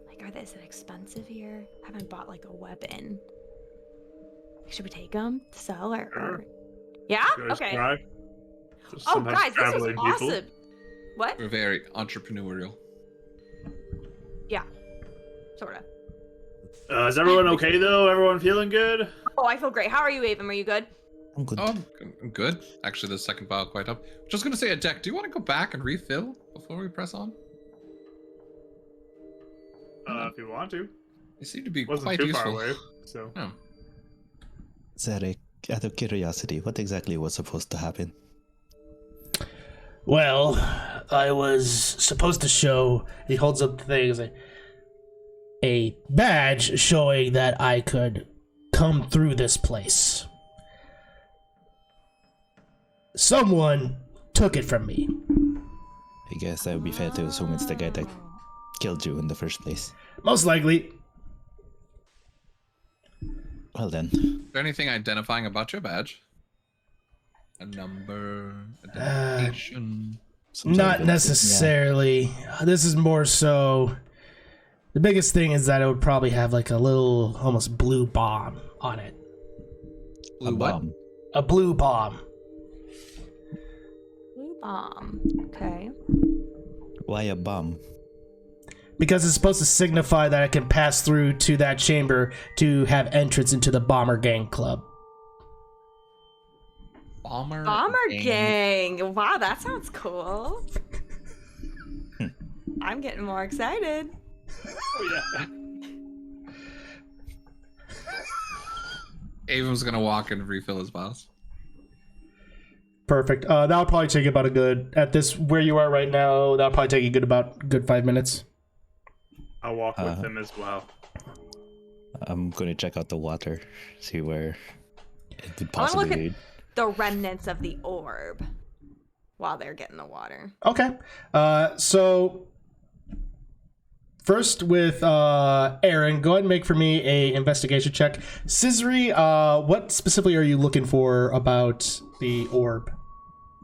Like, is it expensive here? I haven't bought like a weapon. Should we take them to sell or? Yeah. Guys Okay. try. Just Oh, sometimes guys, this is traveling people. awesome. What? We're very entrepreneurial. Yeah. Sorta. Is everyone okay though? Everyone feeling good? Oh, I feel great. How are you, Avon? Are you good? I'm good. Oh, I'm good. Actually, the second vial quite up. Just gonna say, Deck, do you want to go back and refill before we press on? If you want to. They seem to be Wasn't quite too useful. far away, so. Oh. Zarek, out of curiosity, what exactly was supposed to happen? Well, I was supposed to show. He holds up the thing as a badge showing that I could come through this place. Someone took it from me. I guess that would be fair to assume it's the guy that killed you in the first place. Most likely. Well then, Is there anything identifying about your badge? A number, identification. some sort Not of- necessarily. This is more so. The biggest thing is that it would probably have like a little, almost blue bomb on it. Yeah, a Blue what? bomb. A blue bomb. Blue bomb. Okay. Why a bomb? Because it's supposed to signify that I can pass through to that chamber to have entrance into the Bomber Gang Club. Bomber Gang. Wow, that sounds cool. I'm getting more excited. Oh, yeah. Avon's gonna walk and refill his vials. Perfect. That'll probably take about at this where you are right now, that'll probably take you good 5 minutes. I'll walk with him as well. I'm going to check out the water, see where it could I want to look possibly at lead. the remnants of the orb while they're getting the water. Okay. So first with Aaron, go ahead and make for me a investigation check. Scissory, what specifically are you looking for about the orb?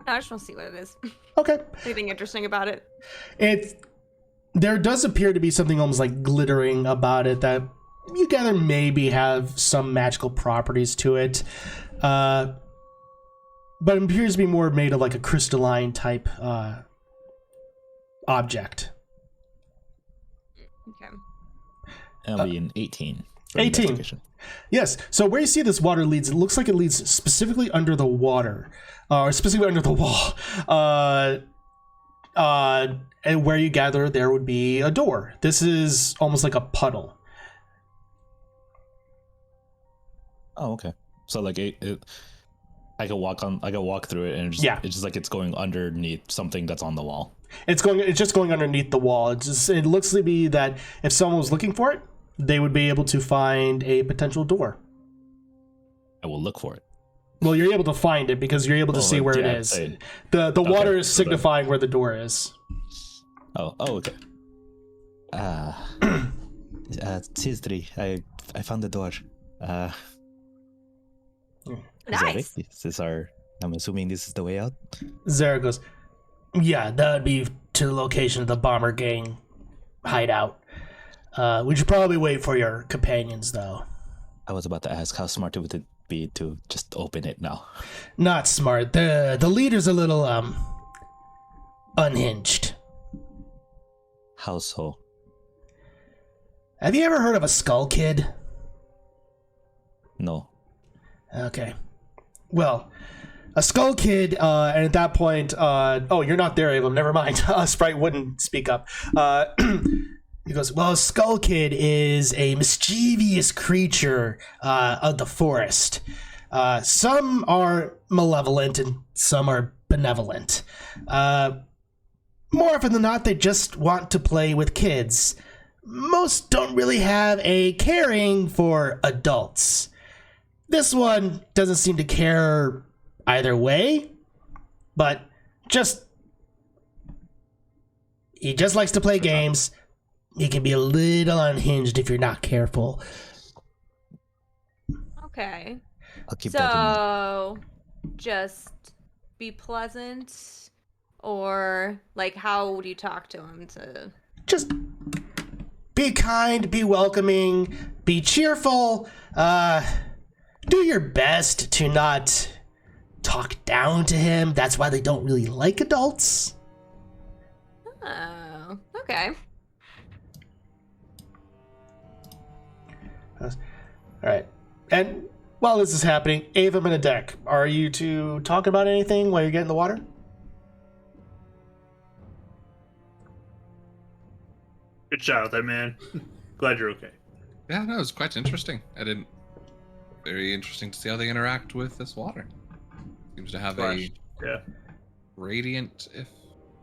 I just want to see what it is. Okay. Anything interesting about it? There does appear to be something almost like glittering about it that you gather maybe have some magical properties to it. But it appears to be more made of like a crystalline type object. Okay. That'll be an 18. for 18. investigation. Yes. So where you see this water leads, it looks like it leads specifically under the water, or specifically under the wall. And where you gather, there would be a door. This is almost like a puddle. Oh, okay. So like I could walk through it, and it's just like it's going underneath something that's on the wall. It's just going underneath the wall. It looks to be that if someone was looking for it, they would be able to find a potential door. I will look for it. Well, you're able to find it because you're able to see where it is. The water is signifying where the door is. Oh, okay. Tizdri, I found the door. Nice. This is I'm assuming this is the way out? Zara goes, yeah, that would be to the location of the bomber gang hideout. We should probably wait for your companions, though. I was about to ask how smart it would be to just open it now. Not smart. The leader's a little, unhinged. How so? Have you ever heard of a skull kid? No. Okay. Well, a skull kid, and at that point, oh, you're not there, Avon, never mind. Sprite wouldn't speak up. He goes, well, a skull kid is a mischievous creature of the forest. Some are malevolent and some are benevolent. More often than not, they just want to play with kids. Most don't really have a caring for adults. This one doesn't seem to care either way, but he just likes to play games. He can be a little unhinged if you're not careful. Okay. I'll keep that in mind. So, just be pleasant, or like, how would you talk to him to? Just be kind, be welcoming, be cheerful. Do your best to not talk down to him. That's why they don't really like adults. Oh, okay. All right. And while this is happening, Avum and Adek, are you two talking about anything while you're getting the water? Good shot out there, man. Glad you're okay. Yeah, no, it was quite interesting. Very interesting to see how they interact with this water. Seems to have a radiant.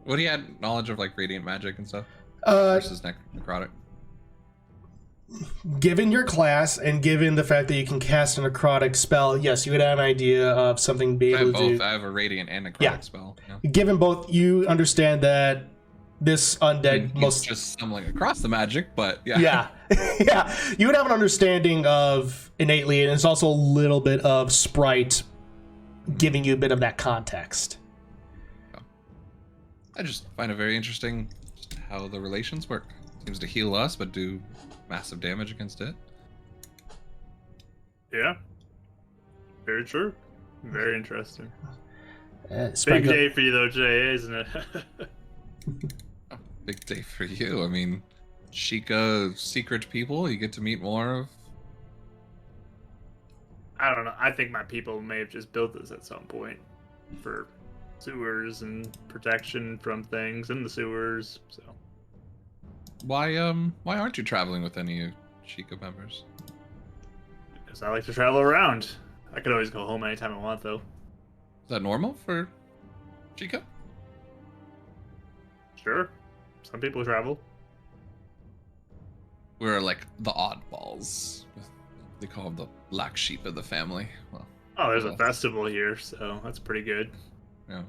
What he had knowledge of, like radiant magic and stuff versus necrotic. Given your class and given the fact that you can cast a necrotic spell, yes, you would have an idea of something being able to do. I have a radiant and necrotic spell. Yeah. Given both, you understand that this undead He's just stumbling across the magic, but yeah. Yeah, you would have an understanding of innately, and it's also a little bit of Sprite giving you a bit of that context. I just find it very interesting just how the relations work. Seems to heal us, but do massive damage against it. Yeah. Very true. Very interesting. Sprite Big day for you though, Jay, isn't it? Big day for you. I mean, Sheikah secret people, you get to meet more of. I don't know. I think my people may have just built this at some point for sewers and protection from things in the sewers. So Why aren't you traveling with any Sheikah members? because I like to travel around. I could always go home anytime I want, though. Is that normal for Sheikah? Sure. Some people travel. We're like the oddballs. They call them the black sheep of the family. Well, Oh, there's a festival here, so that's pretty good. yeah.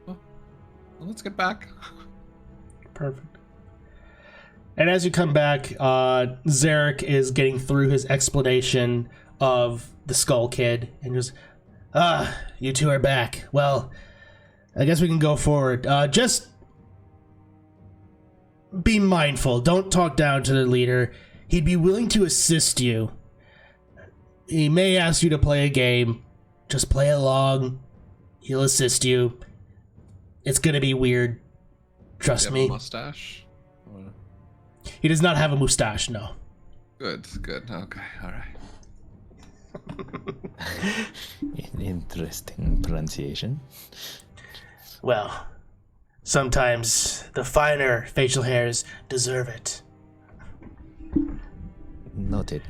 Well, let's get back. Perfect. And as you come back, Zarek is getting through his explanation of the Skull Kid, and goes, you two are back. Well, I guess we can go forward. Just be mindful. Don't talk down to the leader. He'd be willing to assist you. He may ask you to play a game. Just play along. He'll assist you. It's gonna be weird. Trust me. A mustache? Or... He does not have a mustache, no. Good. Okay, all right. Interesting pronunciation. Well, sometimes the finer facial hairs deserve it. Noted.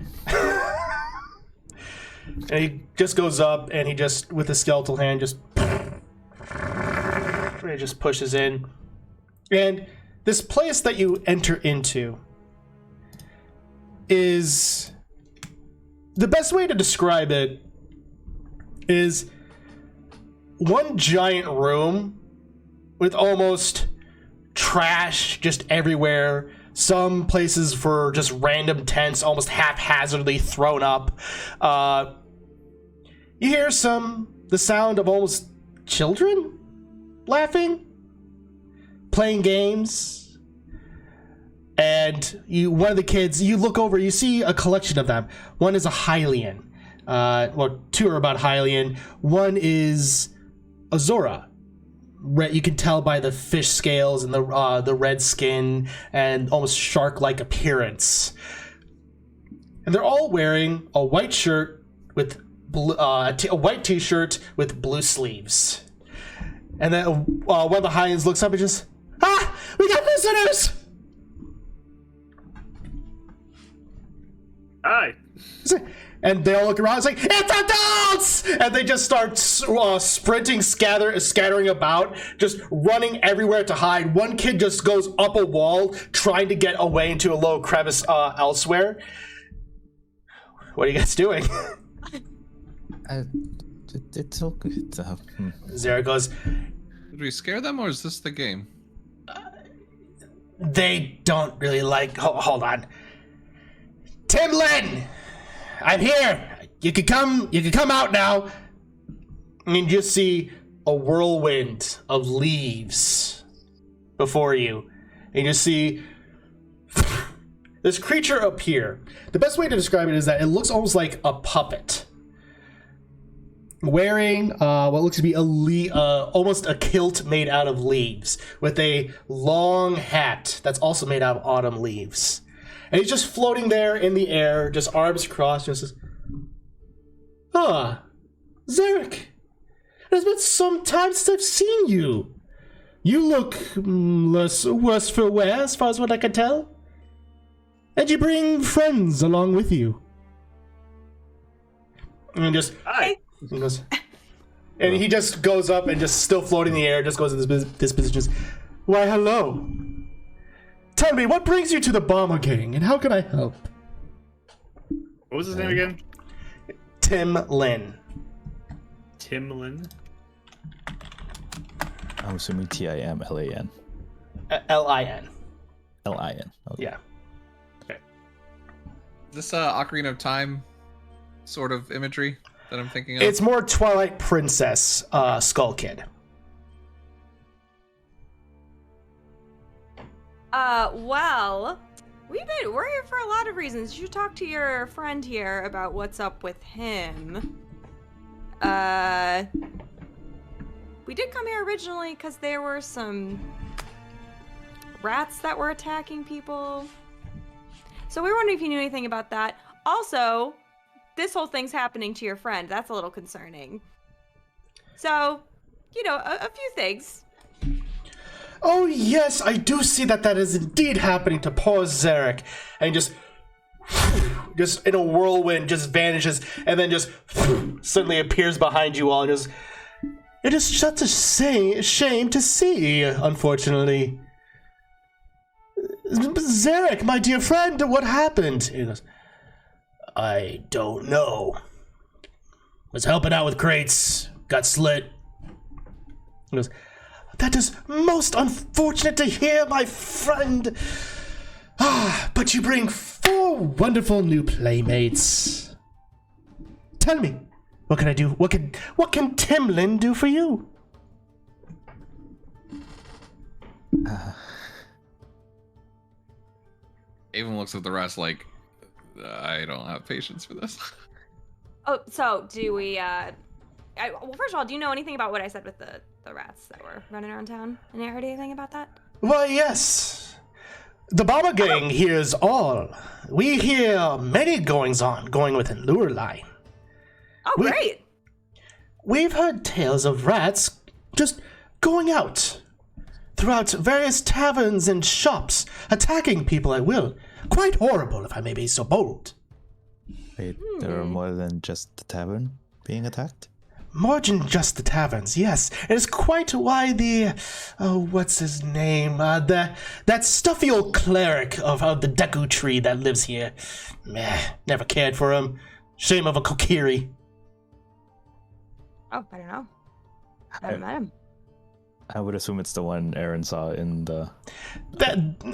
And he just goes up and he just, with his skeletal hand, he just pushes in. And this place that you enter into is the best way to describe it is one giant room with almost trash just everywhere. Some places for just random tents almost haphazardly thrown up. You hear the sound of almost children laughing, playing games. And one of the kids, you look over, you see a collection of them. One is a Hylian. Well, two are about Hylian. One is a Zora. You can tell by the fish scales and the red skin and almost shark-like appearance. And they're all wearing a white shirt with a white t-shirt with blue sleeves. And then one of the Hylians looks up and just, we got visitors! Hi. And they all look around. It's like, it's adults! And they just start sprinting, scattering about, just running everywhere to hide. One kid just goes up a wall, trying to get away into a little crevice elsewhere. What are you guys doing? It's okay. Zara goes, Did we scare them, or is this the game? they don't really like... Hold on. Tim Lin! I'm here. You can come out now. And you just see a whirlwind of leaves before you. And you see this creature appear. The best way to describe it is that it looks almost like a puppet. Wearing what looks to be almost a kilt made out of leaves, with a long hat that's also made out of autumn leaves. And he's just floating there in the air, just arms crossed, and says, Zarek, it has been some time since I've seen you. You look worse for wear, as far as what I can tell. And you bring friends along with you. And just, Hi. he goes, and he just goes up and just still floating in the air, just goes in this position. Just, why, hello. Tell me, what brings you to the Bomber Gang, and how can I help? What was his name again? Tim Lin. Tim Lin? I'm assuming Timlan. Lin. Lin. Okay. Yeah. Is this Ocarina of Time sort of imagery that I'm thinking of? It's more Twilight Princess Skull Kid. Well, we're here for a lot of reasons. You should talk to your friend here about what's up with him. We did come here originally because there were some rats that were attacking people. So we were wondering if you knew anything about that. Also, this whole thing's happening to your friend. That's a little concerning. So, a few things. Oh yes, I do see that is indeed happening to poor Zarek. And just in a whirlwind, just vanishes, and then just suddenly appears behind you all, and just, it is such a shame to see, unfortunately. Zarek, my dear friend, what happened? He goes, I don't know. Was helping out with crates, got slit. He goes, that is most unfortunate to hear, my friend. But you bring 4 wonderful new playmates. Tell me, what can I do? What can Tim Lin do for you? Avon looks at the rest like, I don't have patience for this. Oh, so do we, well, first of all, do you know anything about what I said with the rats that were running around town? And you heard anything about that? Why, yes. The Bomber Gang hears all. We hear many goings within Lureline. Oh, great. We've heard tales of rats just going out throughout various taverns and shops, attacking people at will. Quite horrible, if I may be so bold. Wait, there are more than just the tavern being attacked? More than just the taverns, yes. It is quite why the... what's his name? That stuffy old cleric of the Deku tree that lives here. Meh, never cared for him. Shame of a Kokiri. Oh, I don't know. I haven't met him. I would assume it's the one Aaron saw in the.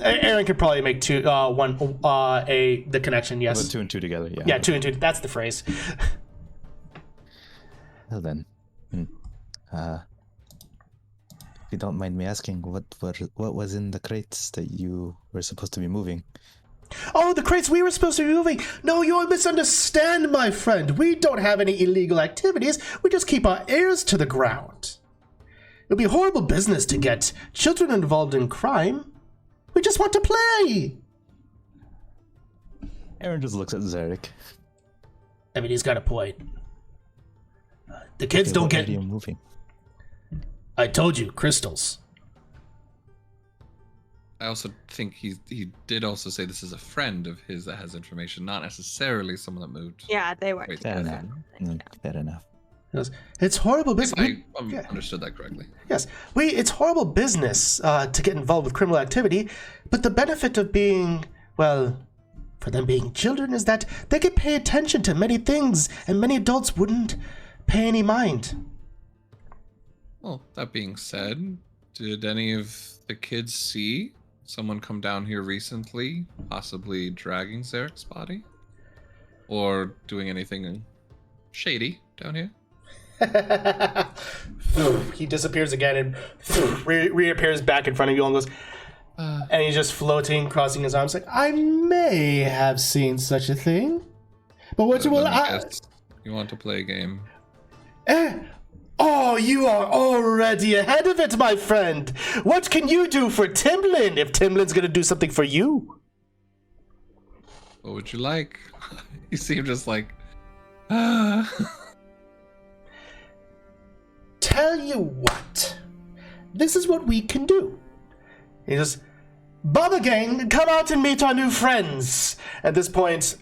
Aaron could probably make the connection. Yes. Put two and two together. Yeah. Yeah, 2 and 2. That's the phrase. Well then, if you don't mind me asking, what was in the crates that you were supposed to be moving? Oh, the crates we were supposed to be moving. No, you misunderstand, my friend. We don't have any illegal activities. We just keep our ears to the ground. It'd be horrible business to get children involved in crime. We just want to play. Aaron just looks at Zarek. I mean, he's got a point. The kids don't get. What are you moving? I told you, crystals. I also think he did also say this is a friend of his that has information, not necessarily someone that moved. Yeah, they work Wait, Fair together. enough. Fair enough. He goes, it's horrible business. I Yeah. understood that correctly. Yes, it's horrible business to get involved with criminal activity, but the benefit of being, well, for them being children is that they can pay attention to many things, and many adults wouldn't pay any mind. Well, that being said, did any of the kids see someone come down here recently, possibly dragging Zarek's body? Or doing anything shady down here? He disappears again and reappears back in front of you and goes, and he's just floating, crossing his arms like, I may have seen such a thing. But what you will... Guess you want to play a game? Oh, you are already ahead of it, my friend. What can you do for Timlin if Timlin's gonna do something for you? What would you like? You seem just like... Tell you what. This is what we can do. He goes, Baba Gang, come out and meet our new friends. At this point,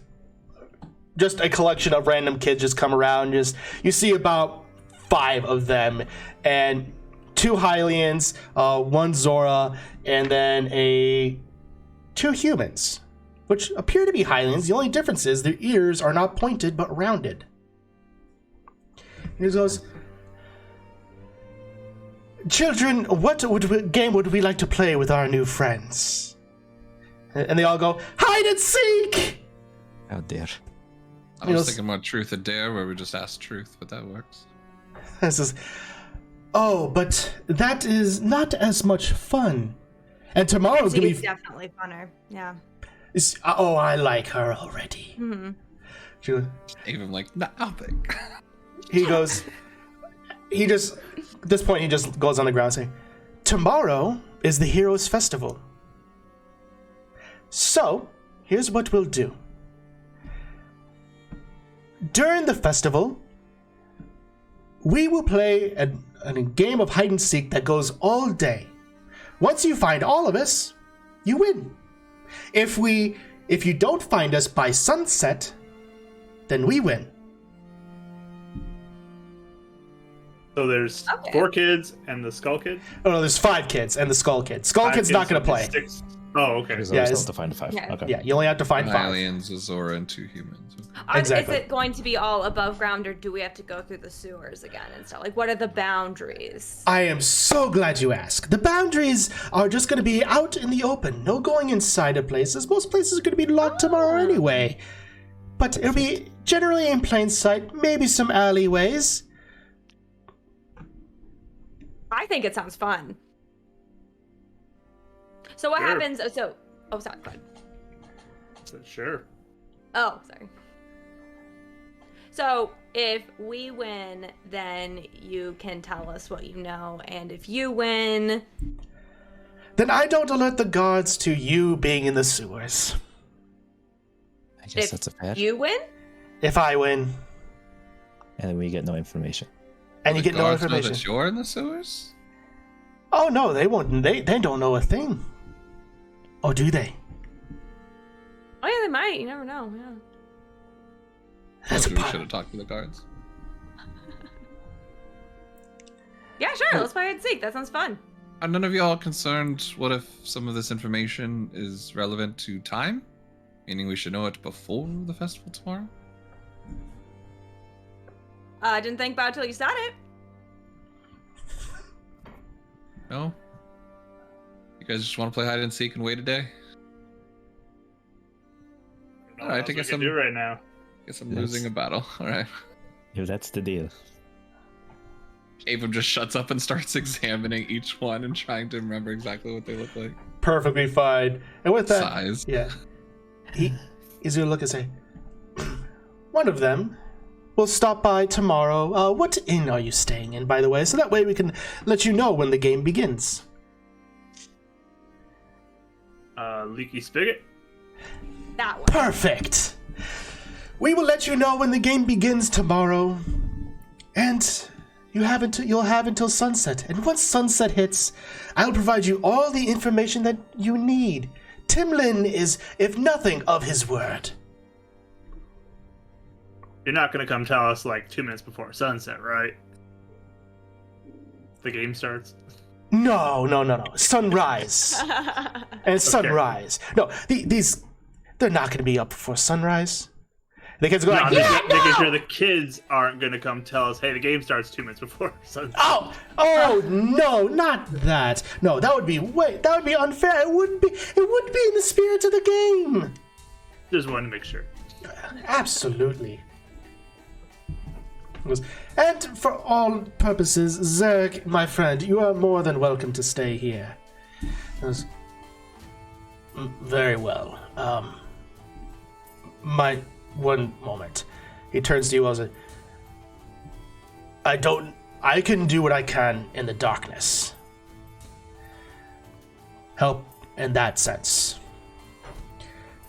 just a collection of random kids just come around. You see about 5 of them, and 2 Hylians, 1 Zora, and then 2 humans, which appear to be Hylians. The only difference is their ears are not pointed but rounded. He goes, children, what game would we like to play with our new friends? And they all go, hide and seek! Oh dear. I was thinking more Truth or Dare, where we just ask truth, but that works. This is, oh, but that is not as much fun. And tomorrow's gonna It's be. definitely funner. Yeah. Oh, I like her already. Mm-hmm. She goes, Even like, nothing. he goes. He just. At this point, he just goes on the ground saying, tomorrow is the Heroes Festival. So, here's what we'll do. During the festival, we will play a game of hide and seek that goes all day. Once you find all of us, you win. If you don't find us by sunset, then we win. So there's Okay. 4 kids and the Skull Kid. Oh no, there's 5 kids and the Skull Kid. Skull 5 Kid's not gonna play. 6. Oh, okay. There's Yeah, always it's- still to find 5. Yeah. Okay. Yeah, you only have to find 5. Aliens, a Zora, and 2 humans. Exactly. Is it going to be all above ground, or do we have to go through the sewers again and stuff? Like, what are the boundaries? I am so glad you asked. The boundaries are just going to be out in the open. No going inside of places. Most places are going to be locked tomorrow anyway. But it'll be generally in plain sight. Maybe some alleyways. I think it sounds fun. So what Sure. happens? Oh, sorry. Go ahead. Sure. Oh, sorry. So if we win, then you can tell us what you know, and if you win, Then I don't alert the guards to you being in the sewers. I guess if that's a fair. you win, If I win, And then we get no information. and you The get no guards know information. that you're in the sewers? Oh no, they won't. They don't know a thing. Or do they? oh yeah, they might. You never know. Yeah. That's a Maybe we should part. have talked to the guards. Yeah, sure. Let's play hide and seek. That sounds fun. Are none of y'all concerned what if some of this information is relevant to time? Meaning we should know it before the festival tomorrow? I didn't think about it till you said it. No? You guys just want to play hide and seek and wait a day? All right, I guess I'm do right now. losing a battle. All right. If that's the deal. Avon just shuts up and starts examining each one and trying to remember exactly what they look like. Perfectly fine. And with that, Size. yeah, he's gonna look and say, one of them will stop by tomorrow. What inn are you staying in, by the way? So that way we can let you know when the game begins. Leaky Spigot. That one. Perfect. We will let you know when the game begins tomorrow, and you'll have until sunset. And once sunset hits, I'll provide you all the information that you need. Timlin is, if nothing, of his word. You're not gonna come tell us like 2 minutes before sunset, right? The game starts. No. Sunrise. And sunrise. No, these, they're not going to be up before sunrise. The kids go like, making sure the kids aren't gonna come tell us, hey, the game starts 2 minutes before sunset. Oh no, not that. No, that would be unfair. It wouldn't be in the spirit of the game. Just wanted to make sure. Absolutely. And for all purposes, Zerg, my friend, you are more than welcome to stay here. Very well. One moment. He turns to you as I can do what I can in the darkness. Help in that sense.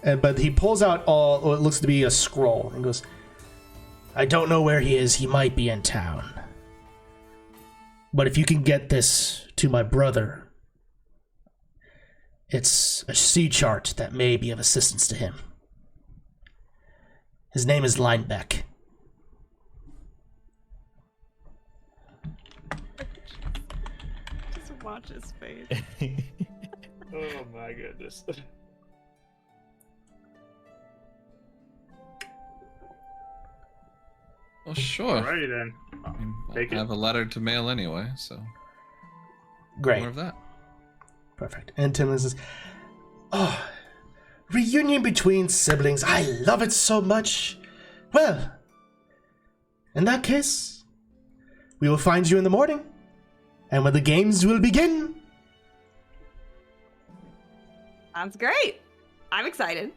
But he pulls out what looks to be a scroll and goes, I don't know where he is. He might be in town. But if you can get this to my brother, it's a sea chart that may be of assistance to him. His name is Linebeck. Just watch his face. Oh my goodness. Well, sure. Alrighty then. Take I it. have a letter to mail anyway, so Great. more of that. Perfect. And Timlin says, reunion between siblings. I love it so much. Well, in that case, we will find you in the morning. And when the games will begin. Sounds great. I'm excited.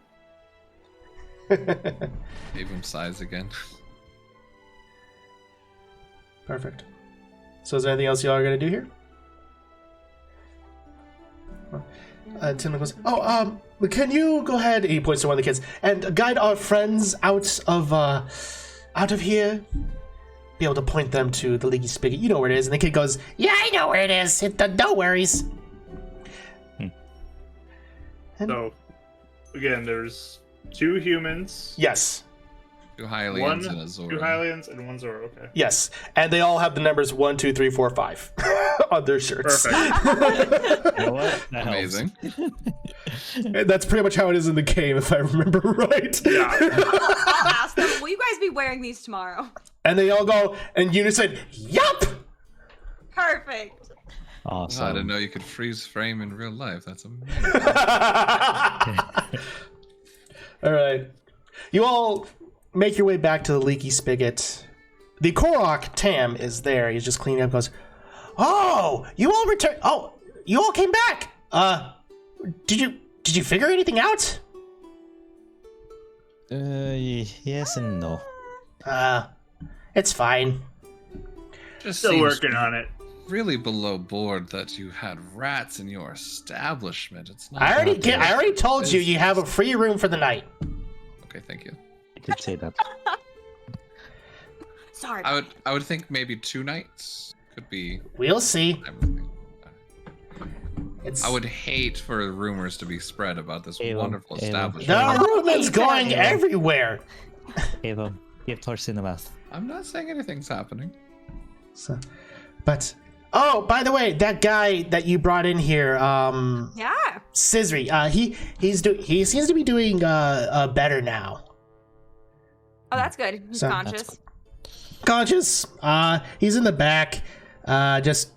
Avon sighs again. Perfect. So is there anything else y'all are going to do here? Tim goes, can you go ahead, he points to one of the kids, and guide our friends out of here? Be able to point them to the Leaky Spigot. You know where it is. And the kid goes, yeah, I know where it is. No worries. So, again, there's 2 humans. Yes. 2 Hylians and a Zora. 2 Hylians and 1 Zora, okay. Yes. And they all have the numbers 1, 2, 3, 4, 5 on their shirts. Perfect. You know what? That helps. Amazing. And that's pretty much how it is in the game, if I remember right. Yeah. I'll ask them, will you guys be wearing these tomorrow? And they all go in unison, yup! Perfect. Awesome. I didn't know you could freeze frame in real life. That's amazing. All right. You all make your way back to the Leaky Spigot. The Korok Tam is there. He's just cleaning up. Goes, oh, you all returned. Oh, you all came back. Did you figure anything out? Yes and no. It's fine. Just Still seems working on it. really below board that you had rats in your establishment. It's not. I already told you you have a free room for the night. Okay, thank you. I did say that. Sorry. I would think maybe 2 nights could be. We'll see. I would hate for rumors to be spread about this wonderful establishment. The rumors going everywhere. Ava, give Torsin the mouth. I'm not saying anything's happening. So, but by the way, that guy that you brought in here, Yeah. Scissory, he seems to be doing better now. Oh, that's good. He's So- conscious. Conscious. He's in the back, just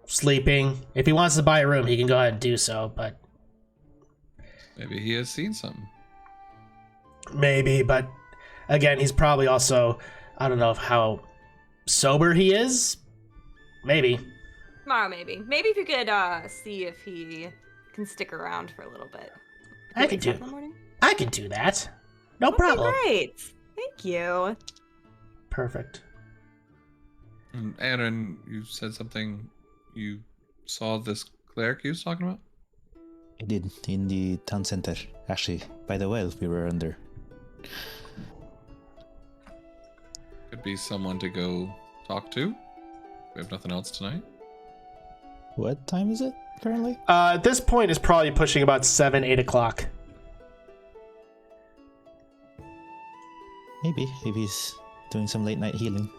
sleeping. If he wants to buy a room, he can go ahead and do so, but Maybe he has seen something. maybe, but again, he's probably also, I don't know how sober he is. Maybe. Tomorrow, maybe. Maybe if you could see if he can stick around for a little bit. I could do. In the morning? I could do that. No Okay, problem. great. Thank you. Perfect. And Aaron, you said something. You saw this cleric you was talking about? I did, in the town center. Actually, by the well we were under. Could be someone to go talk to. We have nothing else tonight. What time is it currently? At this point, it's probably pushing about 7, 8 o'clock. Maybe, if he's doing some late night healing.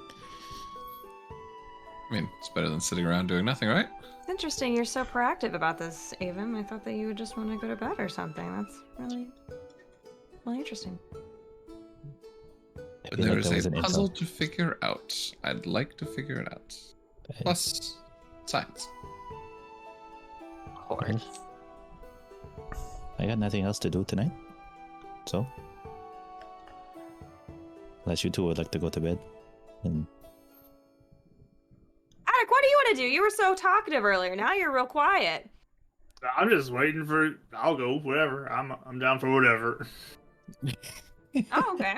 I mean, it's better than sitting around doing nothing, right? It's interesting you're so proactive about this, Avon. I thought that you would just want to go to bed or something. That's really interesting. I But feel there like is that was a an puzzle insult. to figure out. I'd like to figure it out. Plus, science. Of course. I got nothing else to do tonight. So, unless you two would like to go to bed. And Attic, what do you want to do? You were so talkative earlier. Now you're real quiet. I'm just waiting for. I'll go. Whatever. I'm down for whatever. Oh, okay.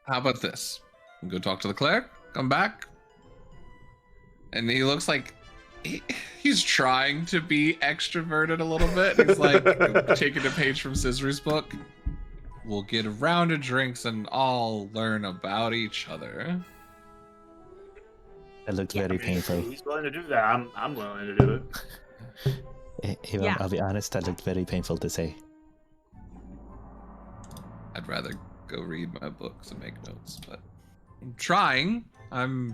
How about this? We'll go talk to the cleric, come back. And he looks like he's trying to be extroverted a little bit. He's like taking a page from Scissor's book. We'll get a round of drinks and all learn about each other. that looked very painful. He's willing to do that. I'm willing to do it. Even, Yeah. I'll be honest, that looked very painful to say. I'd rather go read my books and make notes, but I'm trying. I've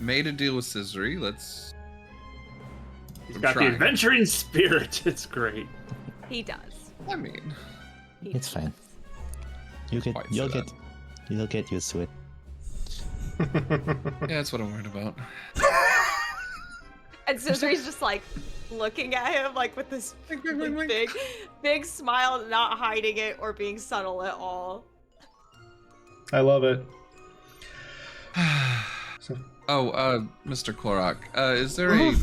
made a deal with Scissory. He's I'm got trying. the adventuring spirit. It's great. He does. I mean, He It's does. fine. Quite You'll for get used to it. yeah, that's what I'm worried about. And Scissory's just like looking at him like with this big smile, not hiding it or being subtle at all. I love it. Mr. Korok, is there a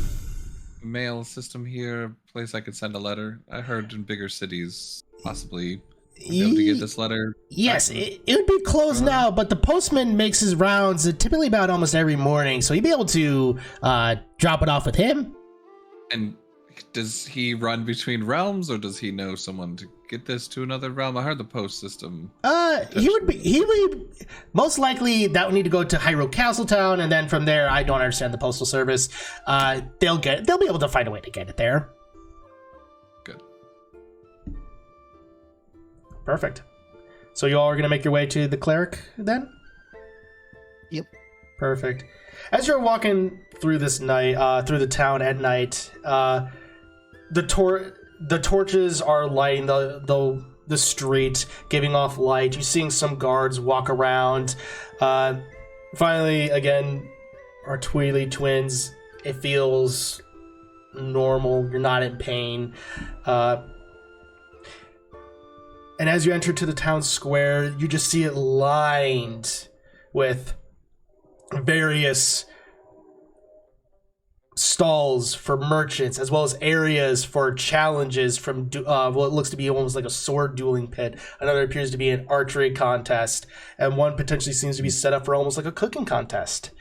mail system here, a place I could send a letter? I heard in bigger cities, possibly be able to get this letter. Yes, back. it would be closed now, but the postman makes his rounds typically about almost every morning, so you'd be able to drop it off with him. And does he run between realms, or does he know someone to get this to another realm? I heard the post system. He would most likely that would need to go to Hyrule Castletown, and then from there, I don't understand the postal service. They'll be able to find a way to get it there. Good. Perfect. So you all are gonna make your way to the cleric then? Yep. Perfect. As you're walking through this night, through the town at night, the torches are lighting the street, giving off light. You're seeing some guards walk around. Finally, again, our Tweedly twins. It feels normal. You're not in pain. And as you enter to the town square, you just see it lined with various stalls for merchants, as well as areas for challenges from what looks to be almost like a sword dueling pit. Another appears to be an archery contest, and one potentially seems to be set up for almost like a cooking contest.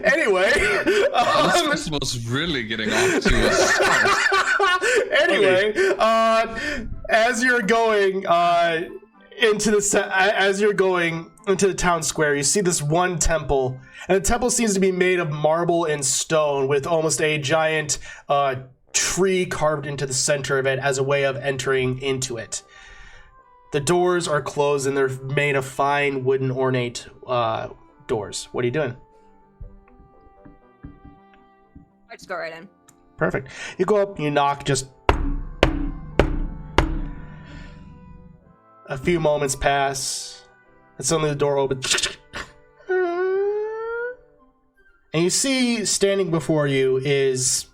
Anyway, This festival's really getting off to a start. anyway, as you're going into the town square, you see this one temple, and the temple seems to be made of marble and stone, with almost a giant tree carved into the center of it as a way of entering into it. The doors are closed and they're made of fine wooden ornate doors. What are you doing? I just go right in. Perfect. You go up, you knock, just a few moments pass, and suddenly the door opens. And you see standing before you is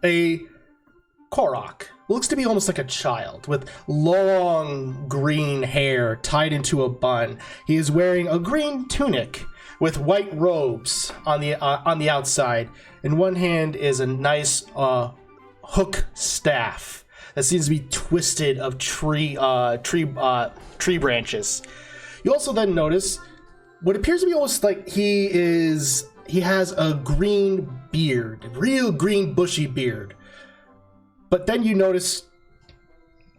a Korok. Looks to be almost like a child with long green hair tied into a bun. He is wearing a green tunic with white robes on the outside. In one hand is a nice hook staff that seems to be twisted of tree branches. You also then notice what appears to be almost like he has a green beard, real green bushy beard. But then you notice,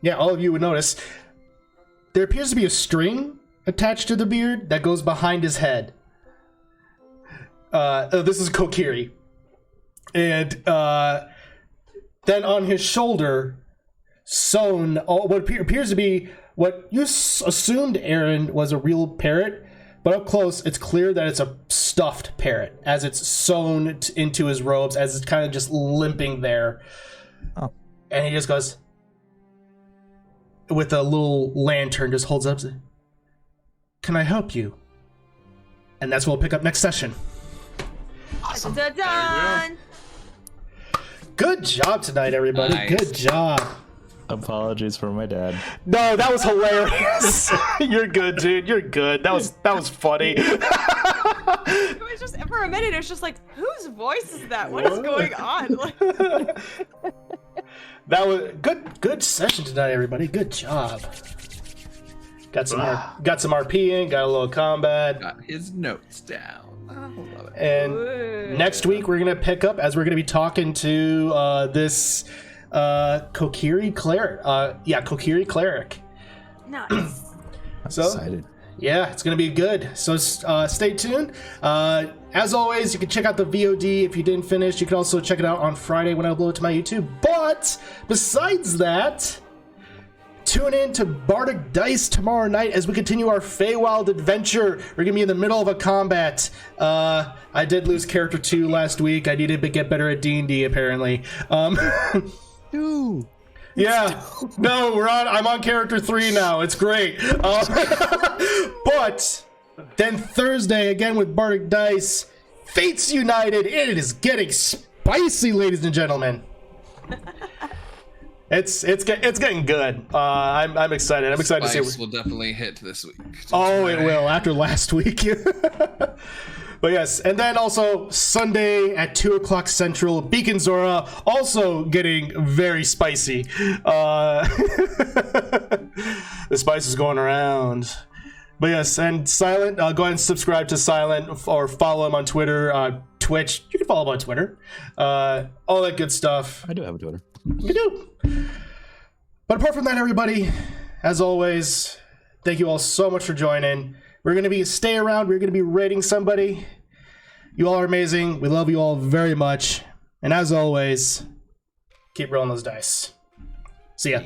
all of you would notice, there appears to be a string attached to the beard that goes behind his head. This is Kokiri. And then on his shoulder, sewn, what appears to be what you assumed, Aaron, was a real parrot. But up close, it's clear that it's a stuffed parrot, as it's sewn into his robes, as it's kind of just limping there. Oh. And he just goes, with a little lantern, just holds up, "Can I help you?" And that's what we'll pick up next session. Awesome. Dun. Good job tonight, everybody. Nice. Good job. Apologies for my dad. No, that was hilarious. You're good, dude. You're good. That was funny. It was just, for a minute, it was just like, whose voice is that? What is going on? Like, That was good session tonight, everybody. Good job. Got some RP in, got a little combat. Got his notes down. I love it. And next week we're gonna pick up as we're gonna be talking to this Kokiri cleric. Kokiri cleric. nice. So Excited. yeah, it's gonna be good. So stay tuned. As always, you can check out the VOD if you didn't finish. You can also check it out on Friday when I upload it to my YouTube. But besides that, tune in to Bardic Dice tomorrow night as we continue our Feywild adventure. We're gonna be in the middle of a combat. I did lose character 2 last week. I needed to get better at D&D apparently. Dude. Yeah, no, I'm on character 3 now. It's great. But then Thursday again with Bardic Dice, Fates United. It is getting spicy, ladies and gentlemen. It's getting good. I'm excited. I'm excited to see. Spice will definitely hit this week. Oh, it will after last week. But yes, and then also Sunday at 2:00 Central, Beacon Zora, also getting very spicy. The spice is going around. But yes, and Silent, go ahead and subscribe to Silent or follow him on Twitter, Twitch. You can follow him on Twitter. All that good stuff. I do have a Twitter. You do. But apart from that, everybody, as always, thank you all so much for joining. We're going to stay around. We're going to be rating somebody. You all are amazing. We love you all very much. And as always, keep rolling those dice. See ya.